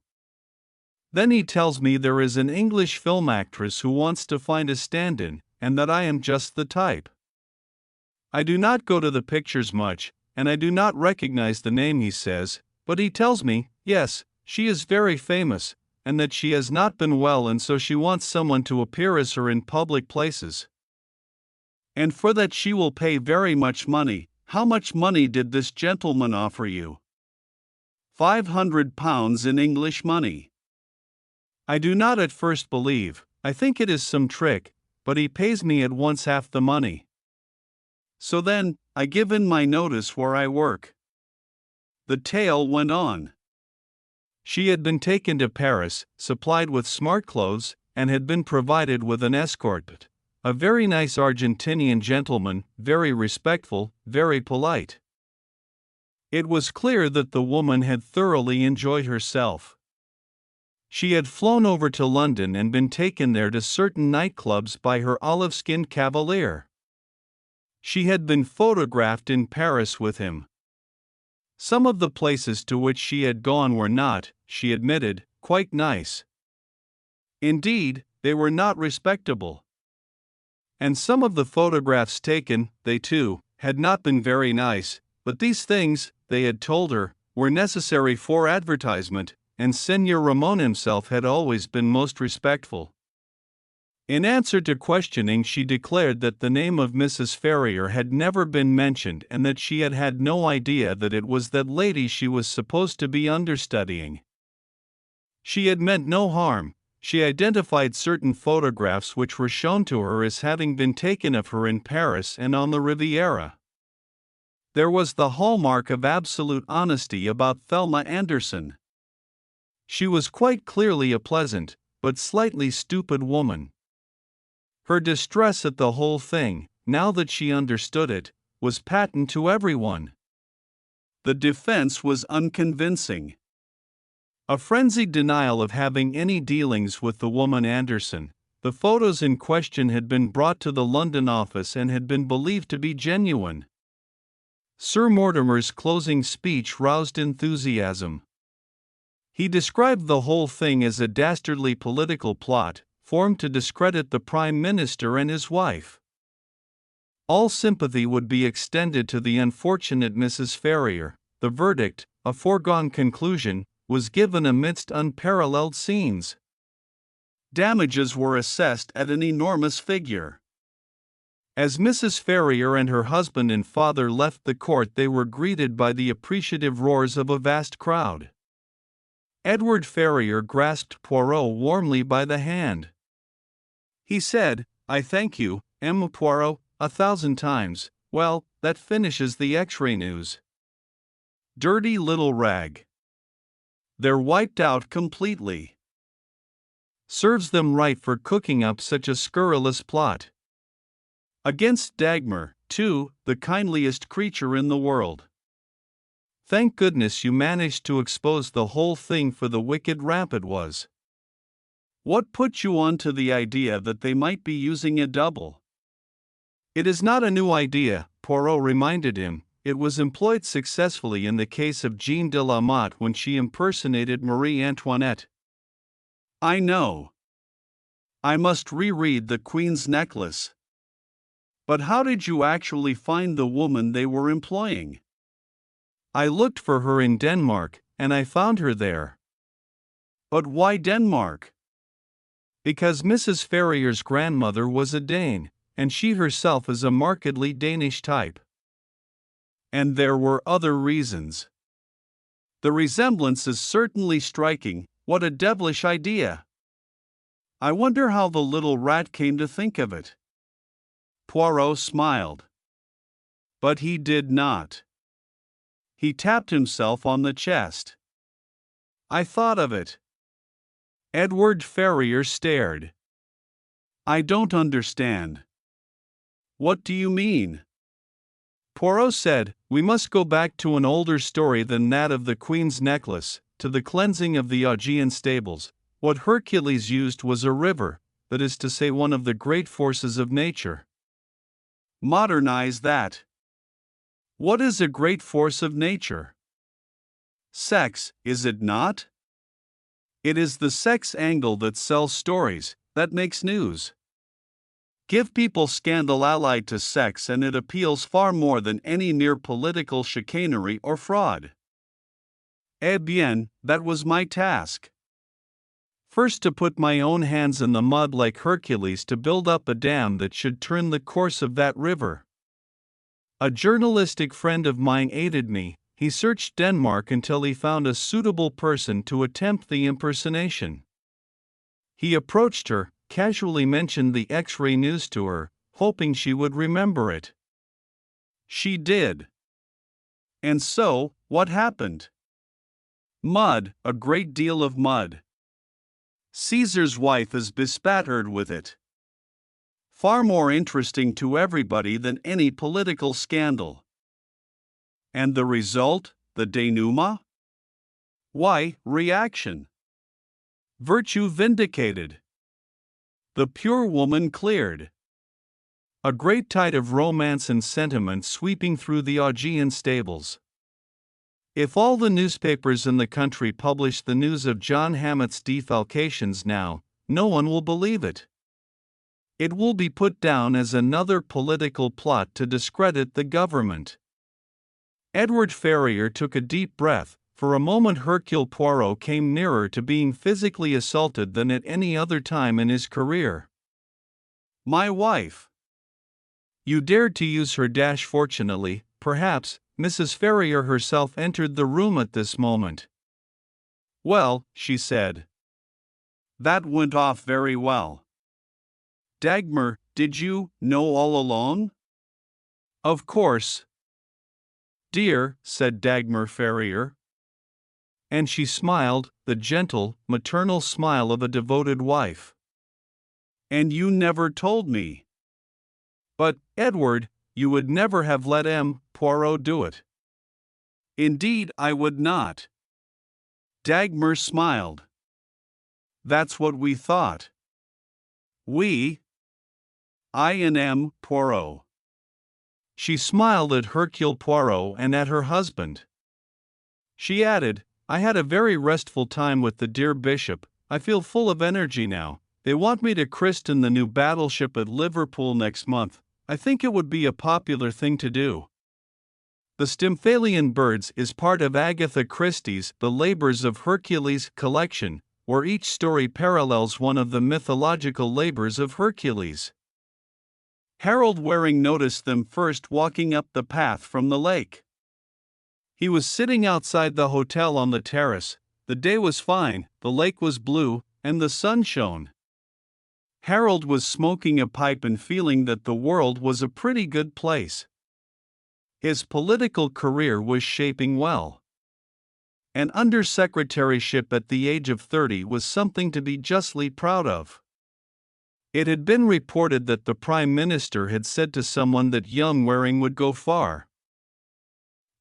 Then he tells me there is an English film actress who wants to find a stand-in, and that I am just the type. I do not go to the pictures much, and I do not recognize the name he says, but he tells me, yes, she is very famous, and that she has not been well and so she wants someone to appear as her in public places. And for that she will pay very much money. How much money did this gentleman offer you?" £500 in English money. "I do not at first believe, I think it is some trick, but he pays me at once half the money. So then, I give in my notice where I work." The tale went on. She had been taken to Paris, supplied with smart clothes, and had been provided with an escort. A very nice Argentinian gentleman, very respectful, very polite. It was clear that the woman had thoroughly enjoyed herself. She had flown over to London and been taken there to certain nightclubs by her olive-skinned cavalier. She had been photographed in Paris with him. Some of the places to which she had gone were not, she admitted, quite nice. Indeed, they were not respectable. And some of the photographs taken, they too, had not been very nice, but these things, they had told her, were necessary for advertisement, and Senor Ramon himself had always been most respectful. In answer to questioning, she declared that the name of Mrs. Ferrier had never been mentioned and that she had had no idea that it was that lady she was supposed to be understudying. She had meant no harm. She identified certain photographs which were shown to her as having been taken of her in Paris and on the Riviera. There was the hallmark of absolute honesty about Thelma Anderson. She was quite clearly a pleasant, but slightly stupid woman. Her distress at the whole thing, now that she understood it, was patent to everyone. The defense was unconvincing. A frenzied denial of having any dealings with the woman Anderson. The photos in question had been brought to the London office and had been believed to be genuine. Sir Mortimer's closing speech roused enthusiasm. He described the whole thing as a dastardly political plot, formed to discredit the Prime Minister and his wife. All sympathy would be extended to the unfortunate Mrs. Ferrier. The verdict, a foregone conclusion, was given amidst unparalleled scenes. Damages were assessed at an enormous figure. As Mrs. Ferrier and her husband and father left the court, they were greeted by the appreciative roars of a vast crowd. Edward Ferrier grasped Poirot warmly by the hand. He said, "I thank you, M. Poirot, 1,000 times. Well, that finishes the X-Ray News. Dirty little rag. They're wiped out completely. Serves them right for cooking up such a scurrilous plot. Against Dagmar, too, the kindliest creature in the world. Thank goodness you managed to expose the whole thing, for the wicked rap it was. What put you on to the idea that they might be using a double? It is not a new idea, Poirot reminded him. It was employed successfully in the case of Jeanne de la Motte when she impersonated Marie Antoinette. I know. I must reread The Queen's Necklace. But how did you actually find the woman they were employing? I looked for her in Denmark, and I found her there. But why Denmark? Because Mrs. Ferrier's grandmother was a Dane, and she herself is a markedly Danish type. And there were other reasons. The resemblance is certainly striking. What a devilish idea! I wonder how the little rat came to think of it. Poirot smiled. But he did not. He tapped himself on the chest. I thought of it. Edward Ferrier stared. I don't understand. What do you mean? Poirot said, we must go back to an older story than that of the Queen's Necklace, to the cleansing of the Augean stables. What Hercules used was a river, that is to say, one of the great forces of nature. Modernize that. What is a great force of nature? Sex, is it not? It is the sex angle that sells stories, that makes news. Give people scandal allied to sex and it appeals far more than any mere political chicanery or fraud. Eh bien, that was my task. First to put my own hands in the mud like Hercules to build up a dam that should turn the course of that river. A journalistic friend of mine aided me. He searched Denmark until he found a suitable person to attempt the impersonation. He approached her, casually mentioned the X-ray news to her, hoping she would remember it. She did. And so, what happened? Mud, a great deal of mud. Caesar's wife is bespattered with it. Far more interesting to everybody than any political scandal. And the result, the denouement? Why, reaction. Virtue vindicated. The pure woman cleared. A great tide of romance and sentiment sweeping through the Augean stables. If all the newspapers in the country publish the news of John Hammett's defalcations now, no one will believe it. It will be put down as another political plot to discredit the government. Edward Ferrier took a deep breath. For a moment Hercule Poirot came nearer to being physically assaulted than at any other time in his career. My wife. You dared to use her dash. Fortunately, perhaps, Mrs. Ferrier herself entered the room at this moment. Well, she said. That went off very well. Dagmar, did you know all along? Of course. Dear, said Dagmar Ferrier. And she smiled, the gentle, maternal smile of a devoted wife. And you never told me. But, Edward, you would never have let M. Poirot do it. Indeed, I would not. Dagmar smiled. That's what we thought. We? I and M. Poirot. She smiled at Hercule Poirot and at her husband. She added, I had a very restful time with the dear bishop. I feel full of energy now. They want me to christen the new battleship at Liverpool next month. I think it would be a popular thing to do. The Stymphalian Birds is part of Agatha Christie's The Labors of Hercules collection, where each story parallels one of the mythological labors of Hercules. Harold Waring noticed them first walking up the path from the lake. He was sitting outside the hotel on the terrace. The day was fine, the lake was blue, and the sun shone. Harold was smoking a pipe and feeling that the world was a pretty good place. His political career was shaping well. An undersecretaryship at the age of 30 was something to be justly proud of. It had been reported that the Prime Minister had said to someone that young Waring would go far.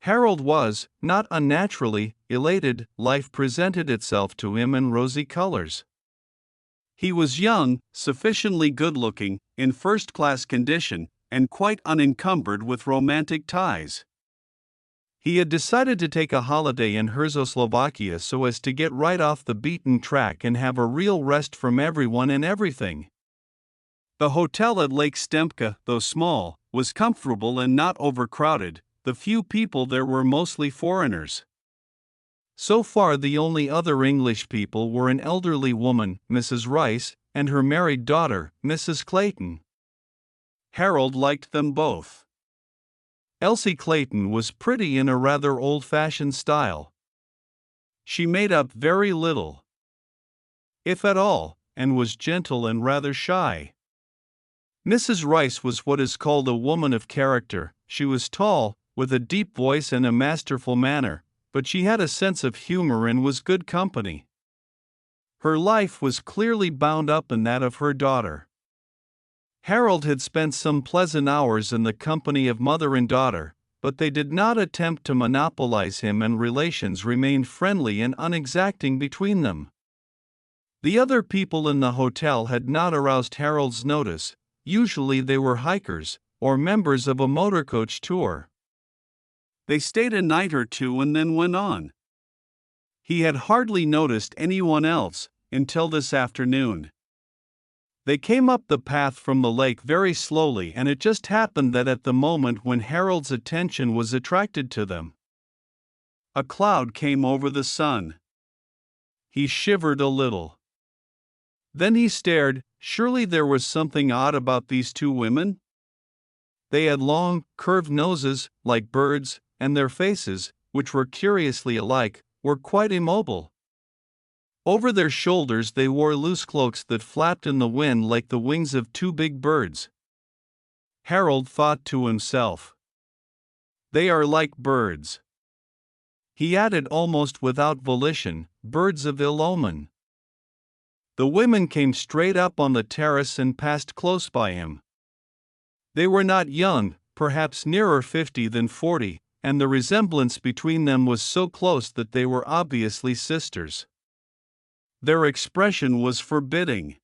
Harold was, not unnaturally, elated. Life presented itself to him in rosy colors. He was young, sufficiently good-looking, in first-class condition, and quite unencumbered with romantic ties. He had decided to take a holiday in Czechoslovakia so as to get right off the beaten track and have a real rest from everyone and everything. The hotel at Lake Stemka, though small, was comfortable and not overcrowded. The few people there were mostly foreigners. So far the only other English people were an elderly woman, Mrs. Rice, and her married daughter, Mrs. Clayton. Harold liked them both. Elsie Clayton was pretty in a rather old-fashioned style. She made up very little, if at all, and was gentle and rather shy. Mrs. Rice was what is called a woman of character. She was tall, with a deep voice and a masterful manner, but she had a sense of humor and was good company. Her life was clearly bound up in that of her daughter. Harold had spent some pleasant hours in the company of mother and daughter, but they did not attempt to monopolize him, and relations remained friendly and unexacting between them. The other people in the hotel had not aroused Harold's notice. Usually they were hikers, or members of a motorcoach tour. They stayed a night or two and then went on. He had hardly noticed anyone else, until this afternoon. They came up the path from the lake very slowly, and it just happened that at the moment when Harold's attention was attracted to them, a cloud came over the sun. He shivered a little. Then he stared. Surely there was something odd about these two women? They had long, curved noses, like birds, and their faces, which were curiously alike, were quite immobile. Over their shoulders they wore loose cloaks that flapped in the wind like the wings of two big birds. Harold thought to himself, "They are like birds." He added almost without volition, "birds of ill omen." The women came straight up on the terrace and passed close by him. They were not young, perhaps nearer 50 than 40, and the resemblance between them was so close that they were obviously sisters. Their expression was forbidding.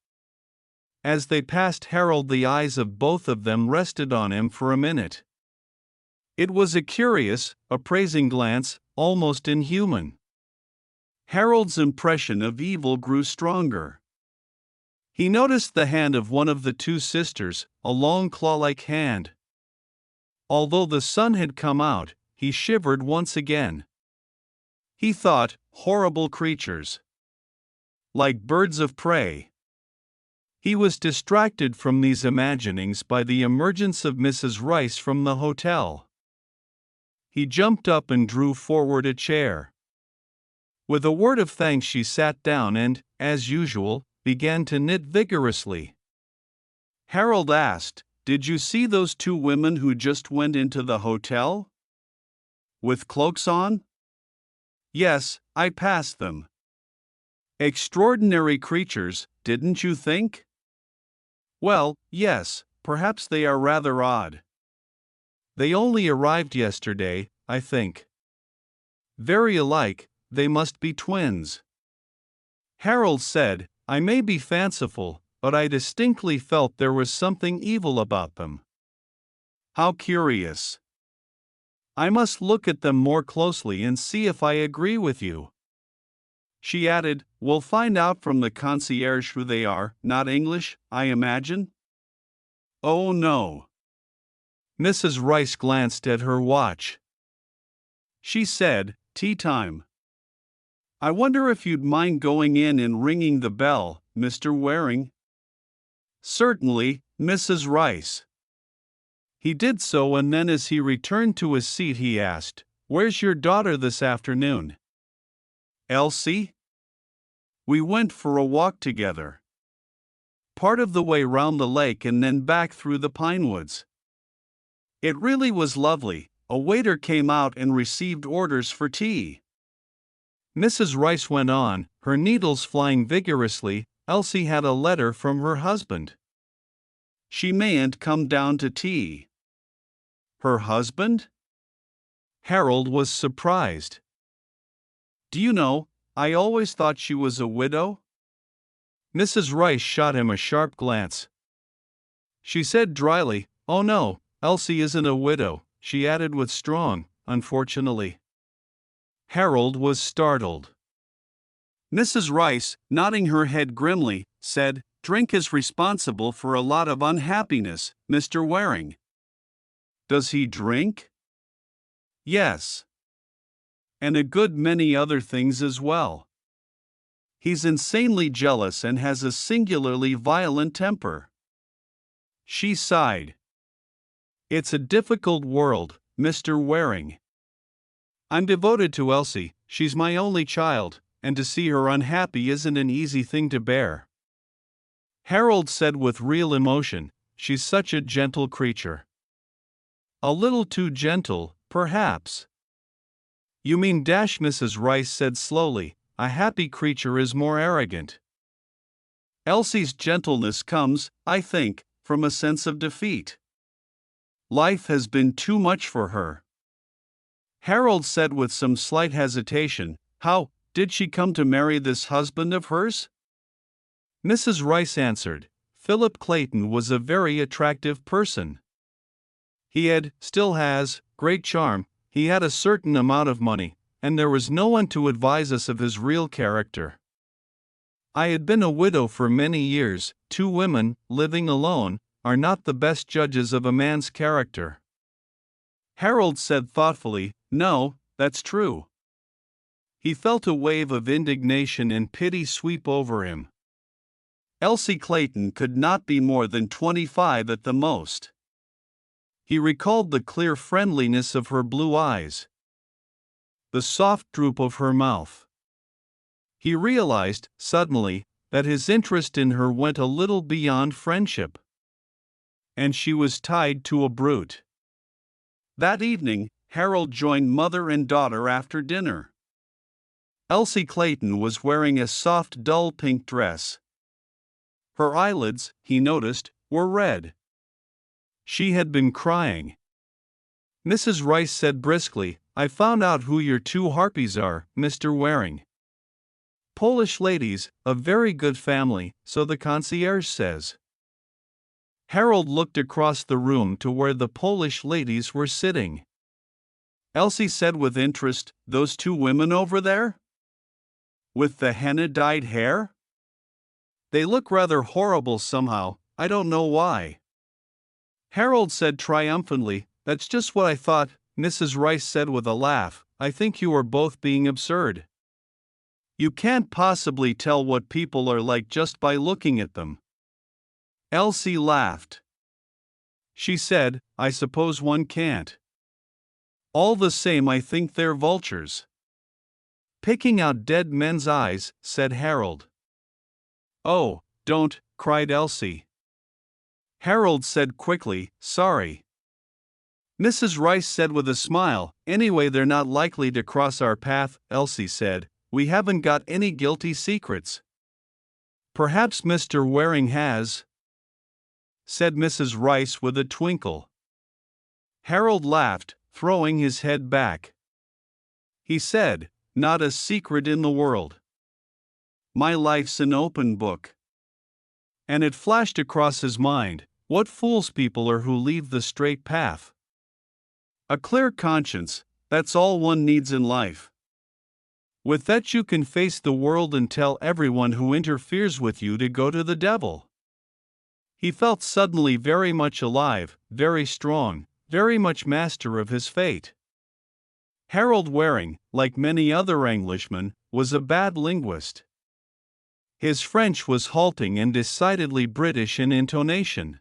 As they passed Harold, the eyes of both of them rested on him for a minute. It was a curious, appraising glance, almost inhuman. Harold's impression of evil grew stronger. He noticed the hand of one of the two sisters, a long claw-like hand. Although the sun had come out, he shivered once again. He thought, horrible creatures. Like birds of prey. He was distracted from these imaginings by the emergence of Mrs. Rice from the hotel. He jumped up and drew forward a chair. With a word of thanks she sat down and, as usual, began to knit vigorously. Harold asked, "Did you see those two women who just went into the hotel? With cloaks on?" "Yes, I passed them." "Extraordinary creatures, didn't you think?" "Well, yes, perhaps they are rather odd. They only arrived yesterday, I think." "Very alike, they must be twins." Harold said, "I may be fanciful, but I distinctly felt there was something evil about them." "How curious. I must look at them more closely and see if I agree with you." She added, "We'll find out from the concierge who they are. Not English, I imagine?" "Oh no." Mrs. Rice glanced at her watch. She said, "Tea time. I wonder if you'd mind going in and ringing the bell, Mr. Waring?" "Certainly, Mrs. Rice." He did so, and then as he returned to his seat he asked, "Where's your daughter this afternoon?" "Elsie? We went for a walk together. Part of the way round the lake and then back through the pinewoods. It really was lovely. A waiter came out and received orders for tea." Mrs. Rice went on, her needles flying vigorously. "Elsie had a letter from her husband. She mayn't come down to tea. Her husband? Harold was surprised. Do you know, I always thought she was a widow? Mrs. Rice shot him a sharp glance. She said dryly, "Oh no, Elsie isn't a widow," she added with strong, "unfortunately." Harold was startled. Mrs. Rice, nodding her head grimly, said, "Drink is responsible for a lot of unhappiness, Mr. Waring." "Does he drink?" "Yes. And a good many other things as well. He's insanely jealous and has a singularly violent temper." She sighed. "It's a difficult world, Mr. Waring. I'm devoted to Elsie, she's my only child, and to see her unhappy isn't an easy thing to bear." Harold said with real emotion, "She's such a gentle creature." "A little too gentle, perhaps." "You mean Mrs. Rice said slowly, "a happy creature is more arrogant." "Elsie's gentleness comes, I think, from a sense of defeat. Life has been too much for her." Harold said with some slight hesitation, "How did she come to marry this husband of hers?" Mrs. Rice answered, "Philip Clayton was a very attractive person. He still has, great charm, he had a certain amount of money, and there was no one to advise us of his real character. I had been a widow for many years. Two women, living alone, are not the best judges of a man's character." Harold said thoughtfully, "No, that's true." He felt a wave of indignation and pity sweep over him. Elsie Clayton could not be more than 25 at the most. He recalled the clear friendliness of her blue eyes, the soft droop of her mouth. He realized, suddenly, that his interest in her went a little beyond friendship. And she was tied to a brute. That evening, Harold joined mother and daughter after dinner. Elsie Clayton was wearing a soft dull pink dress. Her eyelids, he noticed, were red. She had been crying. Mrs. Rice said briskly, "I found out who your two harpies are, Mr. Waring. Polish ladies, a very good family, so the concierge says." Harold looked across the room to where the Polish ladies were sitting. Elsie said with interest, "Those two women over there? With the henna-dyed hair? They look rather horrible somehow, I don't know why." Harold said triumphantly, "That's just what I thought." Mrs. Rice said with a laugh, "I think you are both being absurd. You can't possibly tell what people are like just by looking at them." Elsie laughed. She said, "I suppose one can't. All the same, I think they're vultures." "Picking out dead men's eyes," said Harold. "Oh, don't," cried Elsie. Harold said quickly, "Sorry." Mrs. Rice said with a smile, "Anyway, they're not likely to cross our path." Elsie said, "We haven't got any guilty secrets." "Perhaps Mr. Waring has," said Mrs. Rice with a twinkle. Harold laughed, throwing his head back. He said, "Not a secret in the world. My life's an open book." And it flashed across his mind, what fools people are who leave the straight path. A clear conscience, that's all one needs in life. With that you can face the world and tell everyone who interferes with you to go to the devil. He felt suddenly very much alive, very strong, very much master of his fate. Harold Waring, like many other Englishmen, was a bad linguist. His French was halting and decidedly British in intonation.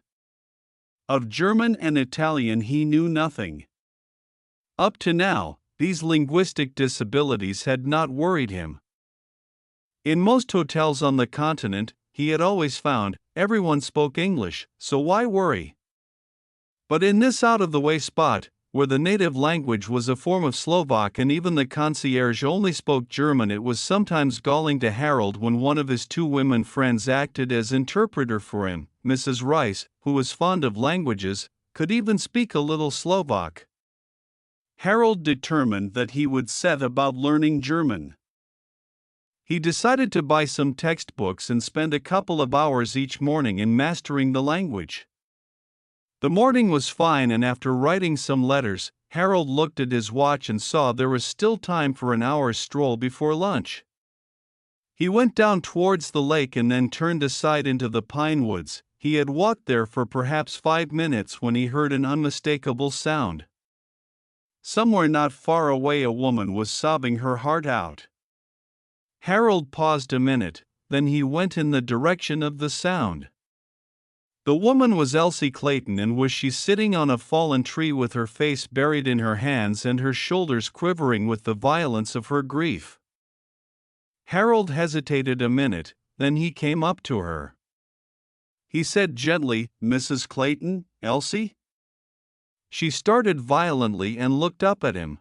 Of German and Italian he knew nothing. Up to now, these linguistic disabilities had not worried him. In most hotels on the continent, he had always found, everyone spoke English, so why worry? But in this out-of-the-way spot, where the native language was a form of Slovak and even the concierge only spoke German. It was sometimes galling to Harold when one of his two women friends acted as interpreter for him. Mrs. Rice, who was fond of languages, could even speak a little Slovak. Harold determined that he would set about learning German. He decided to buy some textbooks and spend a couple of hours each morning in mastering the language. The morning was fine, and after writing some letters, Harold looked at his watch and saw there was still time for an hour's stroll before lunch. He went down towards the lake and then turned aside into the pine woods. He had walked there for perhaps 5 minutes when he heard an unmistakable sound. Somewhere not far away a woman was sobbing her heart out. Harold paused a minute, then he went in the direction of the sound. The woman was Elsie Clayton, and was she sitting on a fallen tree with her face buried in her hands and her shoulders quivering with the violence of her grief. Harold hesitated a minute, then he came up to her. He said gently, "Mrs. Clayton, Elsie?" She started violently and looked up at him.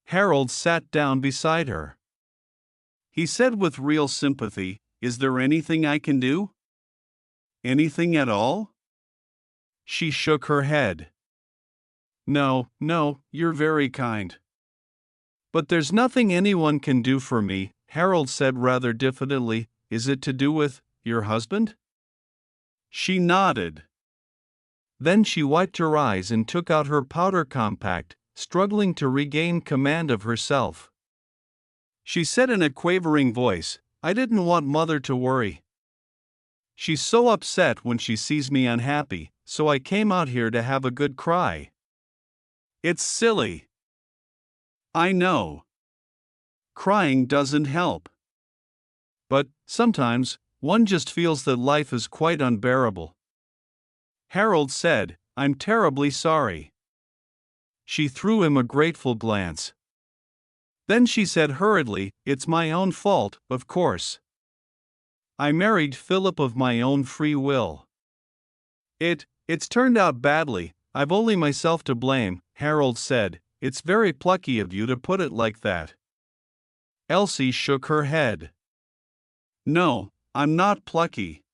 Harold sat down beside her. He said with real sympathy, "Is there anything I can do? Anything at all?" She shook her head. No, you're very kind. But there's nothing anyone can do for me," Harold said rather diffidently. "Is it to do with your husband?" She nodded. Then she wiped her eyes and took out her powder compact, struggling to regain command of herself. She said in a quavering voice, "I didn't want Mother to worry. She's so upset when she sees me unhappy, so I came out here to have a good cry." "It's silly. I know. Crying doesn't help. But, sometimes, one just feels that life is quite unbearable." Harold said, "I'm terribly sorry." She threw him a grateful glance. Then she said hurriedly, "It's my own fault, of course. I married Philip of my own free will. It's turned out badly. I've only myself to blame," Harold said. "It's very plucky of you to put it like that." Elsie shook her head. "No, I'm not plucky.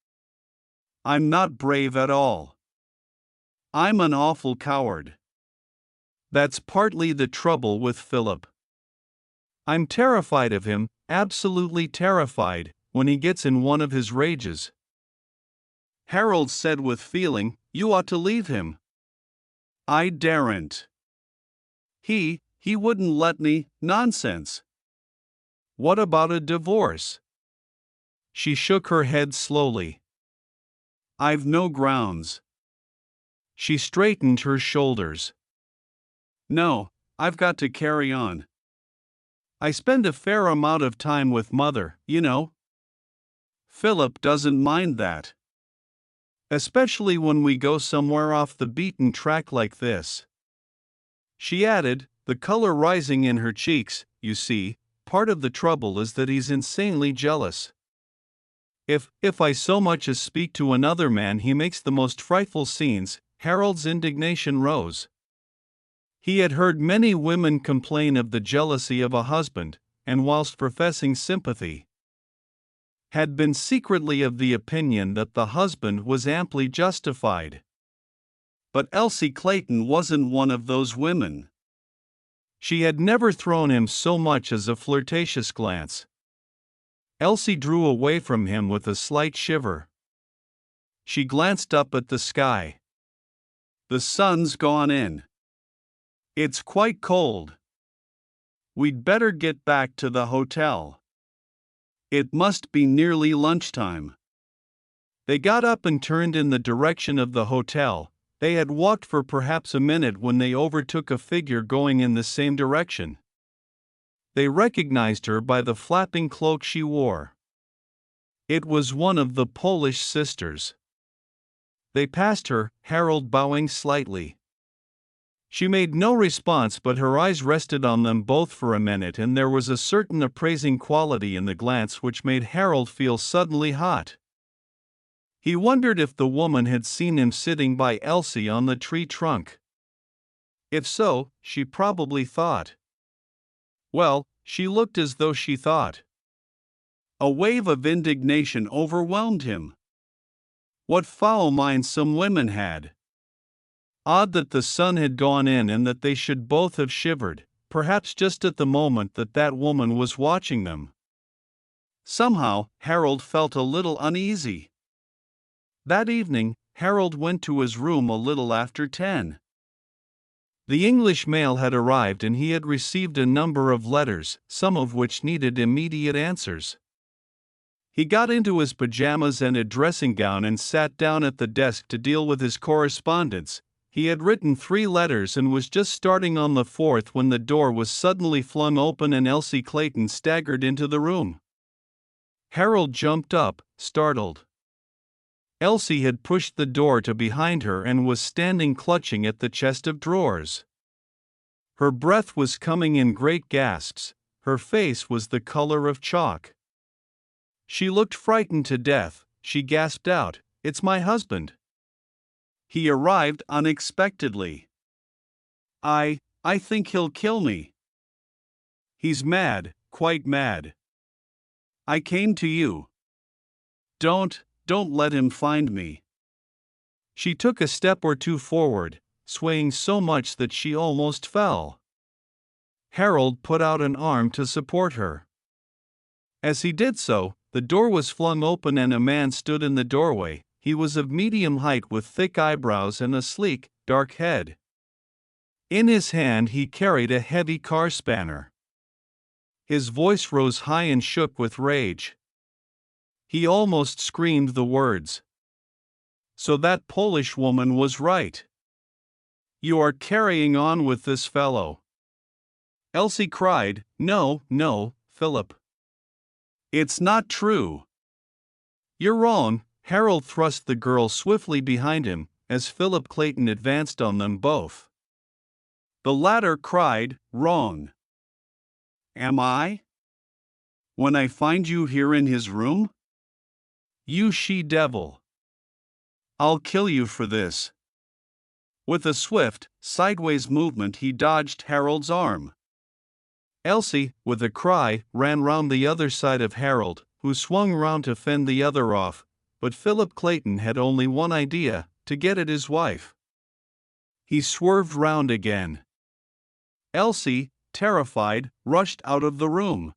I'm not brave at all. I'm an awful coward. That's partly the trouble with Philip. I'm terrified of him, absolutely terrified, when he gets in one of his rages." Harold said with feeling, "You ought to leave him." "I daren't. He wouldn't let me." "Nonsense. What about a divorce?" She shook her head slowly. "I've no grounds." She straightened her shoulders. "No, I've got to carry on. I spend a fair amount of time with Mother, you know. Philip doesn't mind that. Especially when we go somewhere off the beaten track like this." She added, the color rising in her cheeks, "You see, part of the trouble is that he's insanely jealous. If I so much as speak to another man, he makes the most frightful scenes." Harold's indignation rose. He had heard many women complain of the jealousy of a husband, and whilst professing sympathy, had been secretly of the opinion that the husband was amply justified. But Elsie Clayton wasn't one of those women. She had never thrown him so much as a flirtatious glance. Elsie drew away from him with a slight shiver. She glanced up at the sky. "The sun's gone in. It's quite cold. We'd better get back to the hotel. It must be nearly lunchtime." They got up and turned in the direction of the hotel. They had walked for perhaps a minute when they overtook a figure going in the same direction. They recognized her by the flapping cloak she wore. It was one of the Polish sisters. They passed her, Harold bowing slightly. She made no response, but her eyes rested on them both for a minute, and there was a certain appraising quality in the glance which made Harold feel suddenly hot. He wondered if the woman had seen him sitting by Elsie on the tree trunk. If so, she probably thought. Well, she looked as though she thought. A wave of indignation overwhelmed him. What foul minds some women had! Odd that the sun had gone in and that they should both have shivered, perhaps just at the moment that that woman was watching them. Somehow, Harold felt a little uneasy. That evening, Harold went to his room a little after 10. The English mail had arrived and he had received a number of letters, some of which needed immediate answers. He got into his pajamas and a dressing gown and sat down at the desk to deal with his correspondence. He had written 3 letters and was just starting on the 4th when the door was suddenly flung open and Elsie Clayton staggered into the room. Harold jumped up, startled. Elsie had pushed the door to behind her and was standing clutching at the chest of drawers. Her breath was coming in great gasps, her face was the color of chalk. She looked frightened to death. She gasped out, "It's my husband. He arrived unexpectedly. I think he'll kill me. He's mad, quite mad. I came to you. Don't let him find me." She took a step or two forward, swaying so much that she almost fell. Harold put out an arm to support her. As he did so, the door was flung open and a man stood in the doorway. He was of medium height with thick eyebrows and a sleek, dark head. In his hand he carried a heavy car spanner. His voice rose high and shook with rage. He almost screamed the words. "So that Polish woman was right. You are carrying on with this fellow." Elsie cried, "No, Philip. It's not true." "You're wrong." Harold thrust the girl swiftly behind him, as Philip Clayton advanced on them both. The latter cried, "Wrong. Am I? When I find you here in his room? You she-devil. I'll kill you for this." With a swift, sideways movement he dodged Harold's arm. Elsie, with a cry, ran round the other side of Harold, who swung round to fend the other off, but Philip Clayton had only one idea, to get at his wife. He swerved round again. Elsie, terrified, rushed out of the room.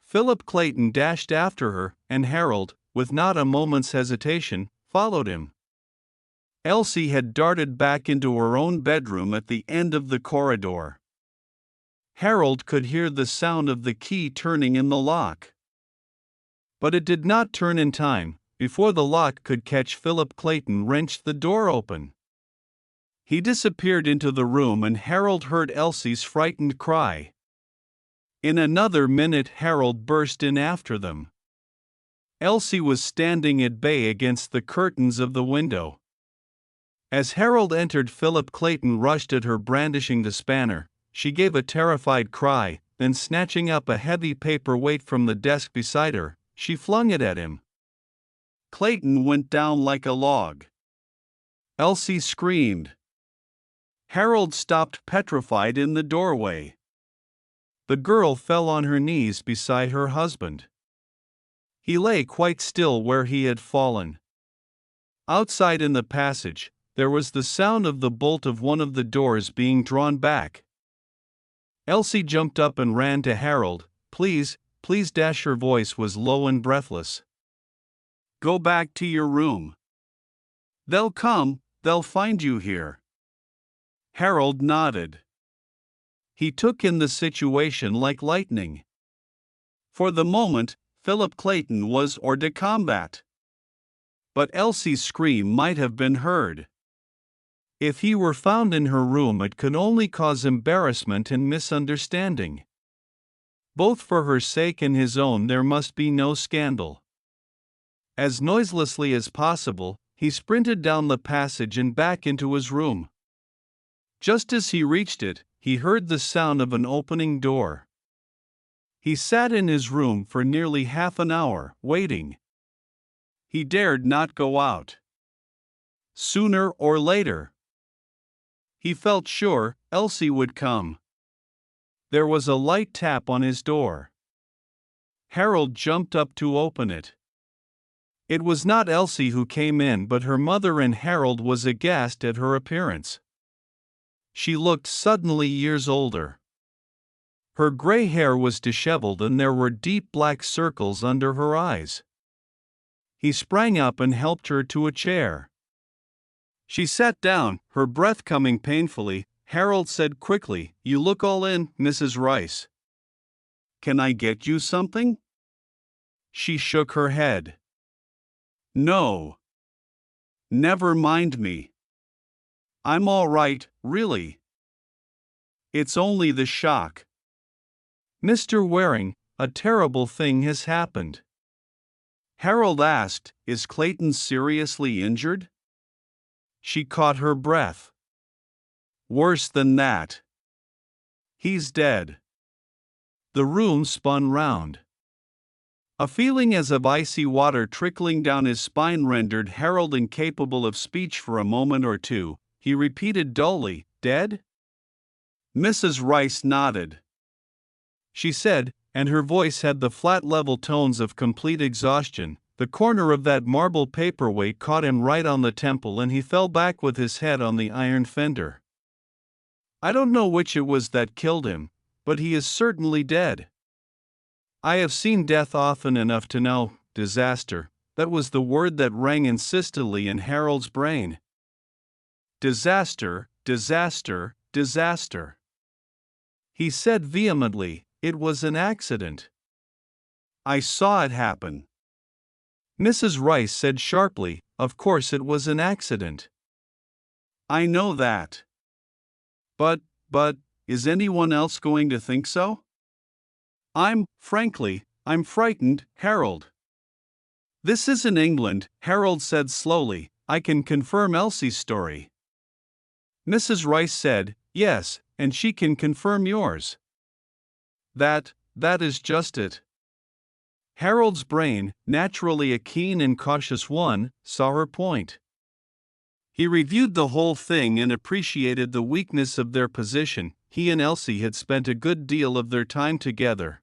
Philip Clayton dashed after her, and Harold, with not a moment's hesitation, followed him. Elsie had darted back into her own bedroom at the end of the corridor. Harold could hear the sound of the key turning in the lock. But it did not turn in time. Before the lock could catch, Philip Clayton wrenched the door open. He disappeared into the room and Harold heard Elsie's frightened cry. In another minute Harold burst in after them. Elsie was standing at bay against the curtains of the window. As Harold entered, Philip Clayton rushed at her, brandishing the spanner. She gave a terrified cry, then snatching up a heavy paper weight from the desk beside her, she flung it at him. Clayton went down like a log. Elsie screamed. Harold stopped petrified in the doorway. The girl fell on her knees beside her husband. He lay quite still where he had fallen. Outside in the passage, there was the sound of the bolt of one of the doors being drawn back. Elsie jumped up and ran to Harold. Please. Her voice was low and breathless. "Go back to your room. They'll come, they'll find you here." Harold nodded. He took in the situation like lightning. For the moment, Philip Clayton was hors de combat. But Elsie's scream might have been heard. If he were found in her room, it could only cause embarrassment and misunderstanding. Both for her sake and his own, there must be no scandal. As noiselessly as possible, he sprinted down the passage and back into his room. Just as he reached it, he heard the sound of an opening door. He sat in his room for nearly half an hour, waiting. He dared not go out. Sooner or later, He felt sure Elsie would come. There was a light tap on his door. Harold jumped up to open it. It was not Elsie who came in, but her mother, and Harold was aghast at her appearance. She looked suddenly years older. Her gray hair was disheveled and there were deep black circles under her eyes. He sprang up and helped her to a chair. She sat down, her breath coming painfully. Harold said quickly, "You look all in, Mrs. Rice. Can I get you something?" She shook her head. "No. Never mind me. I'm all right, really. It's only the shock." "Mr. Waring, a terrible thing has happened." Harold asked, "Is Clayton seriously injured?" She caught her breath. "Worse than that. He's dead." The room spun round. A feeling as of icy water trickling down his spine rendered Harold incapable of speech for a moment or two. He repeated dully, "Dead?" Mrs. Rice nodded. She said, and her voice had the flat level tones of complete exhaustion, "The corner of that marble paperweight caught him right on the temple and he fell back with his head on the iron fender. I don't know which it was that killed him, but he is certainly dead. I have seen death often enough to know." Disaster, that was the word that rang insistently in Harold's brain. Disaster, disaster, disaster. He said vehemently, "It was an accident. I saw it happen." Mrs. Rice said sharply, "Of course it was an accident. I know that. But, is anyone else going to think so? Frankly, I'm frightened, Harold." "This isn't England," Harold said slowly. "I can confirm Elsie's story." Mrs. Rice said, "Yes, and she can confirm yours." That is just it." Harold's brain, naturally a keen and cautious one, saw her point. He reviewed the whole thing and appreciated the weakness of their position. He and Elsie had spent a good deal of their time together.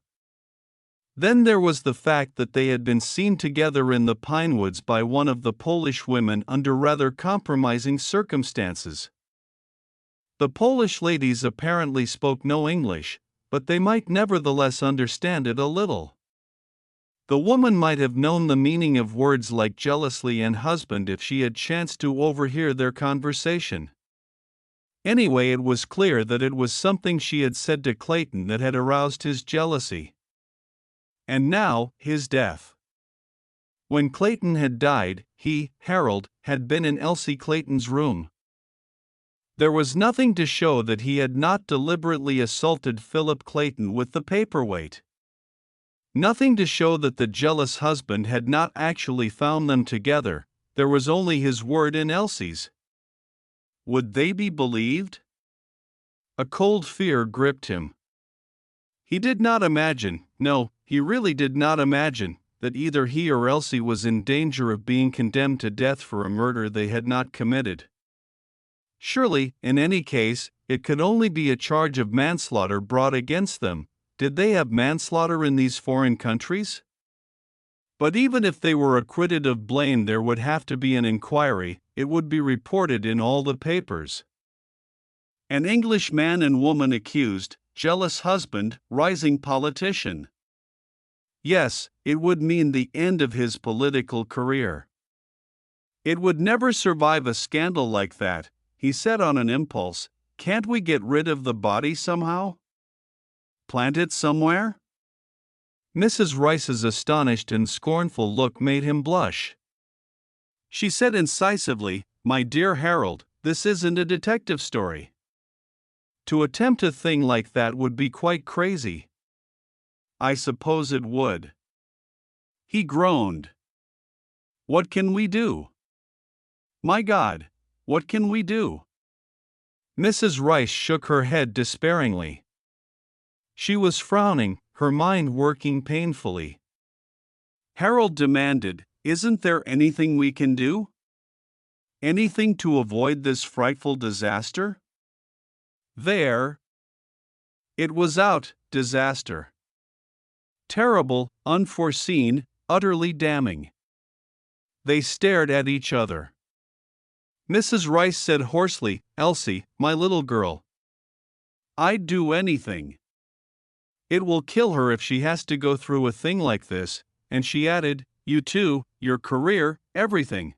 Then there was the fact that they had been seen together in the Pinewoods by one of the Polish women under rather compromising circumstances. The Polish ladies apparently spoke no English, but they might nevertheless understand it a little. The woman might have known the meaning of words like jealously and husband if she had chanced to overhear their conversation. Anyway, it was clear that it was something she had said to Clayton that had aroused his jealousy. And now, his death. When Clayton had died, he, Harold, had been in Elsie Clayton's room. There was nothing to show that he had not deliberately assaulted Philip Clayton with the paperweight. Nothing to show that the jealous husband had not actually found them together. There was only his word and Elsie's. Would they be believed? A cold fear gripped him. He did not imagine, no, he really did not imagine, that either he or Elsie was in danger of being condemned to death for a murder they had not committed. Surely, in any case, it could only be a charge of manslaughter brought against them. Did they have manslaughter in these foreign countries? But even if they were acquitted of blame, there would have to be an inquiry. It would be reported in all the papers. An English man and woman accused, jealous husband, rising politician. Yes, it would mean the end of his political career. It would never survive a scandal like that, he said on an impulse. Can't we get rid of the body somehow? Plant it somewhere? Mrs. Rice's astonished and scornful look made him blush. She said incisively, "My dear Harold, this isn't a detective story. To attempt a thing like that would be quite crazy." "I suppose it would." He groaned. "What can we do? My God, what can we do?" Mrs. Rice shook her head despairingly. She was frowning, her mind working painfully. Harold demanded, "Isn't there anything we can do? Anything to avoid this frightful disaster?" There. It was out, disaster. Terrible, unforeseen, utterly damning. They stared at each other. Mrs. Rice said hoarsely, "Elsie, my little girl. I'd do anything. It will kill her if she has to go through a thing like this," and she added, "You too, your career, everything."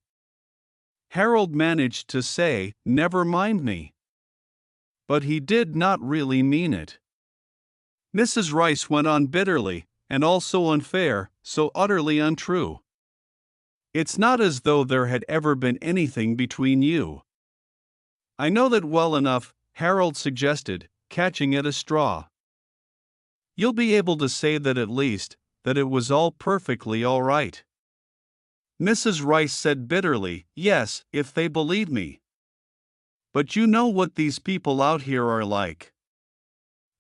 Harold managed to say, "Never mind me." But he did not really mean it. Mrs. Rice went on bitterly, "And all so unfair, so utterly untrue. It's not as though there had ever been anything between you." "I know that well enough," Harold suggested, catching at a straw. "You'll be able to say that at least, that it was all perfectly all right." Mrs. Rice said bitterly, "Yes, if they believe me. But you know what these people out here are like."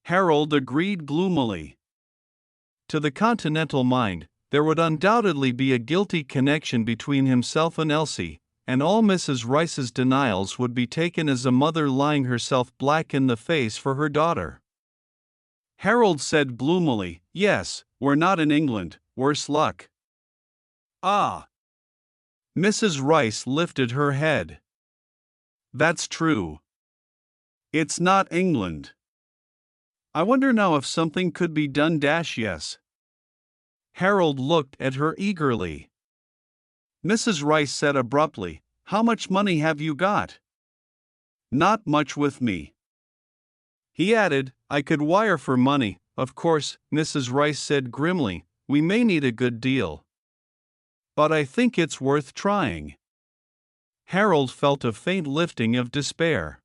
Harold agreed gloomily. To the continental mind, there would undoubtedly be a guilty connection between himself and Elsie, and all Mrs. Rice's denials would be taken as a mother lying herself black in the face for her daughter. Harold said gloomily, "Yes, we're not in England, worse luck." "Ah." Mrs. Rice lifted her head. "That's true. It's not England. I wonder now if something could be done. Yes." Harold looked at her eagerly. Mrs. Rice said abruptly, "How much money have you got?" "Not much with me." He added, "I could wire for money, of course." Mrs. Rice said grimly, "We may need a good deal. But I think it's worth trying." Harold felt a faint lifting of despair.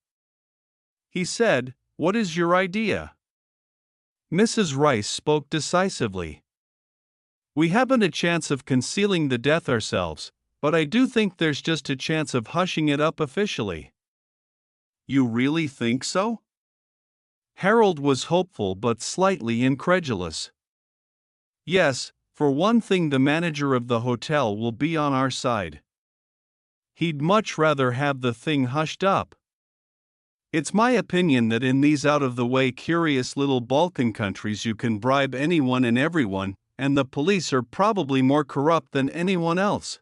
He said, "What is your idea?" Mrs. Rice spoke decisively. "We haven't a chance of concealing the death ourselves, but I do think there's just a chance of hushing it up officially." "You really think so?" Harold was hopeful but slightly incredulous. "Yes, for one thing, the manager of the hotel will be on our side. He'd much rather have the thing hushed up. It's my opinion that in these out-of-the-way curious little Balkan countries you can bribe anyone and everyone, and the police are probably more corrupt than anyone else."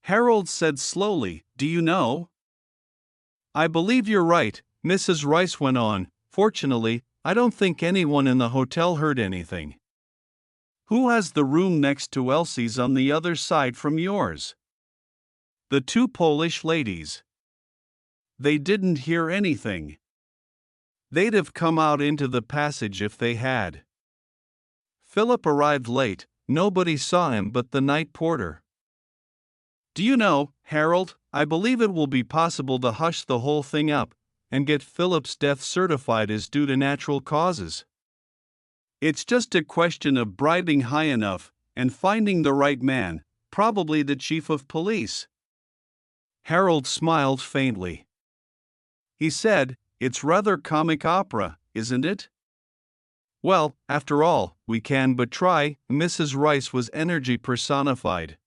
Harold said slowly, "Do you know?" "I believe you're right," Mrs. Rice went on. "Fortunately, I don't think anyone in the hotel heard anything." "Who has the room next to Elsie's on the other side from yours?" "The two Polish ladies. They didn't hear anything. They'd have come out into the passage if they had. Philip arrived late, nobody saw him but the night porter." "Do you know, Harold, I believe it will be possible to hush the whole thing up, and get Philip's death certified as due to natural causes. It's just a question of bribing high enough, and finding the right man, probably the chief of police." Harold smiled faintly. He said, "It's rather comic opera, isn't it?" "Well, after all, we can but try." Mrs. Rice was energy personified.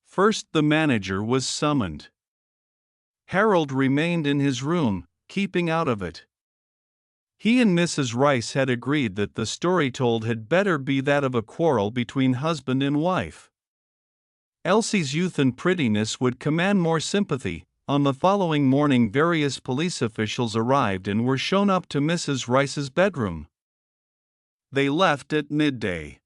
First the manager was summoned. Harold remained in his room, keeping out of it. He and Mrs. Rice had agreed that the story told had better be that of a quarrel between husband and wife. Elsie's youth and prettiness would command more sympathy. On the following morning, various police officials arrived and were shown up to Mrs. Rice's bedroom. They left at midday.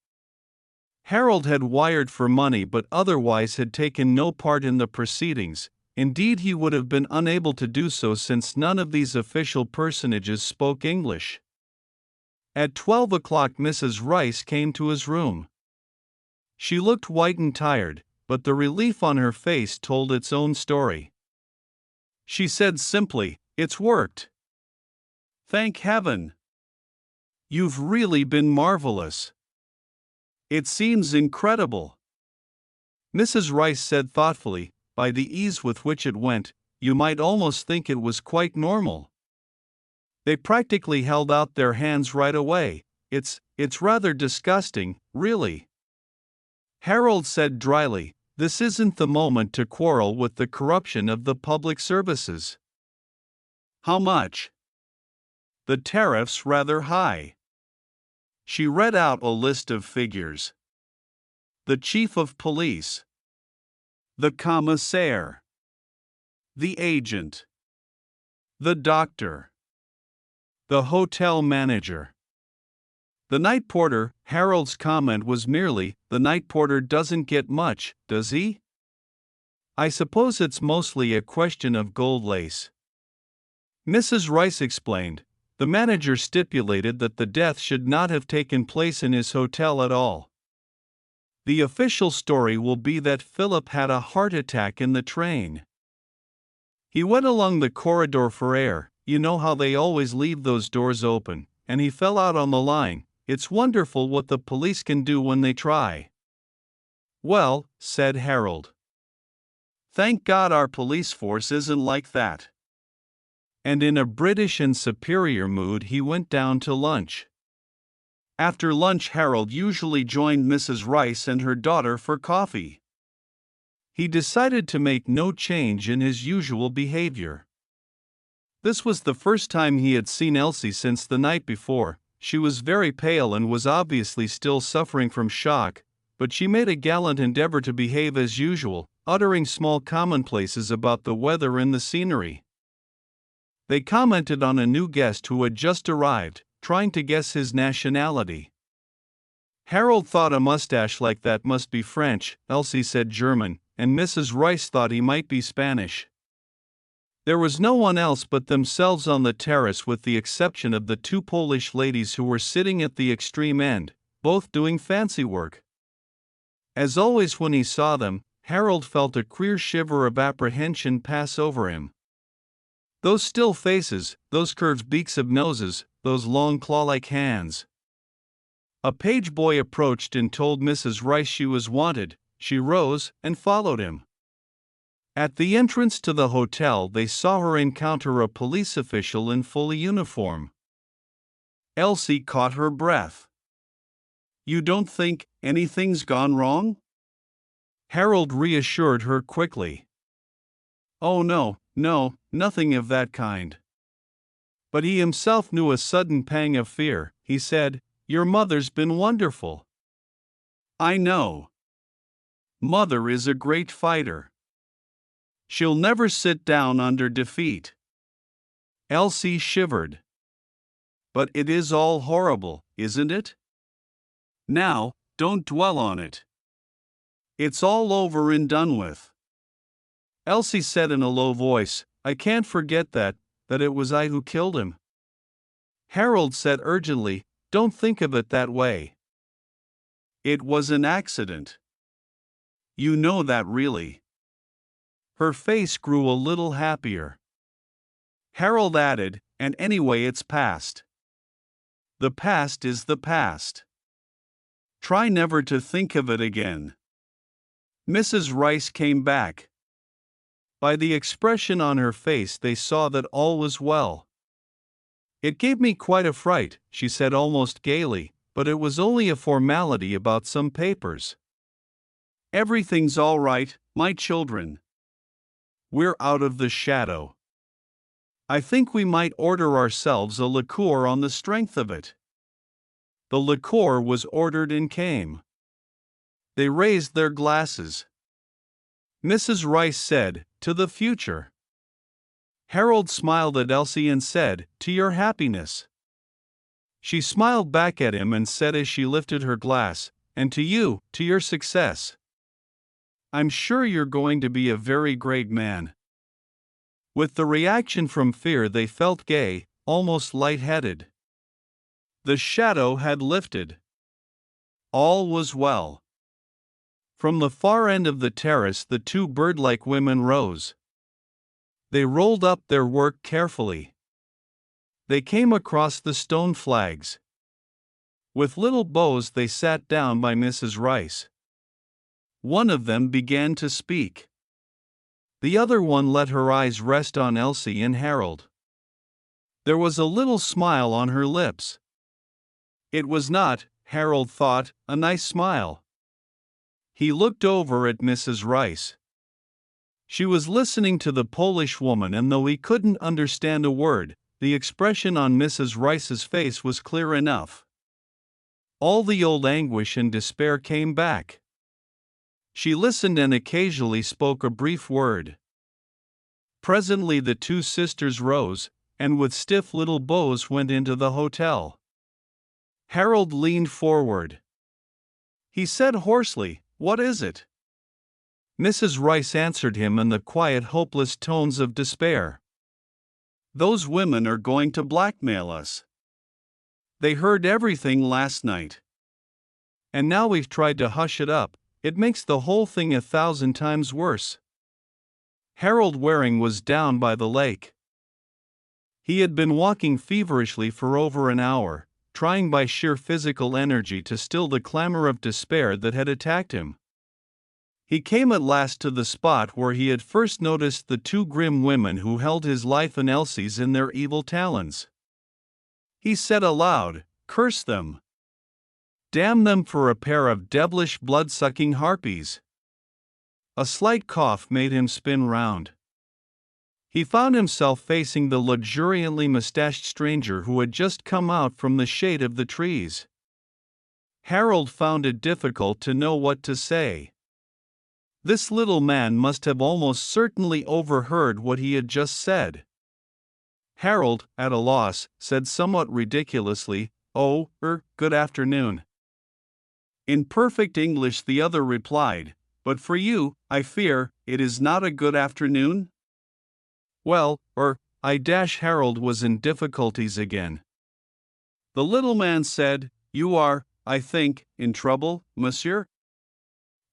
Harold had wired for money but otherwise had taken no part in the proceedings. Indeed, he would have been unable to do so since none of these official personages spoke English. At 12 o'clock Mrs. Rice came to his room. She looked white and tired, but the relief on her face told its own story. She said simply, "It's worked. Thank heaven. You've really been marvelous. It seems incredible." Mrs. Rice said thoughtfully, "By the ease with which it went, you might almost think it was quite normal. They practically held out their hands right away. It's rather disgusting, really." Harold said dryly, "This isn't the moment to quarrel with the corruption of the public services." "How much?" The tariff's rather high. She read out a list of figures. The chief of police. The commissaire. The agent. The doctor. The hotel manager. The night porter. Harold's comment was merely, "The night porter doesn't get much, does he? I suppose it's mostly a question of gold lace." Mrs. Rice explained, "The manager stipulated that the death should not have taken place in his hotel at all. The official story will be that Philip had a heart attack in the train. He went along the corridor for air, you know how they always leave those doors open, and he fell out on the line. It's wonderful what the police can do when they try." "Well," said Harold, "thank God our police force isn't like that." And in a British and superior mood he went down to lunch. After lunch Harold usually joined Mrs. Rice and her daughter for coffee. He decided to make no change in his usual behavior. This was the first time he had seen Elsie since the night before. She was very pale and was obviously still suffering from shock, but she made a gallant endeavor to behave as usual, uttering small commonplaces about the weather and the scenery. They commented on a new guest who had just arrived, trying to guess his nationality. Harold thought a mustache like that must be French, Elsie said German, and Mrs. Rice thought he might be Spanish. There was no one else but themselves on the terrace with the exception of the two Polish ladies who were sitting at the extreme end, both doing fancy work. As always when he saw them, Harold felt a queer shiver of apprehension pass over him. Those still faces, those curved beaks of noses, those long claw-like hands. A page boy approached and told Mrs. Rice she was wanted. She rose and followed him. At the entrance to the hotel they saw her encounter a police official in full uniform. Elsie caught her breath. "You don't think anything's gone wrong?" Harold reassured her quickly. "Oh no, nothing of that kind." But he himself knew a sudden pang of fear. He said, "Your mother's been wonderful." "I know. Mother is a great fighter. She'll never sit down under defeat." Elsie shivered. "But it is all horrible, isn't it? Now, don't dwell on it. It's all over and done with." Elsie said in a low voice, "I can't forget that it was I who killed him." Harold said urgently, "Don't think of it that way. It was an accident. You know that really." Her face grew a little happier. Harold added, "And anyway it's past. The past is the past. Try never to think of it again." Mrs. Rice came back. By the expression on her face they saw that all was well. "It gave me quite a fright," she said almost gaily, "but it was only a formality about some papers. Everything's all right, my children. We're out of the shadow. I think we might order ourselves a liqueur on the strength of it." The liqueur was ordered and came. They raised their glasses. Mrs. Rice said, "To the future." Harold smiled at Elsie and said, "To your happiness." She smiled back at him and said as she lifted her glass, "And to you, to your success. I'm sure you're going to be a very great man." With the reaction from fear they felt gay, almost light-headed. The shadow had lifted. All was well. From the far end of the terrace the two bird-like women rose. They rolled up their work carefully. They came across the stone flags. With little bows they sat down by Mrs. Rice. One of them began to speak. The other one let her eyes rest on Elsie and Harold. There was a little smile on her lips. It was not, Harold thought, a nice smile. He looked over at Mrs. Rice. She was listening to the Polish woman, and though he couldn't understand a word, the expression on Mrs. Rice's face was clear enough. All the old anguish and despair came back. She listened and occasionally spoke a brief word. Presently the two sisters rose, and with stiff little bows went into the hotel. Harold leaned forward. He said hoarsely, "What is it?" Mrs. Rice answered him in the quiet, hopeless tones of despair. "Those women are going to blackmail us. They heard everything last night. And now we've tried to hush it up. It makes the whole thing 1,000 times worse." Harold Waring was down by the lake. He had been walking feverishly for over an hour, trying by sheer physical energy to still the clamor of despair that had attacked him. He came at last to the spot where he had first noticed the two grim women who held his life and Elsie's in their evil talons. He said aloud, "Curse them! Damn them for a pair of devilish blood-sucking harpies!" A slight cough made him spin round. He found himself facing the luxuriantly mustached stranger who had just come out from the shade of the trees. Harold found it difficult to know what to say. This little man must have almost certainly overheard what he had just said. Harold, at a loss, said somewhat ridiculously, "Oh, good afternoon." In perfect English the other replied, "But for you, I fear, it is not a good afternoon?" "Well, Harold was in difficulties again. The little man said, "You are, I think, in trouble, monsieur?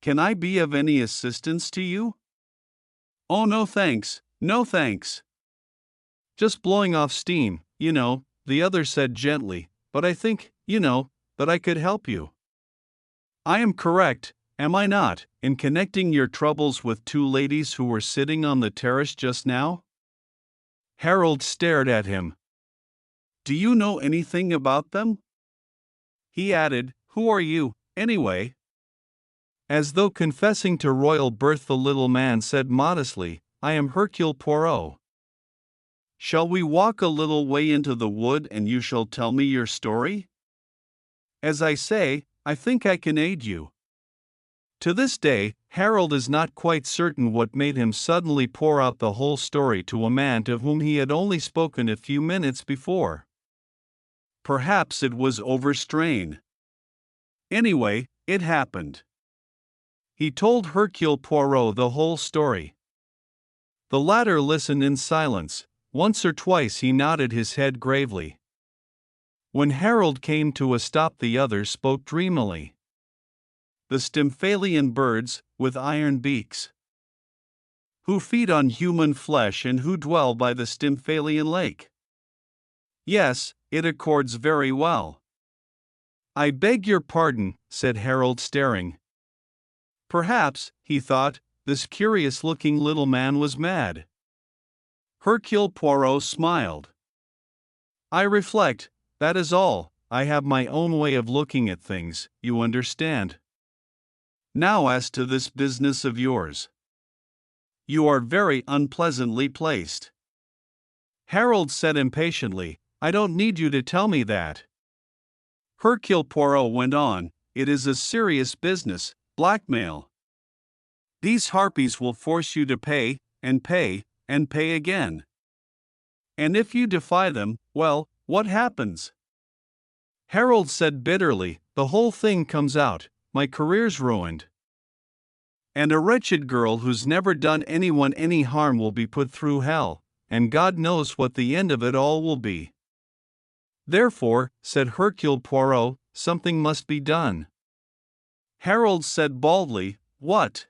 Can I be of any assistance to you?" "Oh, no thanks, no thanks. Just blowing off steam, the other said gently, "but I think, that I could help you. I am correct, am I not, in connecting your troubles with two ladies who were sitting on the terrace just now?" Harold stared at him. "Do you know anything about them?" He added, "Who are you, anyway?" As though confessing to royal birth, the little man said modestly, "I am Hercule Poirot." "Shall we walk a little way into the wood and you shall tell me your story? As I say, I think I can aid you." To this day, Harold is not quite certain what made him suddenly pour out the whole story to a man to whom he had only spoken a few minutes before. Perhaps it was overstrain. Anyway, it happened. He told Hercule Poirot the whole story. The latter listened in silence. Once or twice he nodded his head gravely. When Harold came to a stop, the other spoke dreamily. "The Stymphalian birds, with iron beaks, who feed on human flesh and who dwell by the Stymphalian lake. Yes, it accords very well." "I beg your pardon," said Harold, staring. Perhaps, he thought, this curious-looking little man was mad. Hercule Poirot smiled. "I reflect, that is all. I have my own way of looking at things, you understand. Now as to this business of yours. You are very unpleasantly placed." Harold said impatiently, "I don't need you to tell me that." Hercule Poirot went on, "It is a serious business, blackmail. These harpies will force you to pay, and pay, and pay again. And if you defy them, well, what happens?" Harold said bitterly, "The whole thing comes out. My career's ruined. And a wretched girl who's never done anyone any harm will be put through hell, and God knows what the end of it all will be." "Therefore," said Hercule Poirot, "something must be done." Harold said baldly, "What?"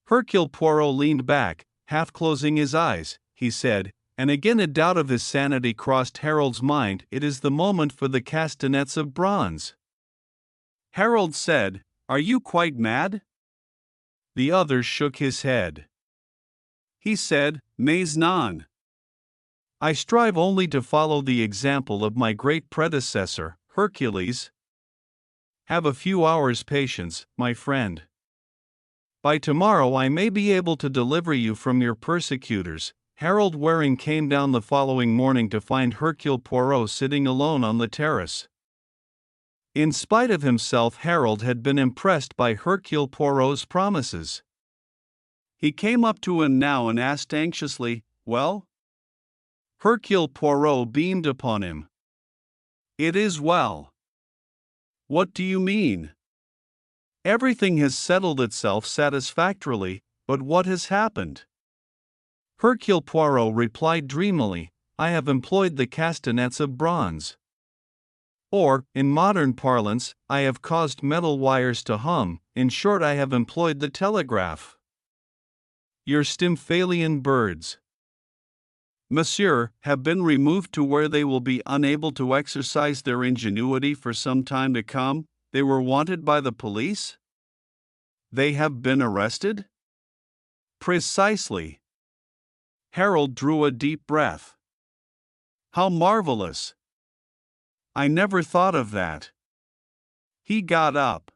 Hercule Poirot leaned back, half closing his eyes. He said, and again a doubt of his sanity crossed Harold's mind, "It is the moment for the castanets of bronze." Harold said, "Are you quite mad?" The other shook his head. He said, "Mais non. I strive only to follow the example of my great predecessor, Hercules. Have a few hours' patience, my friend. By tomorrow I may be able to deliver you from your persecutors, Harold Waring came down the following morning to find Hercule Poirot sitting alone on the terrace. In spite of himself, Harold had been impressed by Hercule Poirot's promises. He came up to him now and asked anxiously, "Well?" Hercule Poirot beamed upon him. "It is well." "What do you mean?" "Everything has settled itself satisfactorily, but what has happened?" Hercule Poirot replied dreamily, "I have employed the castanets of bronze. Or, in modern parlance, I have caused metal wires to hum, in short I have employed the telegraph." "Your Stymphalian birds, monsieur, have been removed to where they will be unable to exercise their ingenuity for some time to come. They were wanted by the police?" "They have been arrested?" "Precisely." Harold drew a deep breath. "How marvelous! I never thought of that." He got up.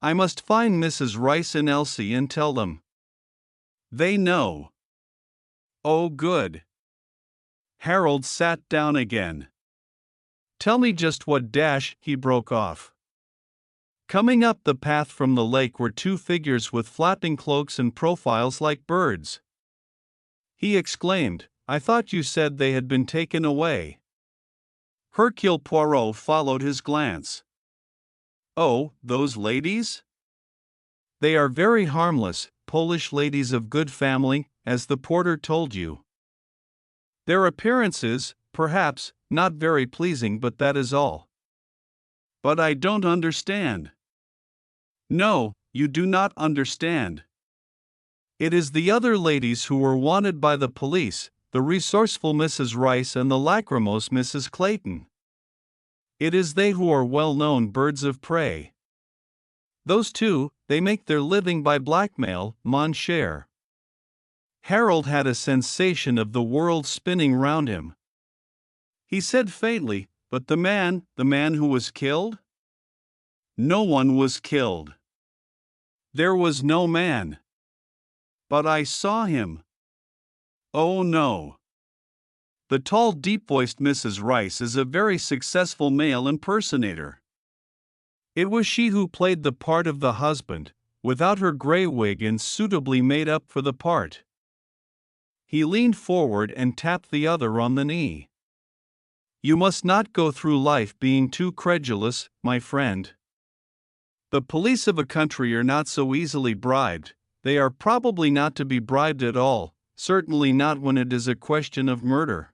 "I must find Mrs. Rice and Elsie and tell them." "They know." "Oh, good." Harold sat down again. "Tell me just what dash," he broke off. Coming up the path from the lake were two figures with flapping cloaks and profiles like birds. He exclaimed, "I thought you said they had been taken away." Hercule Poirot followed his glance. "Oh, those ladies? They are very harmless, Polish ladies of good family, as the porter told you. Their appearance is, perhaps, not very pleasing, but that is all." "But I don't understand." "No, you do not understand. It is the other ladies who were wanted by the police, the resourceful Mrs. Rice and the lachrymose Mrs. Clayton. It is they who are well-known birds of prey. Those two, they make their living by blackmail, mon cher." Harold had a sensation of the world spinning round him. He said faintly, "But the man who was killed?" "No one was killed. There was no man." "But I saw him." "Oh no. The tall, deep-voiced Mrs. Rice is a very successful male impersonator. It was she who played the part of the husband, without her gray wig, and suitably made up for the part." He leaned forward and tapped the other on the knee. "You must not go through life being too credulous, my friend. The police of a country are not so easily bribed. They are probably not to be bribed at all, certainly not when it is a question of murder.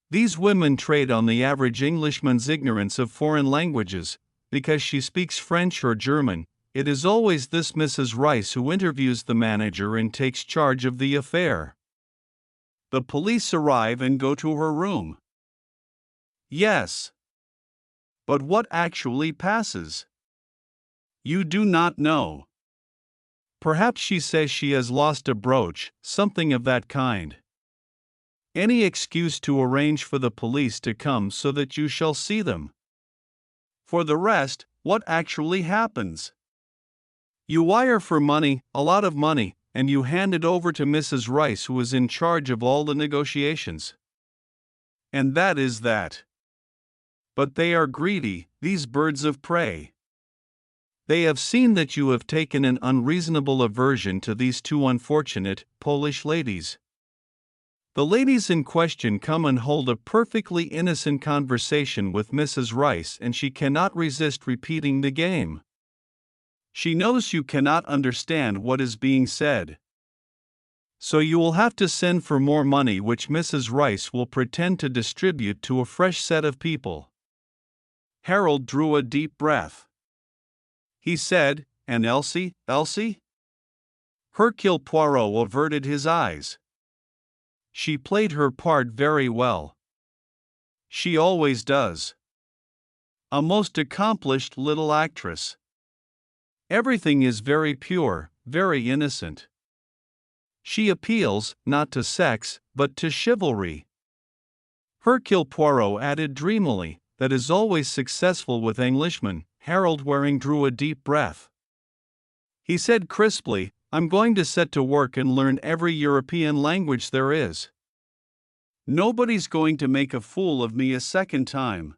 These women trade on the average Englishman's ignorance of foreign languages. Because she speaks French or German, it is always this Mrs. Rice who interviews the manager and takes charge of the affair. The police arrive and go to her room." "Yes. But what actually passes?" "You do not know. Perhaps she says she has lost a brooch, something of that kind. Any excuse to arrange for the police to come so that you shall see them. For the rest, what actually happens? You wire for money, a lot of money, and you hand it over to Mrs. Rice, who is in charge of all the negotiations. And that is that. But they are greedy, these birds of prey. They have seen that you have taken an unreasonable aversion to these two unfortunate Polish ladies. The ladies in question come and hold a perfectly innocent conversation with Mrs. Rice, and she cannot resist repeating the game. She knows you cannot understand what is being said. So you will have to send for more money, which Mrs. Rice will pretend to distribute to a fresh set of people." Harold drew a deep breath. He said, "And Elsie, Elsie?" Hercule Poirot averted his eyes. "She played her part very well. She always does. A most accomplished little actress. Everything is very pure, very innocent. She appeals, not to sex, but to chivalry." Hercule Poirot added dreamily, "That is always successful with Englishmen." Harold Waring drew a deep breath. He said crisply, I'm going to set to work and learn every European language there is. Nobody's going to make a fool of me a second time.